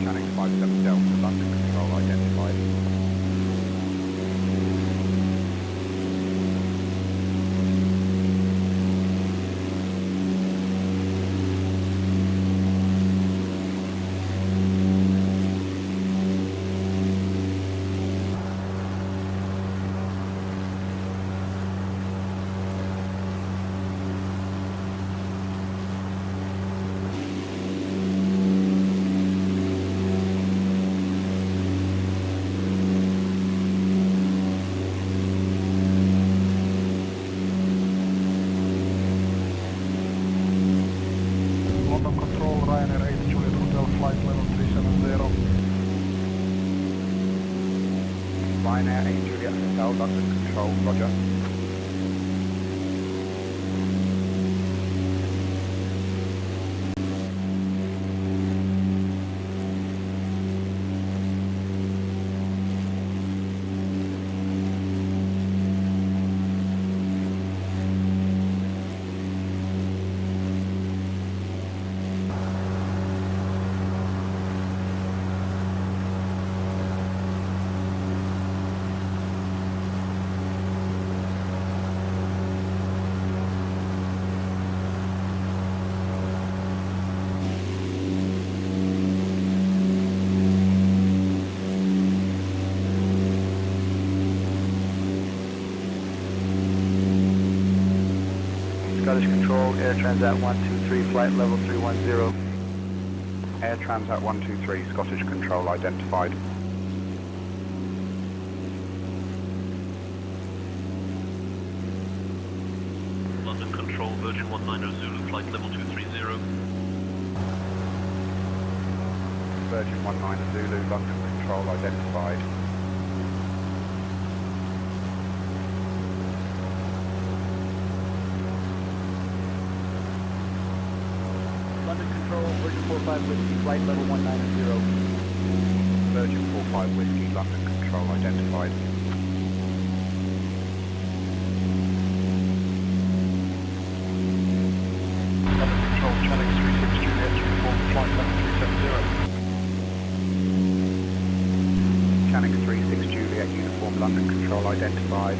Chanex 57 Delta, London Control identified. London Control, Ryanair 8 Juliet Hotel, flight level 370. Ryanair 8 Juliet Hotel, London Control, roger. Scottish Control, Air Transat 123, flight level 310. Air Transat 123, Scottish Control identified. London Control, Virgin 190 Zulu, flight level 230. Virgin 19 Zulu, London Control identified. London Control, Virgin 45 Whiskey, flight level 190. Virgin 45 Whiskey, London Control identified. London Control, Chanex 36 Juliet Uniform, flight level 370. Chanex 36 Juliet Uniform, London Control identified.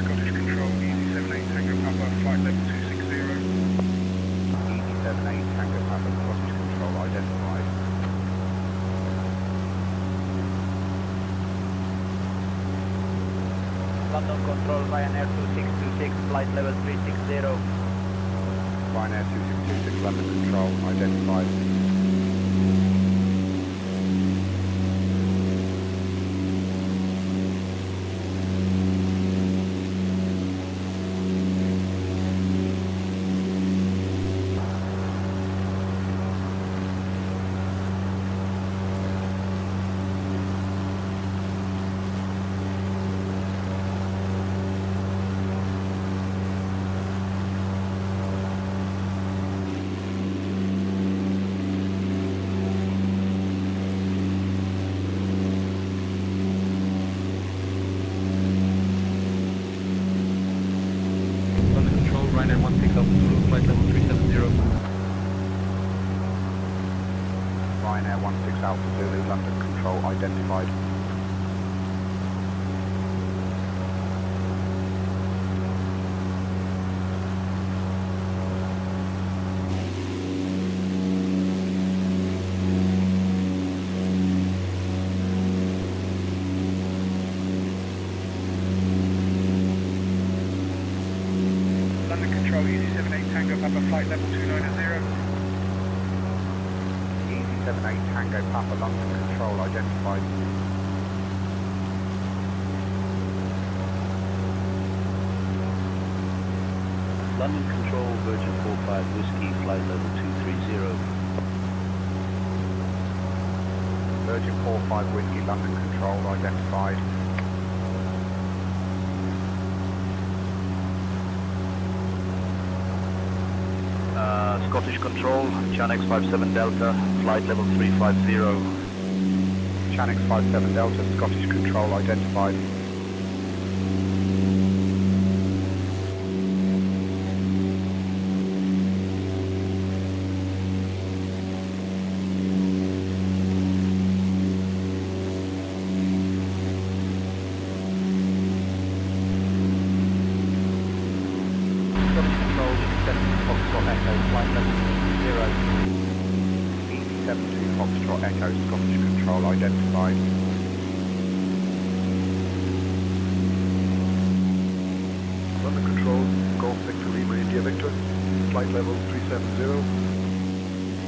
Scottish Control, EC78 Tango Papa, flight level 260. EC78 Tango Papa, Scottish Control identified. London Control, Ryanair 2626, flight level 360. Ryanair 2626, London Control identified. London Control, Ryanair 16 Alpha Zulu, flight level 370. Ryanair 16 Alpha Zulu, London Control identified. Control, Easy 78 Tango Papa, flight level 290. Easy 78 Tango Papa, London Control identified. London Control, Virgin 45 Whiskey, flight level 230. Virgin 45 Whiskey, London Control identified. Scottish Control, Chanex 57 Delta, flight level 350. Chanex 57 Delta, Scottish Control identified. Foxtrot Echo, Scottish Control identified. London Control, Golf Victor Lima India Victor, flight level 370.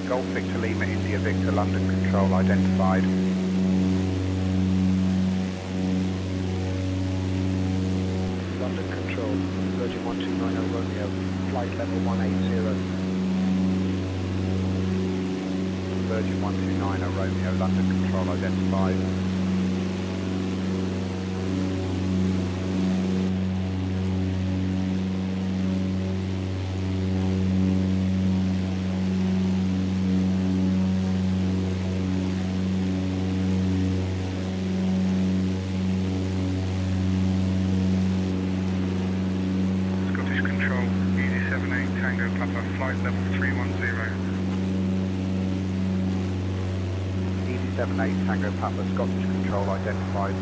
Golf Victor Lima India Victor, London Control identified. London Control, Virgin 1290 Romeo, flight level 180. Virgin 129 Romeo, London Control identified. Scottish Control, Easy 78 Tango Papa, flight level 310. 78 Tango Papa, Scottish Control identified.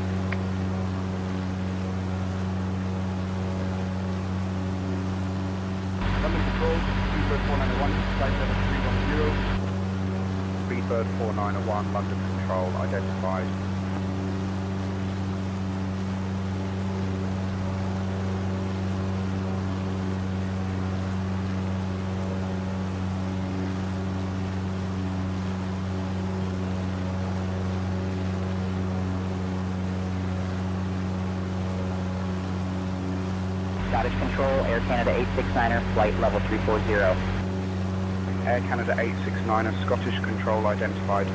London Control, Speedbird 491, flight level 310. Speedbird 491, London Control identified. Scottish Control, Air Canada 869er, flight level 340. Air Canada 869er, Scottish Control identified.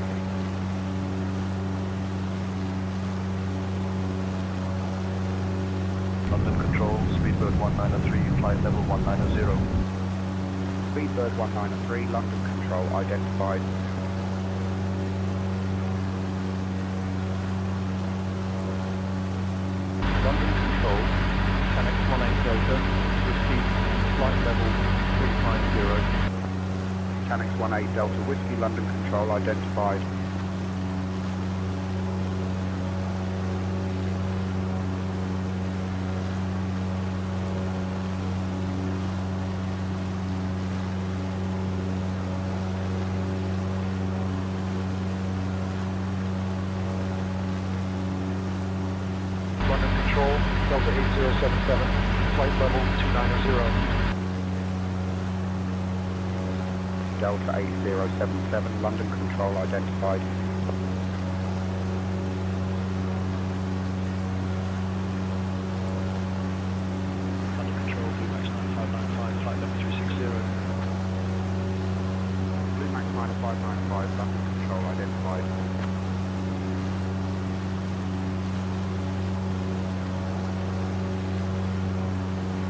London Control, Speedbird 193, flight level 190. Speedbird 193, London Control identified. London Control, Chanex 18 Delta, Whiskey, flight level 350. Chanex 18 Delta Whiskey, London Control identified. London Control, Delta 8077, flight level 290. Delta 8077, London Control identified. London Control, Blue Max 9595, flight level 360. Blue Max 9595, London Control identified.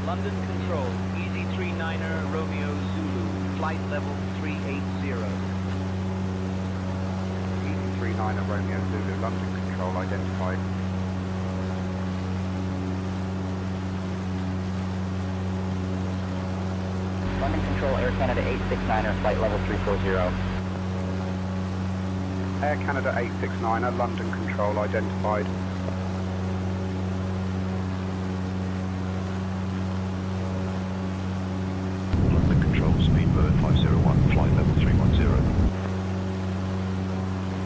London Control, Easy 39er Romeo Zulu, flight level 380. Easy 39er Romeo Zulu, London Control identified. London Control, Air Canada 869er, flight level 340. Air Canada 869er, London Control identified. London Control, Speedbird 501, flight level 310.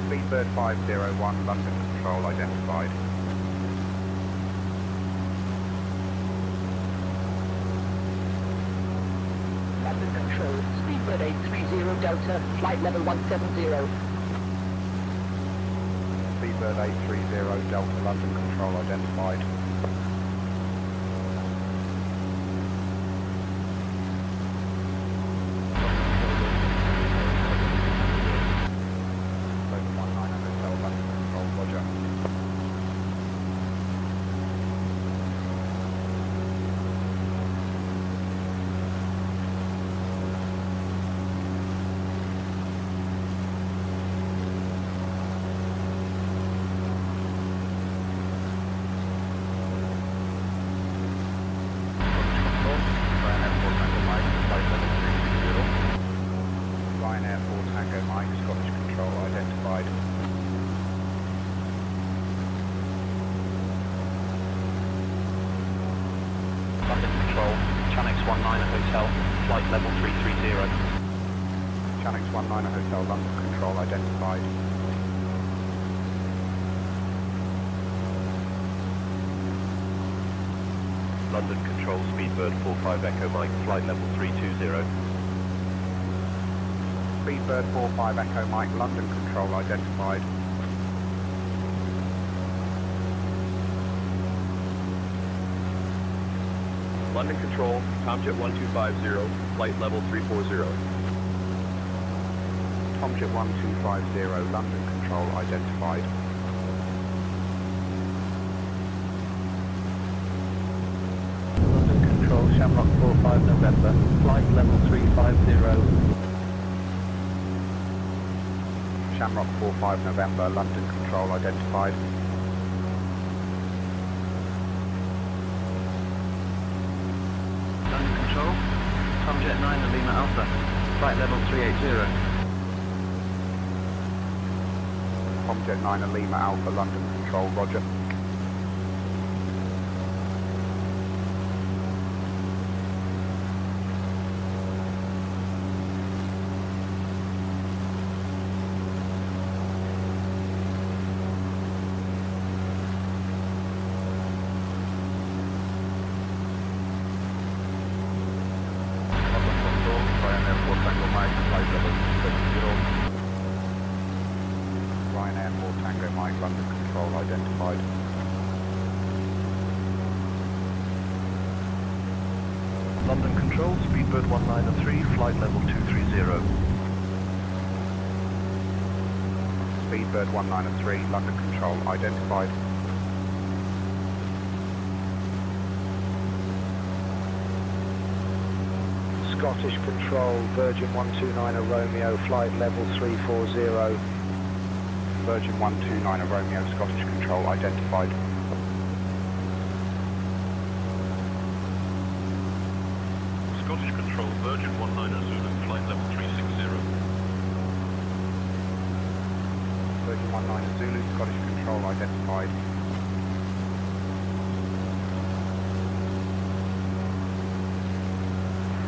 Speedbird 501, London Control identified. Delta, flight level 170. Speedbird 830 Delta, London Control identified. London Control, Speedbird 45 Echo Mike, flight level 320. Speedbird 45 Echo Mike, London Control identified. London Control, Tomjet 1250, flight level 340. Tomjet 1250, London Control identified. Shamrock 45 November, flight level 350. Shamrock 45 November, London Control identified. London Control, Tomjet 9 Lima Alpha, flight level 380. Tomjet 9 Lima Alpha, London Control, roger. London Control, Speedbird 193, flight level 230. Speedbird 193, London Control identified. Scottish Control, Virgin 129 Romeo, flight level 340. Virgin 129 Romeo, Scottish Control identified. Scottish Control, Virgin 19 Zulu, flight level 360. Virgin 19 Zulu, Scottish Control identified.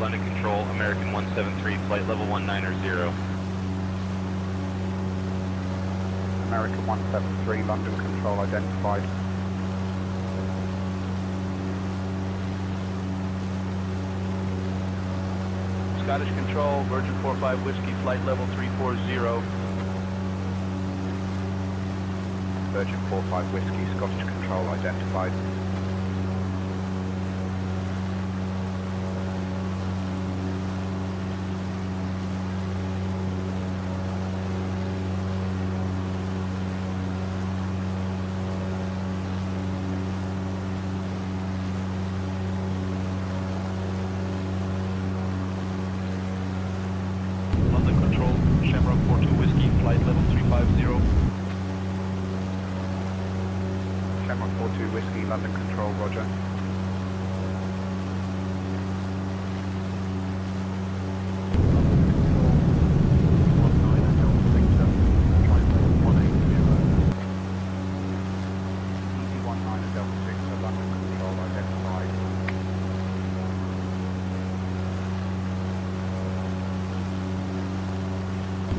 London Control, American 173, flight level 190. American 173, London Control identified. Scottish Control, Virgin 45 Whiskey, flight level 340. Virgin 45 Whiskey, Scottish Control identified. Shamrock 42 Whiskey, flight level 350. Shamrock 42 Whiskey, London Control, roger.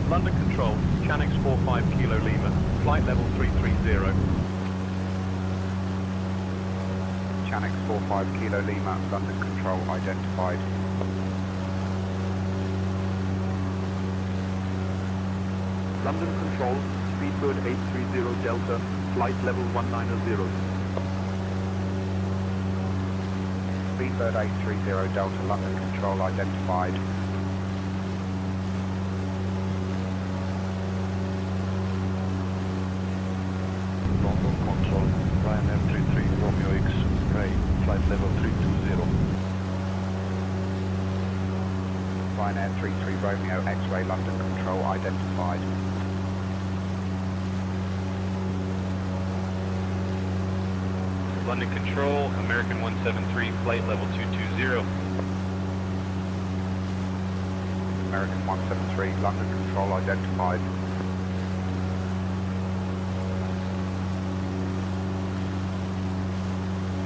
London Control, Chanix 45 Kilo Lima, flight level 330. Chanix 45 Kilo Lima, London Control identified. London Control, Speedbird 830 Delta, flight level 190. Speedbird 830 Delta, London Control identified. London Control, Ryanair 33 Romeo X-ray, flight level 320. Ryanair 33 Romeo X-ray, London Control identified. London Control, American 173, flight level 220. American 173, London Control identified.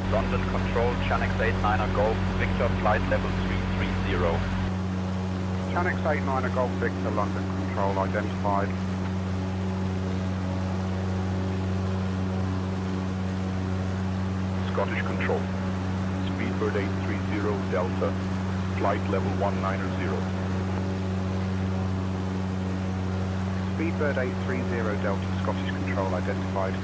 London Control, Chanix 89er Golf, Victor, flight level 330. Chanix 89er Golf Victor, London Control identified. Scottish Control, Speedbird 830 Delta, flight level 190. Speedbird 830 Delta, Scottish Control identified.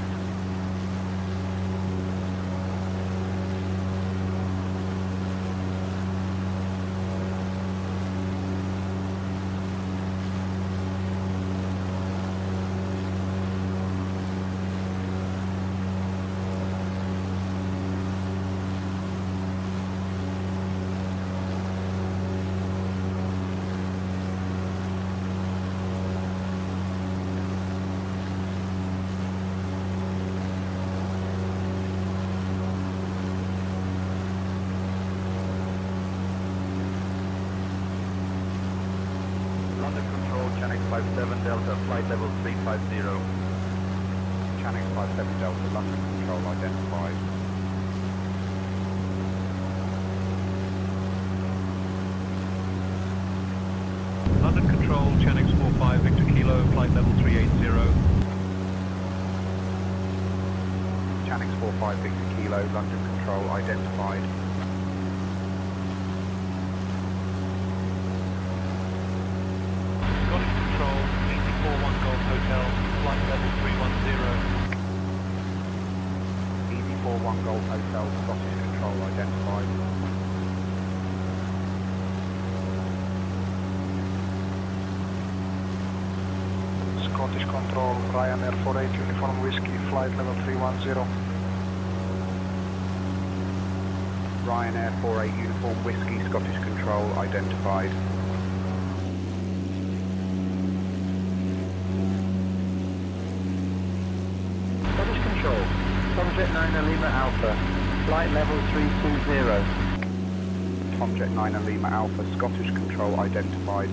London Control, Chanix 57 Delta, flight level 350. Chanix 57 Delta, London Control identified. London Control, Chanix 45 Victor Kilo, flight level 380. Chanix 45 Victor Kilo, London Control identified. Scottish Control, 841 Golf Hotel, flight level 310. Easy 41 Golf Hotel, Scottish Control identified. Scottish Control, Ryanair 48 Uniform Whiskey, flight level 310. Ryanair 48 Uniform Whiskey, Scottish Control identified. Scottish Control, Tomjet 9 Lima Alpha, flight level 320. Tomjet 9 Lima Alpha, Scottish Control identified.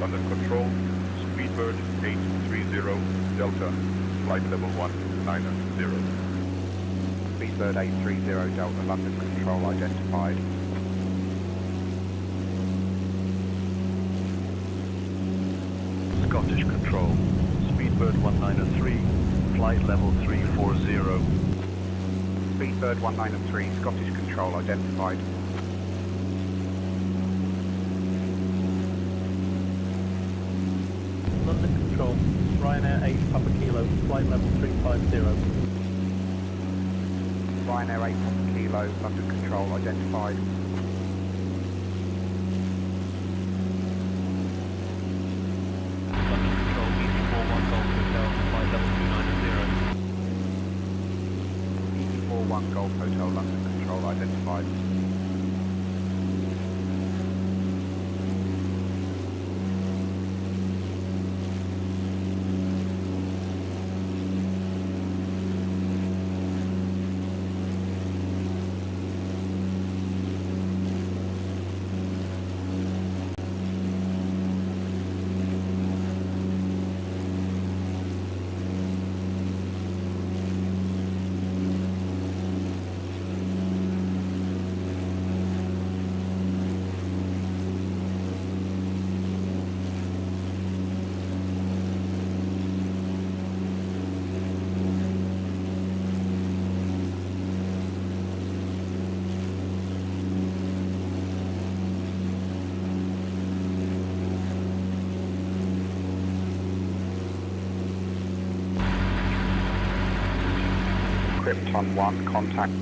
London Control, Speedbird 830 Delta, flight level 190. Speedbird 830 Delta, London Control identified. Scottish Control, Speedbird 193, flight level 340. Speedbird 193, Scottish Control identified. London Control, Ryanair 8 Papa Kilo, flight level 350. Ryanair 8 Papa Kilo, London Control identified. London Control, Easy 41 Golf Hotel, flight level 290. Easy 41 Golf Hotel, London Control identified. Krypton 1, contact.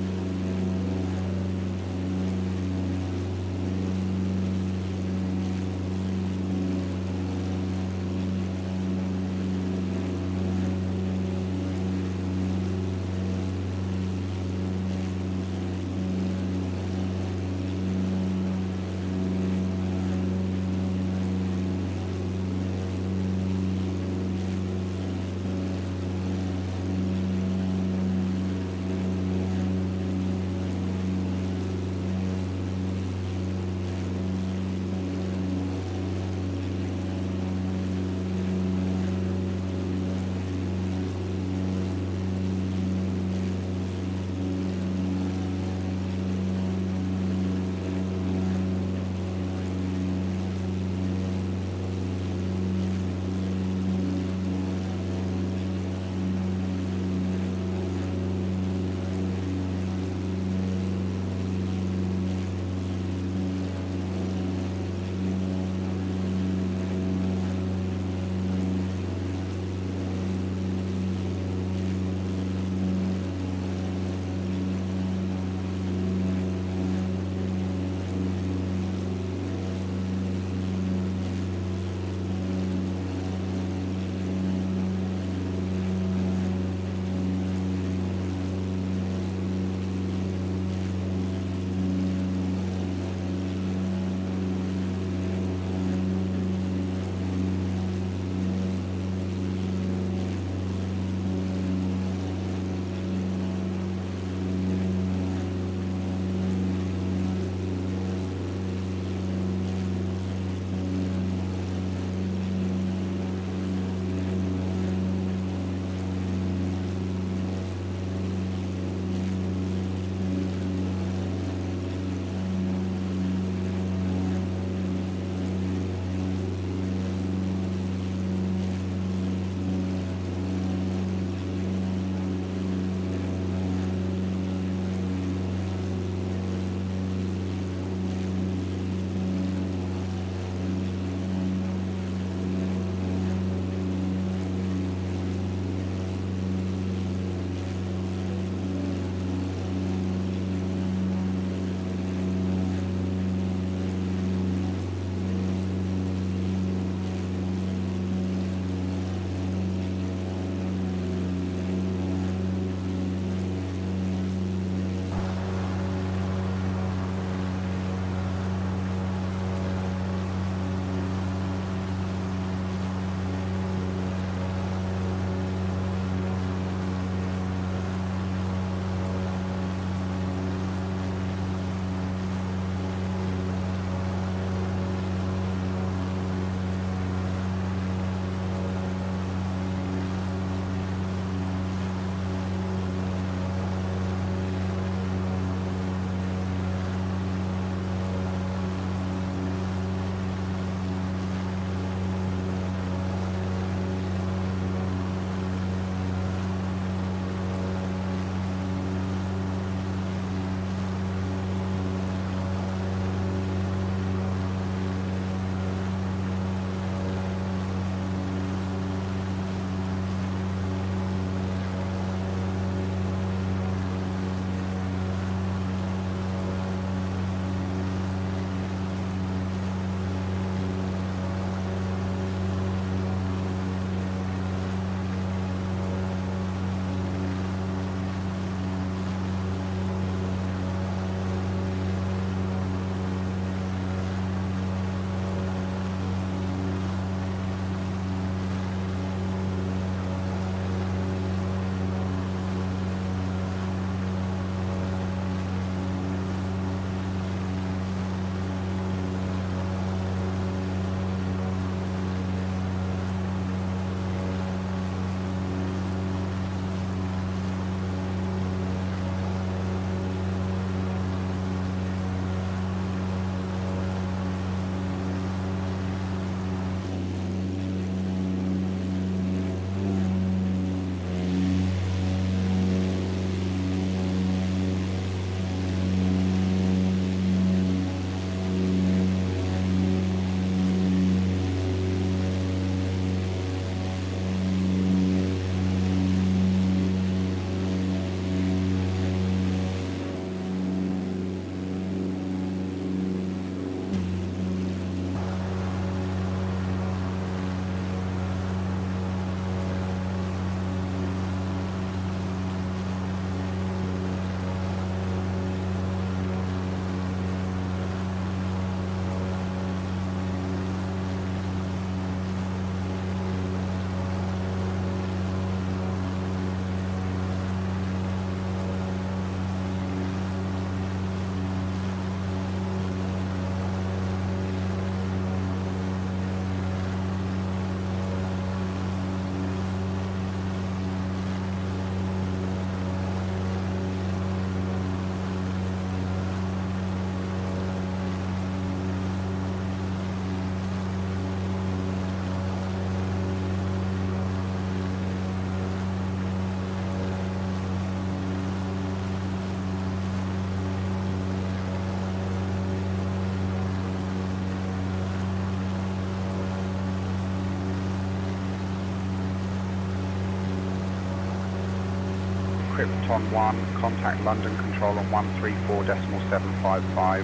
Krypton 1, contact London Control on 134.755.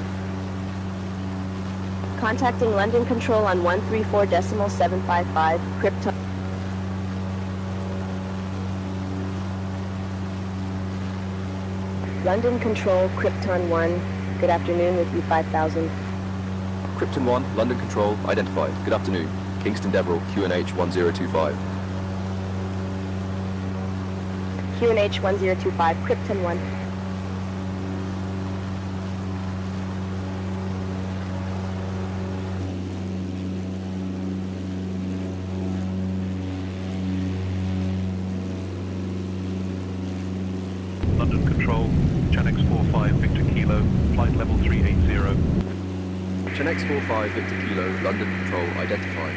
Contacting London Control on 134.755, Krypton. London Control, Krypton 1, good afternoon with you 5000. Krypton 1, London Control, identified. Good afternoon. Kingston Deverill, QNH 1025. QNH 1025, Krypton 1. London Control, Chanex 45 Victor Kilo, flight level 380. Chanex 45 Victor Kilo, London Control, identified.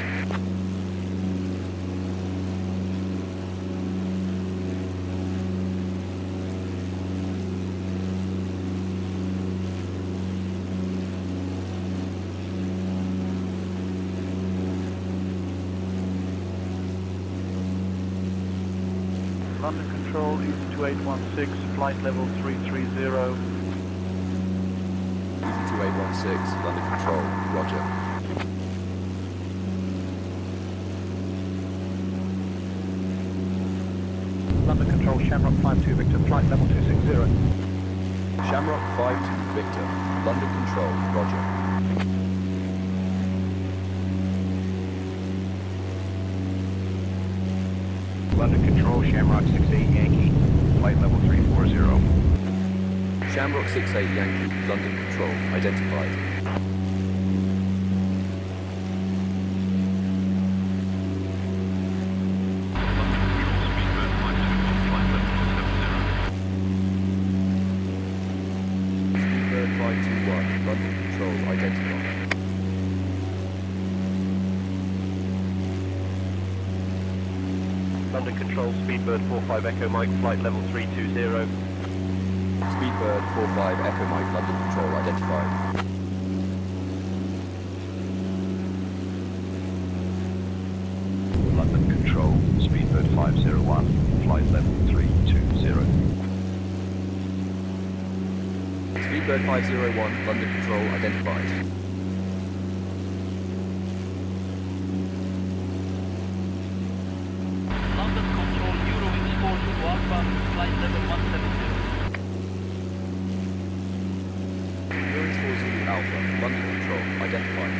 London Control, Easy 2816, flight level 330. Easy 2816, London Control, roger. London Control, Shamrock 52 Victor, flight level 260. Shamrock 52 Victor, London Control, roger. London Control, Shamrock 68 Yankee, flight level 340. Shamrock 68 Yankee, London Control, identified. Speedbird 521, London Control, identified. London Control, Speedbird 45 Echo Mike, flight level 320. Speedbird 45 Echo Mike, London Control, identified. London Control, Speedbird 501, flight level 320. Speedbird 501, London Control, identified. London Control, Eurowings 42 Alpha, flight level 170. Eurowings 40 Alpha, London Control, identified.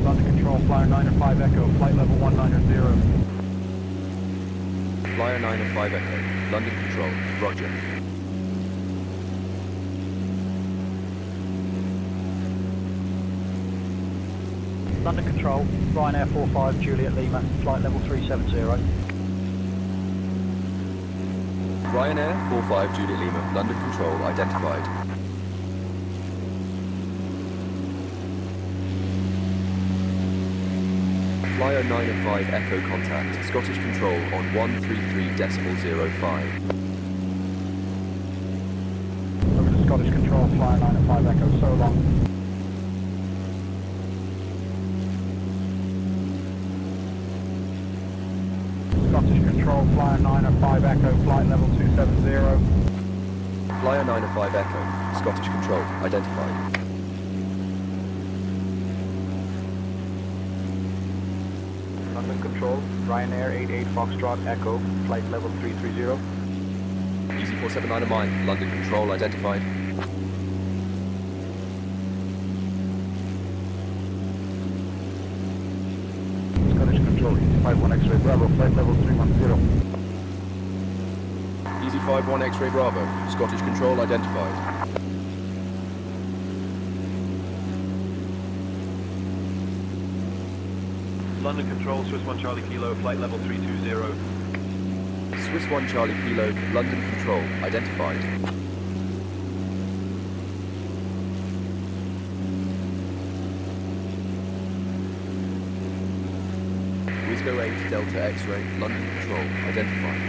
London Control, Flyer 905 Echo, flight level 190. Flyer 905 Echo, London Control, roger. London Control, Ryanair 45 Juliet Lima, flight level 370. Ryanair 45 Juliet Lima, London Control, identified. Flyer 905 Echo contact, Scottish Control on 133.05. Over to Scottish Control, Flyer 905 Echo, so long. Scottish Control, Flyer 905 Echo, flight level 270. Flyer 905 Echo, Scottish Control, identified. London Control, Ryanair 88 Foxtrot Echo, flight level 330. Easy 479 of mine, London Control, identified. Scottish Control, Easy 51 X-ray Bravo, flight level 310. Easy 51 X-ray Bravo, Scottish Control, identified. London Control, Swiss 1 Charlie Kilo, flight level 320. Swiss 1 Charlie Kilo, London Control, identified. Wisgo 8 Delta X-ray, London Control, identified.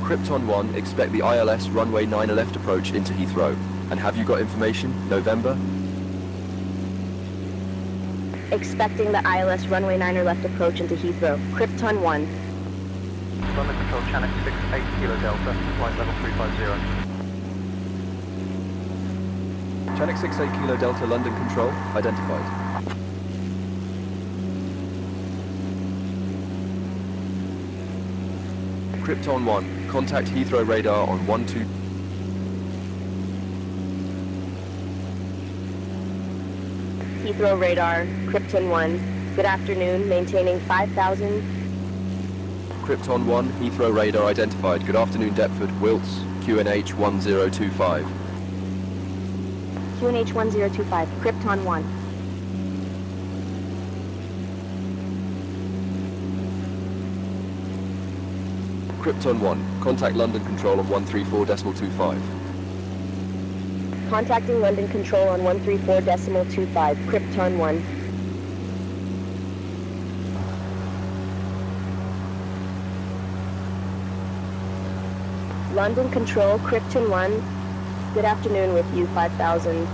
Krypton 1, expect the ILS runway 9 left approach into Heathrow. And have you got information? November? Expecting the ILS runway 9 left approach into Heathrow. Krypton 1. London Control, Channel 68 Kilo Delta, flight level 350. Channel 68 Kilo Delta, London Control, identified. Krypton 1, contact Heathrow radar on 12... Heathrow radar, Krypton 1. Good afternoon, maintaining 5,000. Krypton 1, Heathrow radar identified. Good afternoon, Deptford, Wilts, QNH 1025. QNH 1025, Krypton 1. Krypton 1, contact London Control on 134.25. Contacting London Control on 134.25, Krypton 1. London Control, Krypton 1. Good afternoon with you, 5,000.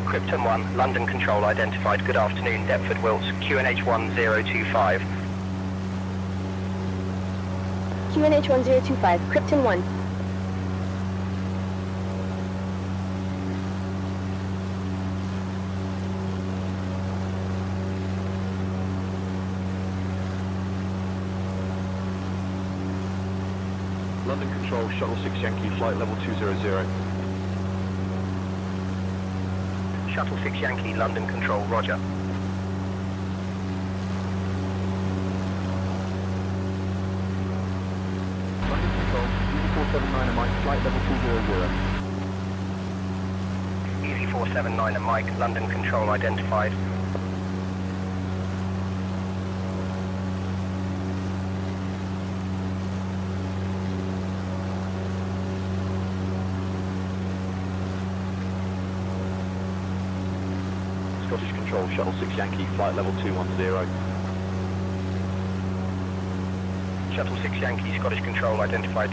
Krypton 1, London Control identified. Good afternoon, Deptford Wilts, QNH 1025. QNH 1025, Krypton 1. London Control, Shuttle 6 Yankee, flight level 200. Shuttle 6 Yankee, London Control, roger. London Control, Easy 479 Mike, flight level 200. Easy 479 and Mike, London Control identified. Scottish Control, Shuttle 6 Yankee, flight level 210. Shuttle 6 Yankee, Scottish Control identified.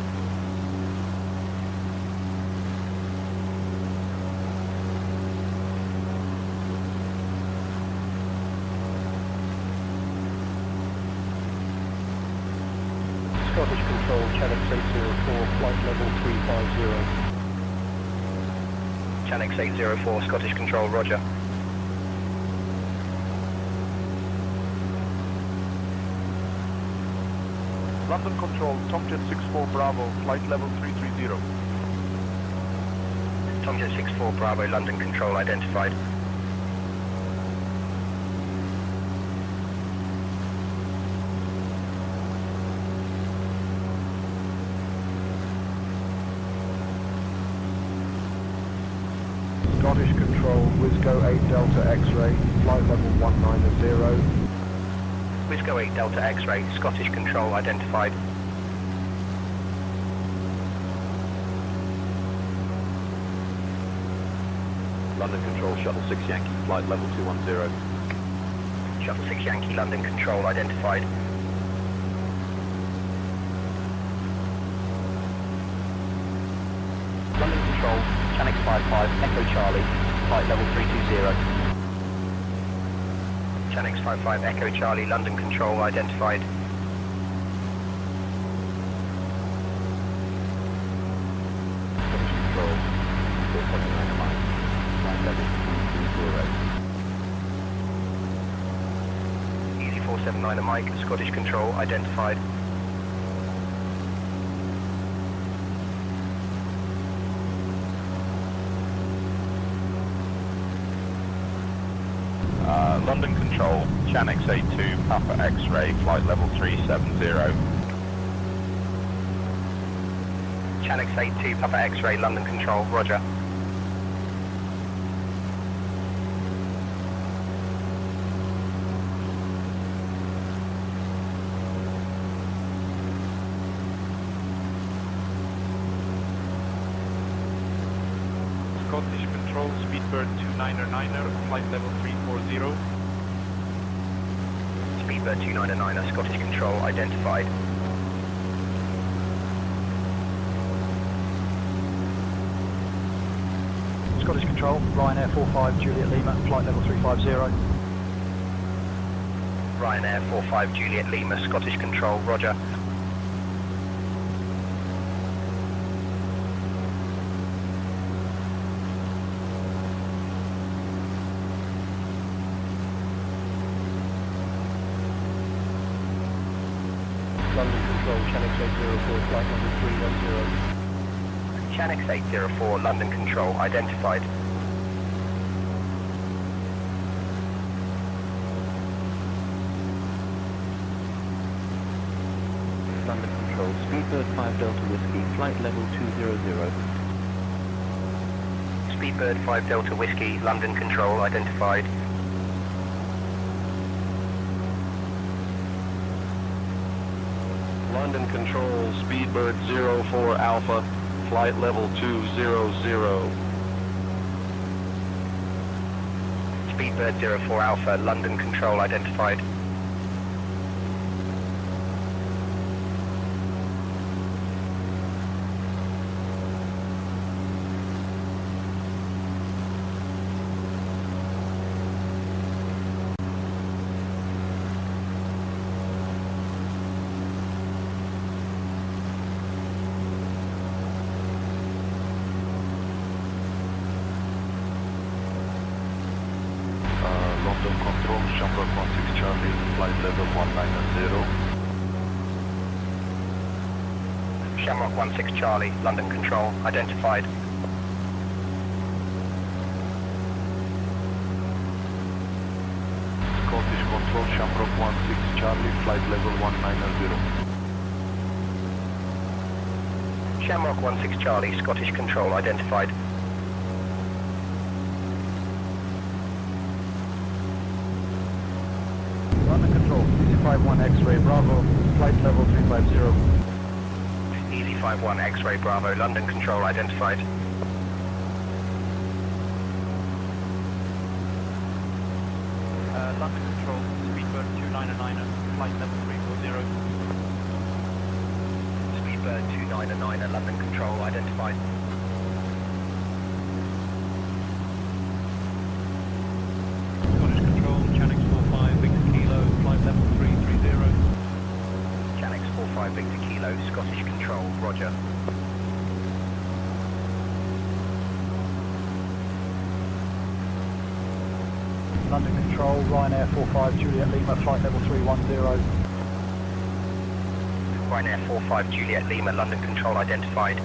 Scottish Control, Channel 804, flight level 350. Channel 804, Scottish Control, roger. London Control, Tomjet 64 Bravo, flight level 330. Tomjet 64 Bravo, London Control identified. Scottish Control, Wisco 8 Delta X-ray, flight level 190. Wisco 8 Delta X-ray, Scottish Control identified. London Control, Shuttle 6 Yankee, flight level 210. Shuttle 6 Yankee, London Control identified. London Control, Channel 55, Echo Charlie, flight level 320. Channel 55 Echo Charlie, London Control identified. Scottish Control, 479 Mike, flight level 320. Easy 479 and Mike, Scottish Control identified. London Control, Chanix 82, Papa X-ray, flight level 370. Channel 82 Papa X-ray, London Control, roger. Scottish Control, Speedbird 299er, flight level 340. Speedbird 299er, Scottish Control identified. Scottish Control, Ryanair 45 Juliet Lima, flight level 350. Ryanair 45 Juliet Lima, Scottish Control, roger. London Control, Channel 804, flight number 310. Chanix 804, London Control, identified. London Control, Speedbird 5 Delta Whiskey, flight level 200. Speedbird 5 Delta Whiskey, London Control, identified. London Control, Speedbird 04 Alpha, flight level 200. Speedbird 04 Alpha, London Control, identified. London Control, Shamrock 16 Charlie, flight level 190. Shamrock 16 Charlie, London Control, identified. Scottish Control, Shamrock 16 Charlie, flight level 190. Shamrock 16 Charlie, Scottish Control, identified. London Control, Easy 51 X-Ray Bravo, flight level 350. Easy 51 X-Ray Bravo, London Control, identified. London Control, Speedbird 299, flight level 340. Speedbird 299, London Control, identified. Scottish Control, Chanix 45 Victor Kilo, flight level 330. Chanix 45 Victor Kilo, Scottish Control, roger. London Control, Ryanair 45 Juliet Lima, flight level 310. Ryanair 45 Juliet Lima, London Control, identified.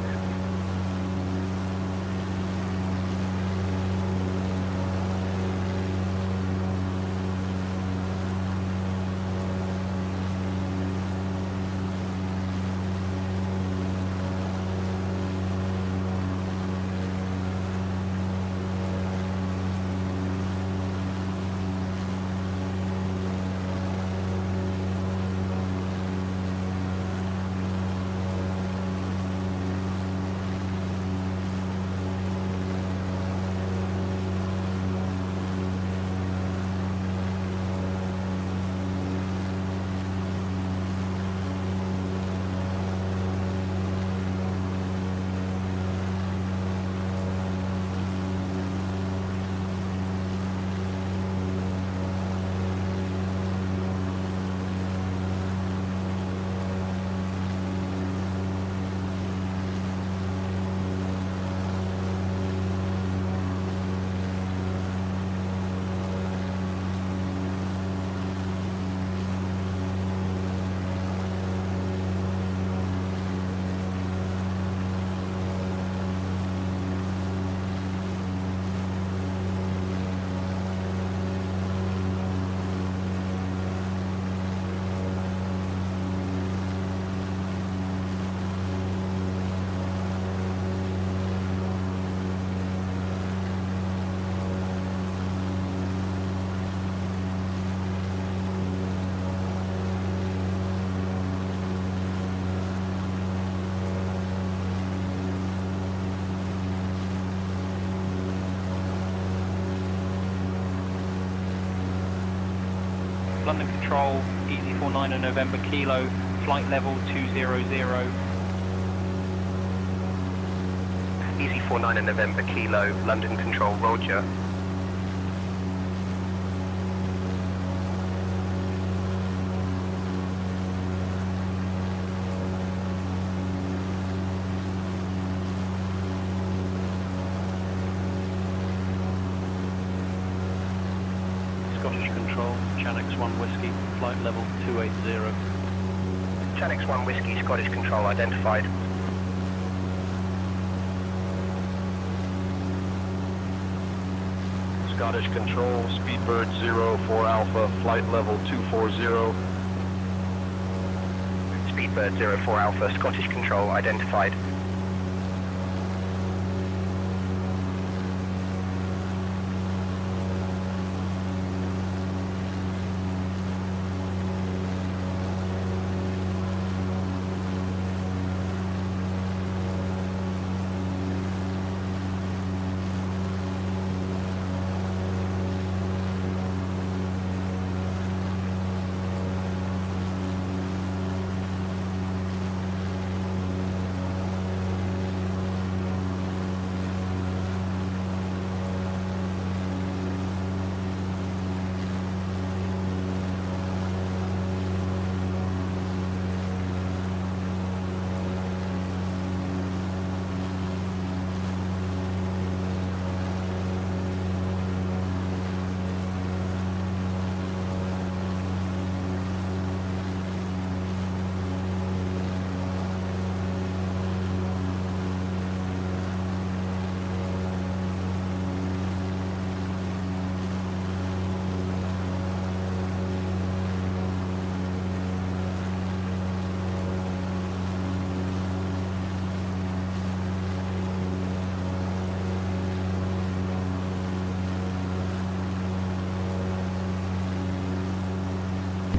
London Control, Easy 49 November Kilo, flight level 200. Easy 49 in November Kilo, London Control, Roger. Scottish Control, Chanix 1 Whiskey, flight level 280. Chanix 1 Whiskey, Scottish Control identified. Scottish Control, Speedbird 04 Alpha, flight level 240. Speedbird 04 Alpha, Scottish Control identified.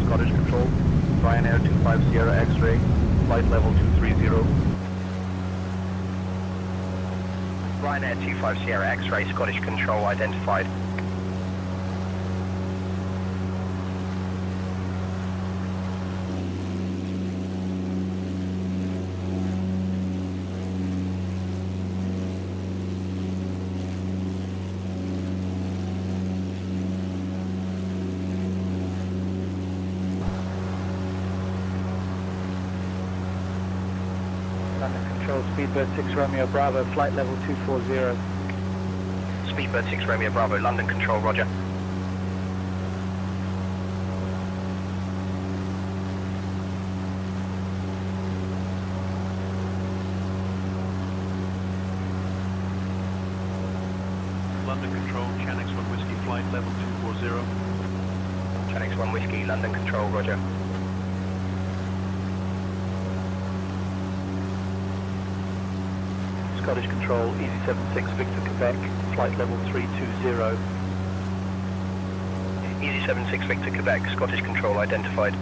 Scottish Control, Ryanair 25 Sierra X-ray, flight level 230. Ryanair 25 Sierra X-ray, Scottish Control identified. London Control, Speedbird 6 Romeo Bravo, flight level 240. Speedbird 6 Romeo Bravo, London Control, roger. London Control, Chanix 1 Whiskey, flight level 240. Chanix 1 Whiskey, London Control, roger. Scottish Control, Easy 76 Victor Quebec, flight level 320. Easy 76 Victor Quebec, Scottish Control identified.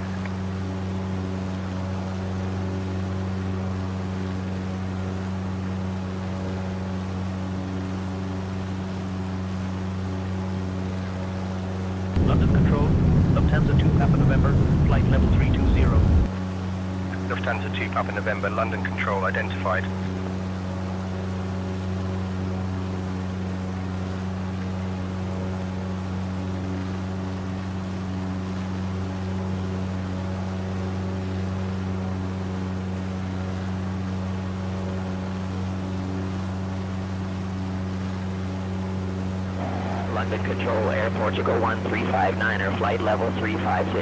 London Control, Lufthansa 2 Papa November, flight level 320. Lufthansa 2 Papa November, London Control identified. London Control, Air Portugal 1359er, flight level 350.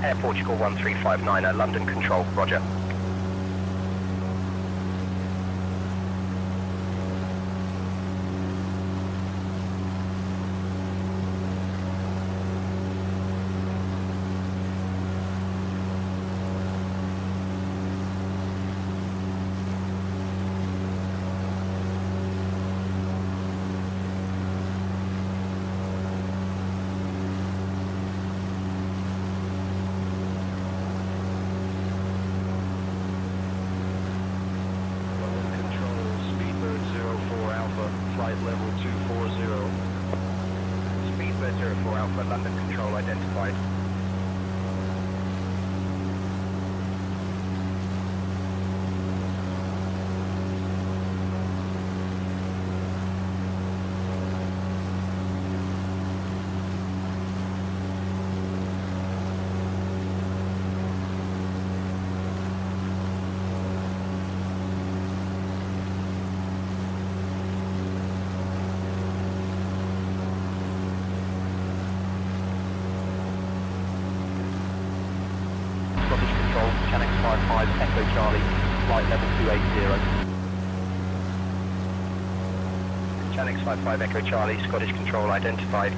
Air Portugal 1359er, London Control, roger. flight level 240. Speedbird 04 Alpha, London Control identified. Echo Charlie, flight level 280. Channix 55 Echo Charlie, Scottish Control identified.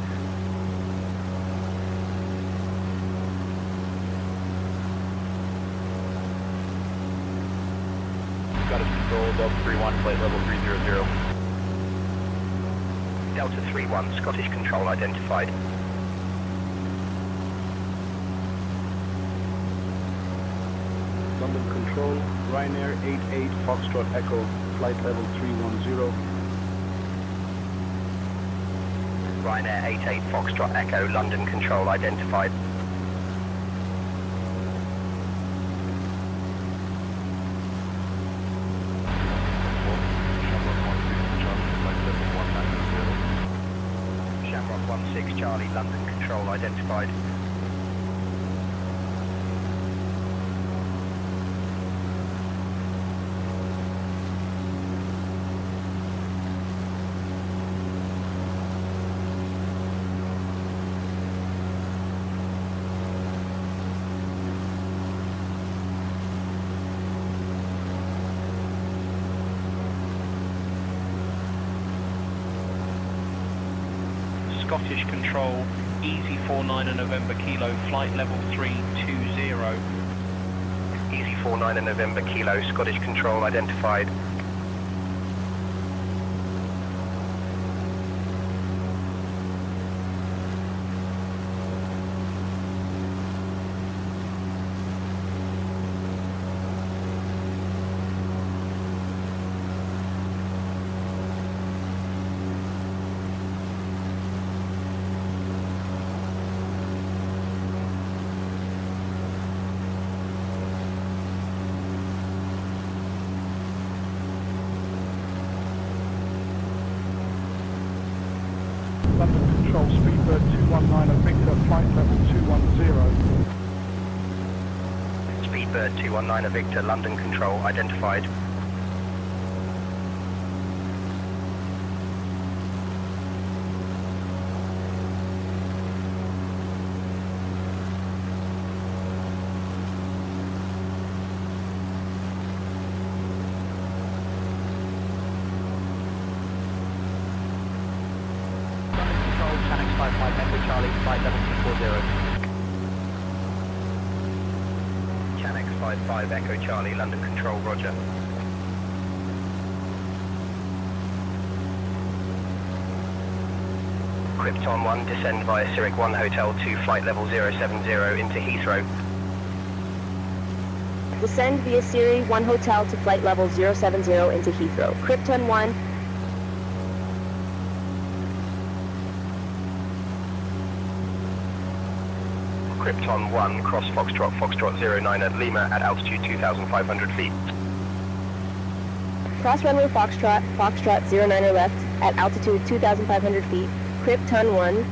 Scottish Control, Delta 31, flight level 300. Delta 31, Scottish Control identified. London Control, Ryanair 88 Foxtrot Echo, flight level 310. Ryanair 88 Foxtrot Echo, London Control identified. Shamrock 16 Charlie, London Control identified. Scottish Control, Easy 49 November Kilo, flight level 320. Easy 49 November Kilo, Scottish Control identified. London Control, Speedbird 219 Victor, flight level 210. Speedbird 219 Victor, London Control identified. Channix 55 Echo Charlie, flight level 240. Channix 55 Echo Charlie, London Control, roger. Krypton 1, descend via Zurich 1 Hotel to flight level 070 into Heathrow. Descend via Siri 1 Hotel to flight level 070 into Heathrow. Krypton 1. Krypton 1, cross Foxtrot, Foxtrot 09 at Lima at altitude 2,500 feet. Cross runway Foxtrot, Foxtrot 09er left at altitude 2,500 feet. Krypton 1.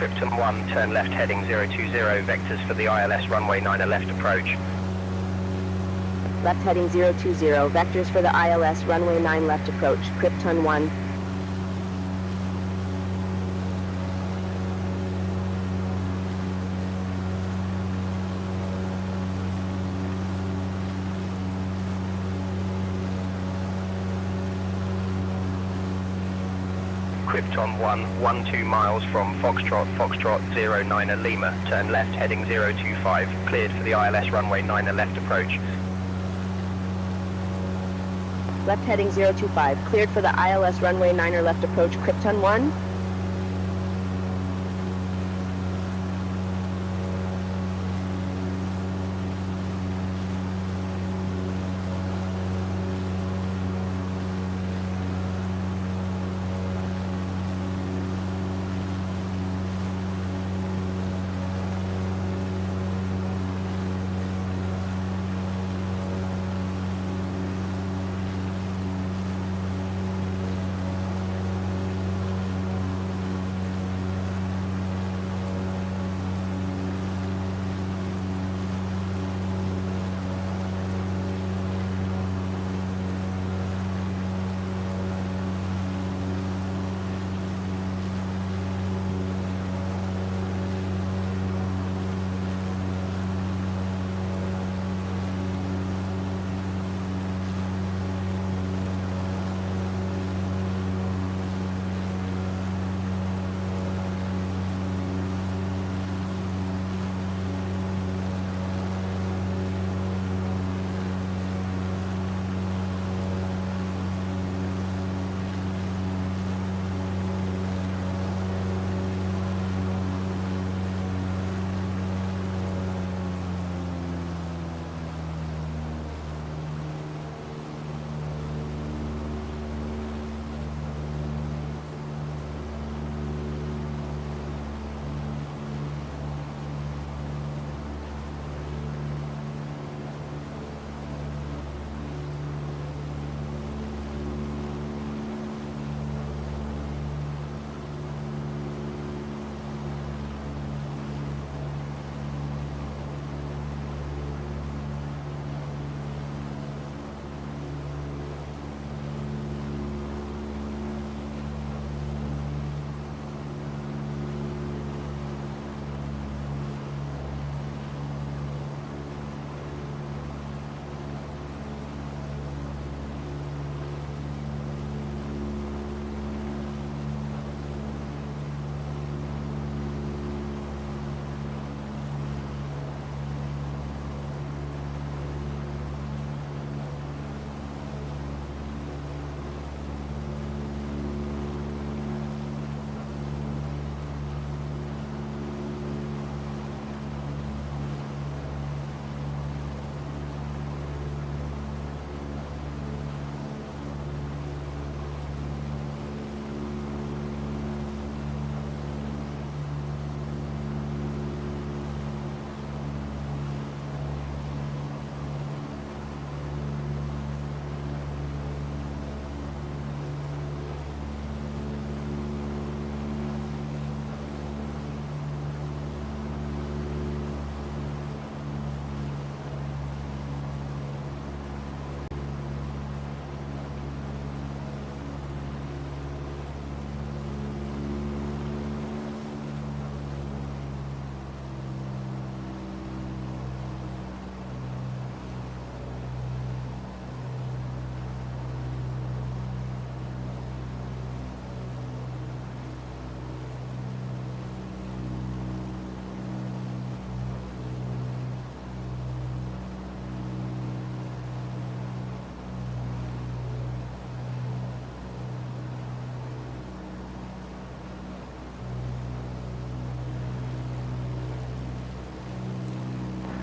Krypton 1, turn left heading 020, vectors for the ILS runway 9 left approach. Left heading 020, vectors for the ILS runway 9 left approach, Krypton 1. Krypton 1, 12 miles from Foxtrot, 09 Lima, turn left heading 025, cleared for the ILS runway 9 left approach. Left heading 025, cleared for the ILS runway 9 left approach, Krypton 1.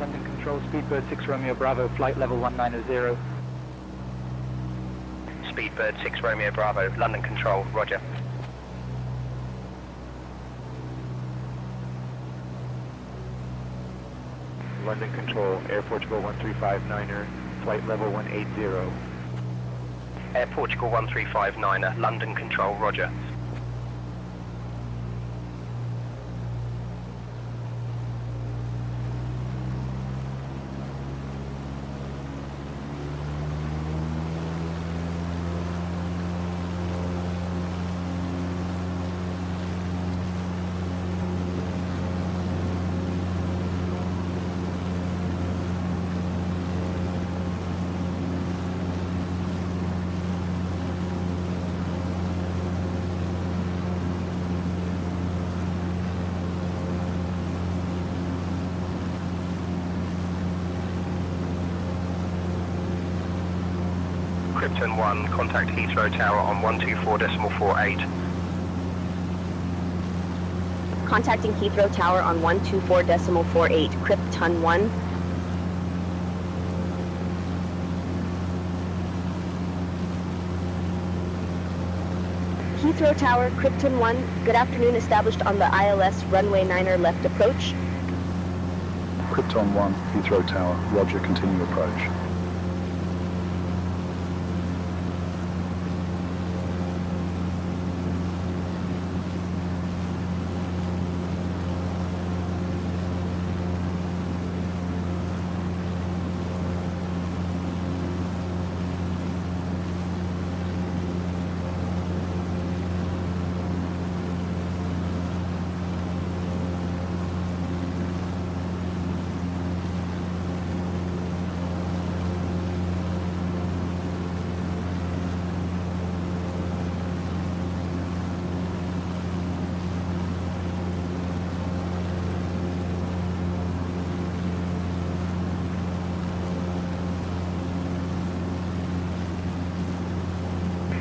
London Control, Speedbird 6 Romeo Bravo, flight level 190. Speedbird 6 Romeo Bravo, London Control, roger. London Control, Air Portugal 1359er, flight level 180. Air Portugal 1359er, London Control, roger. Krypton 1, contact Heathrow Tower on 124.48. Contacting Heathrow Tower on 124.48, Krypton 1. Heathrow Tower, Krypton 1, good afternoon, established on the ILS runway 9er left approach. Krypton 1, Heathrow Tower, roger, continue approach.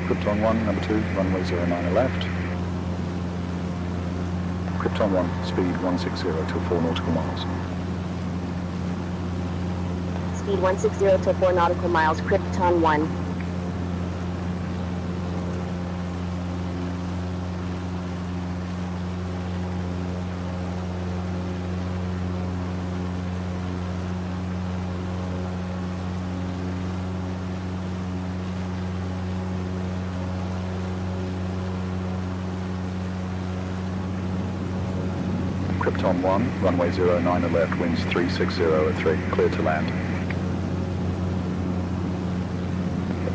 Krypton 1, number 2, runway 09 left. Krypton 1, speed 160 till 4 nautical miles. Speed 160 till 4 nautical miles, Krypton 1. Krypton 1, runway 09 left, winds 360 at 3, clear to land.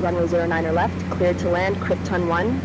Runway 09 left, clear to land, Krypton 1.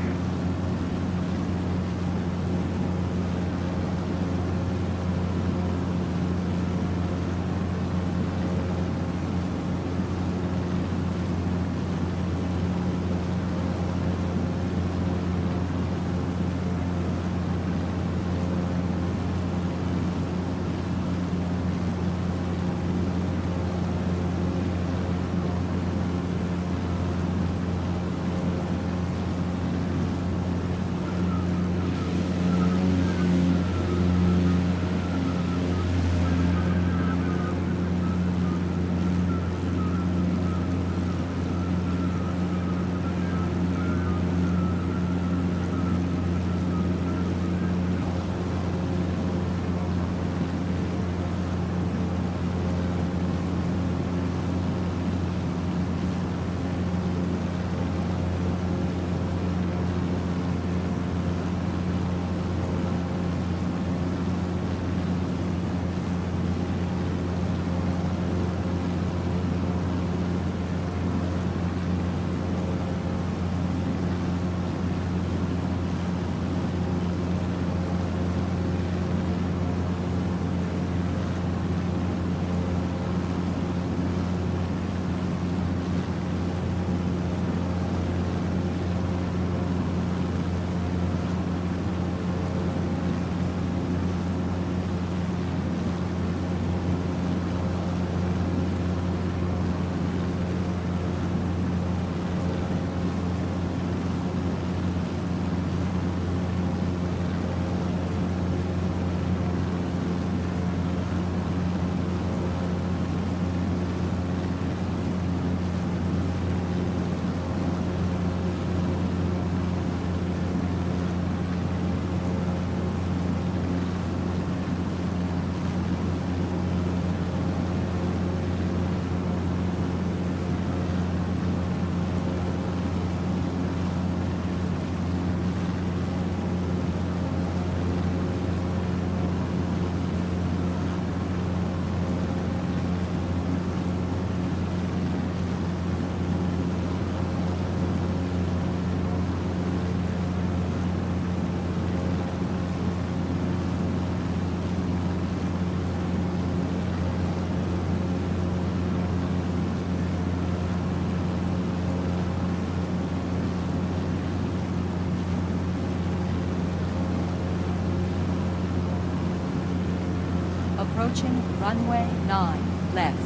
Approaching runway 9 left.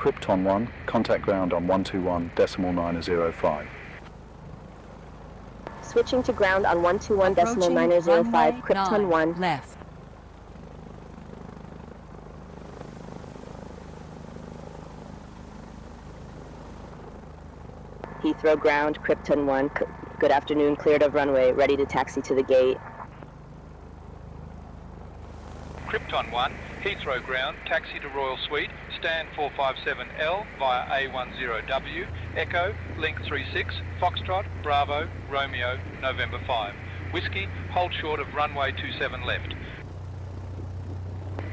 Krypton 1, contact ground on 121.905. Switching to ground on 121.905, Krypton 1. Left. Heathrow ground, Krypton 1. Good afternoon, cleared of runway, ready to taxi to the gate. Krypton 1, Heathrow ground, taxi to Royal Suite, stand 457L via A10W, Echo, link 36, Foxtrot, Bravo, Romeo, November 5. Whiskey, hold short of runway 27 left.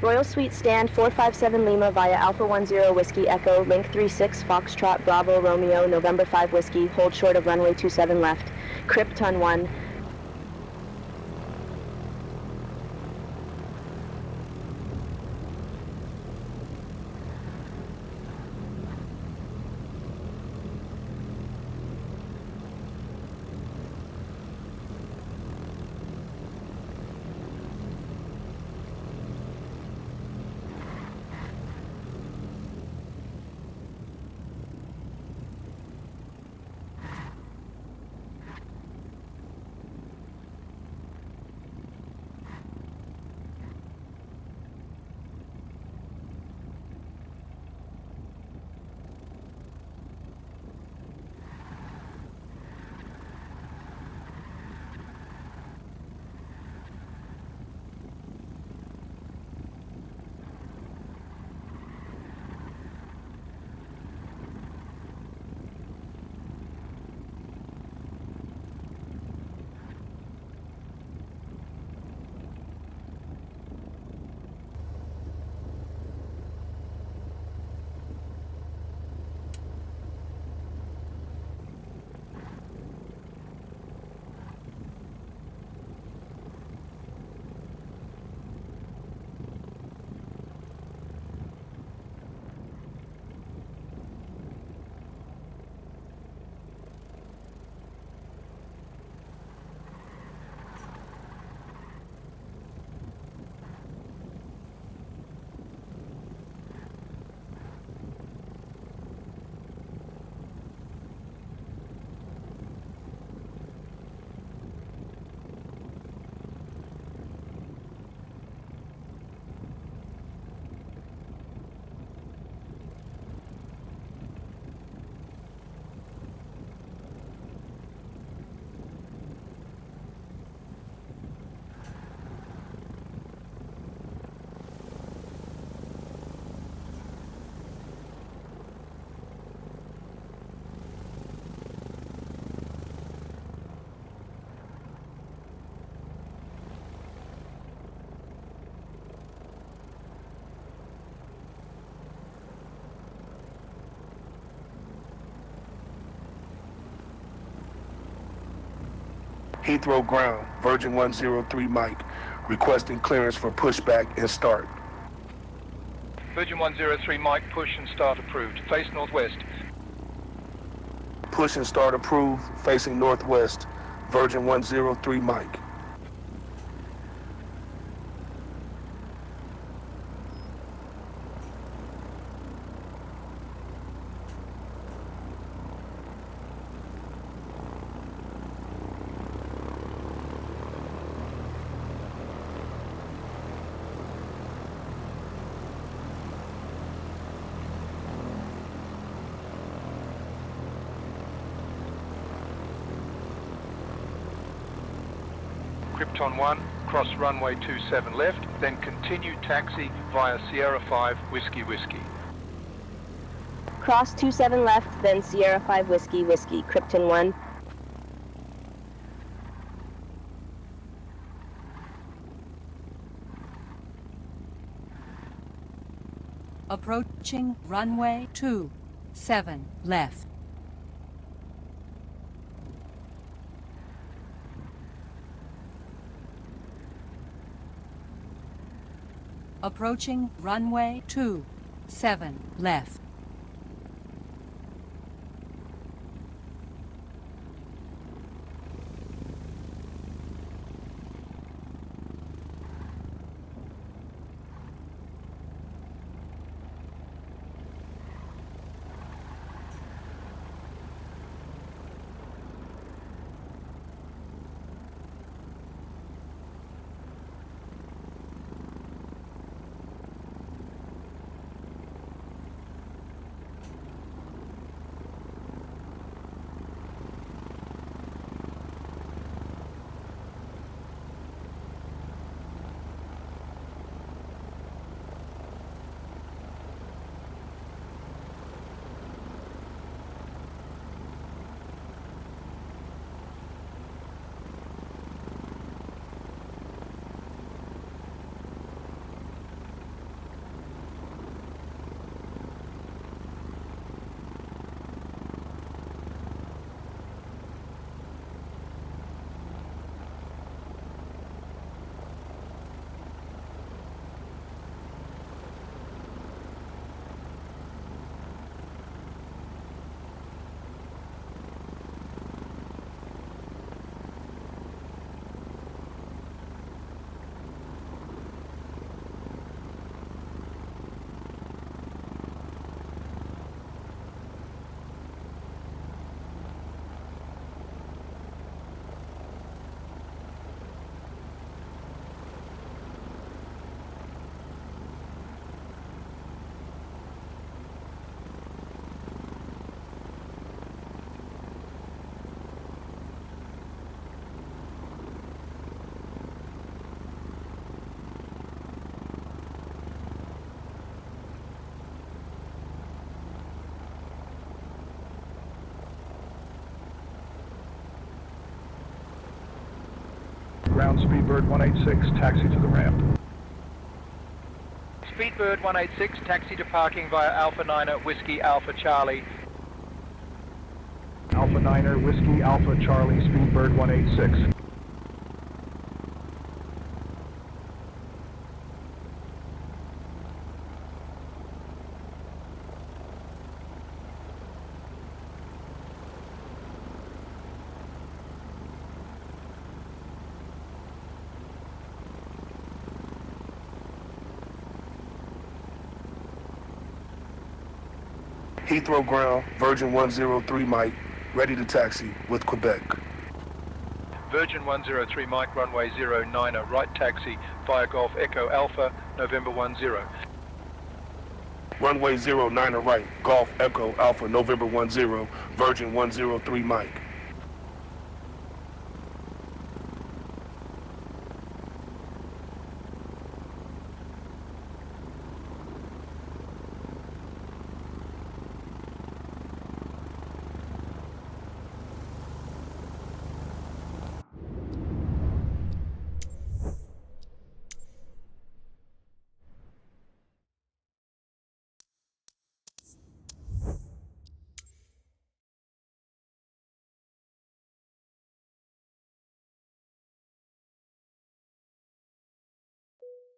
Royal Suite stand 457 Lima via Alpha 10 Whiskey Echo, link 36, Foxtrot, Bravo, Romeo, November 5 Whiskey, hold short of runway 27 left. Krypton 1. Heathrow ground, Virgin 103 Mike, requesting clearance for pushback and start. Virgin 103 Mike, push and start approved. Face northwest. Push and start approved, facing northwest, Virgin 103 Mike. Krypton 1, cross runway 27 left, then continue taxi via Sierra 5 Whiskey Whiskey. Cross 27 left, then Sierra 5 Whiskey Whiskey, Krypton 1. Approaching runway 27 left. Approaching runway 27 left. ground Speedbird 186, taxi to the ramp. Speedbird 186, taxi to parking via Alpha Niner, Whiskey Alpha Charlie. Alpha Niner, Whiskey Alpha Charlie, Speedbird 186. Heathrow ground, Virgin 103 Mike, ready to taxi with Quebec. Virgin 103 Mike, runway 09er, right taxi via Golf Echo Alpha, November 10. Runway 09er right, Golf Echo Alpha, November 10, Virgin 103 Mike.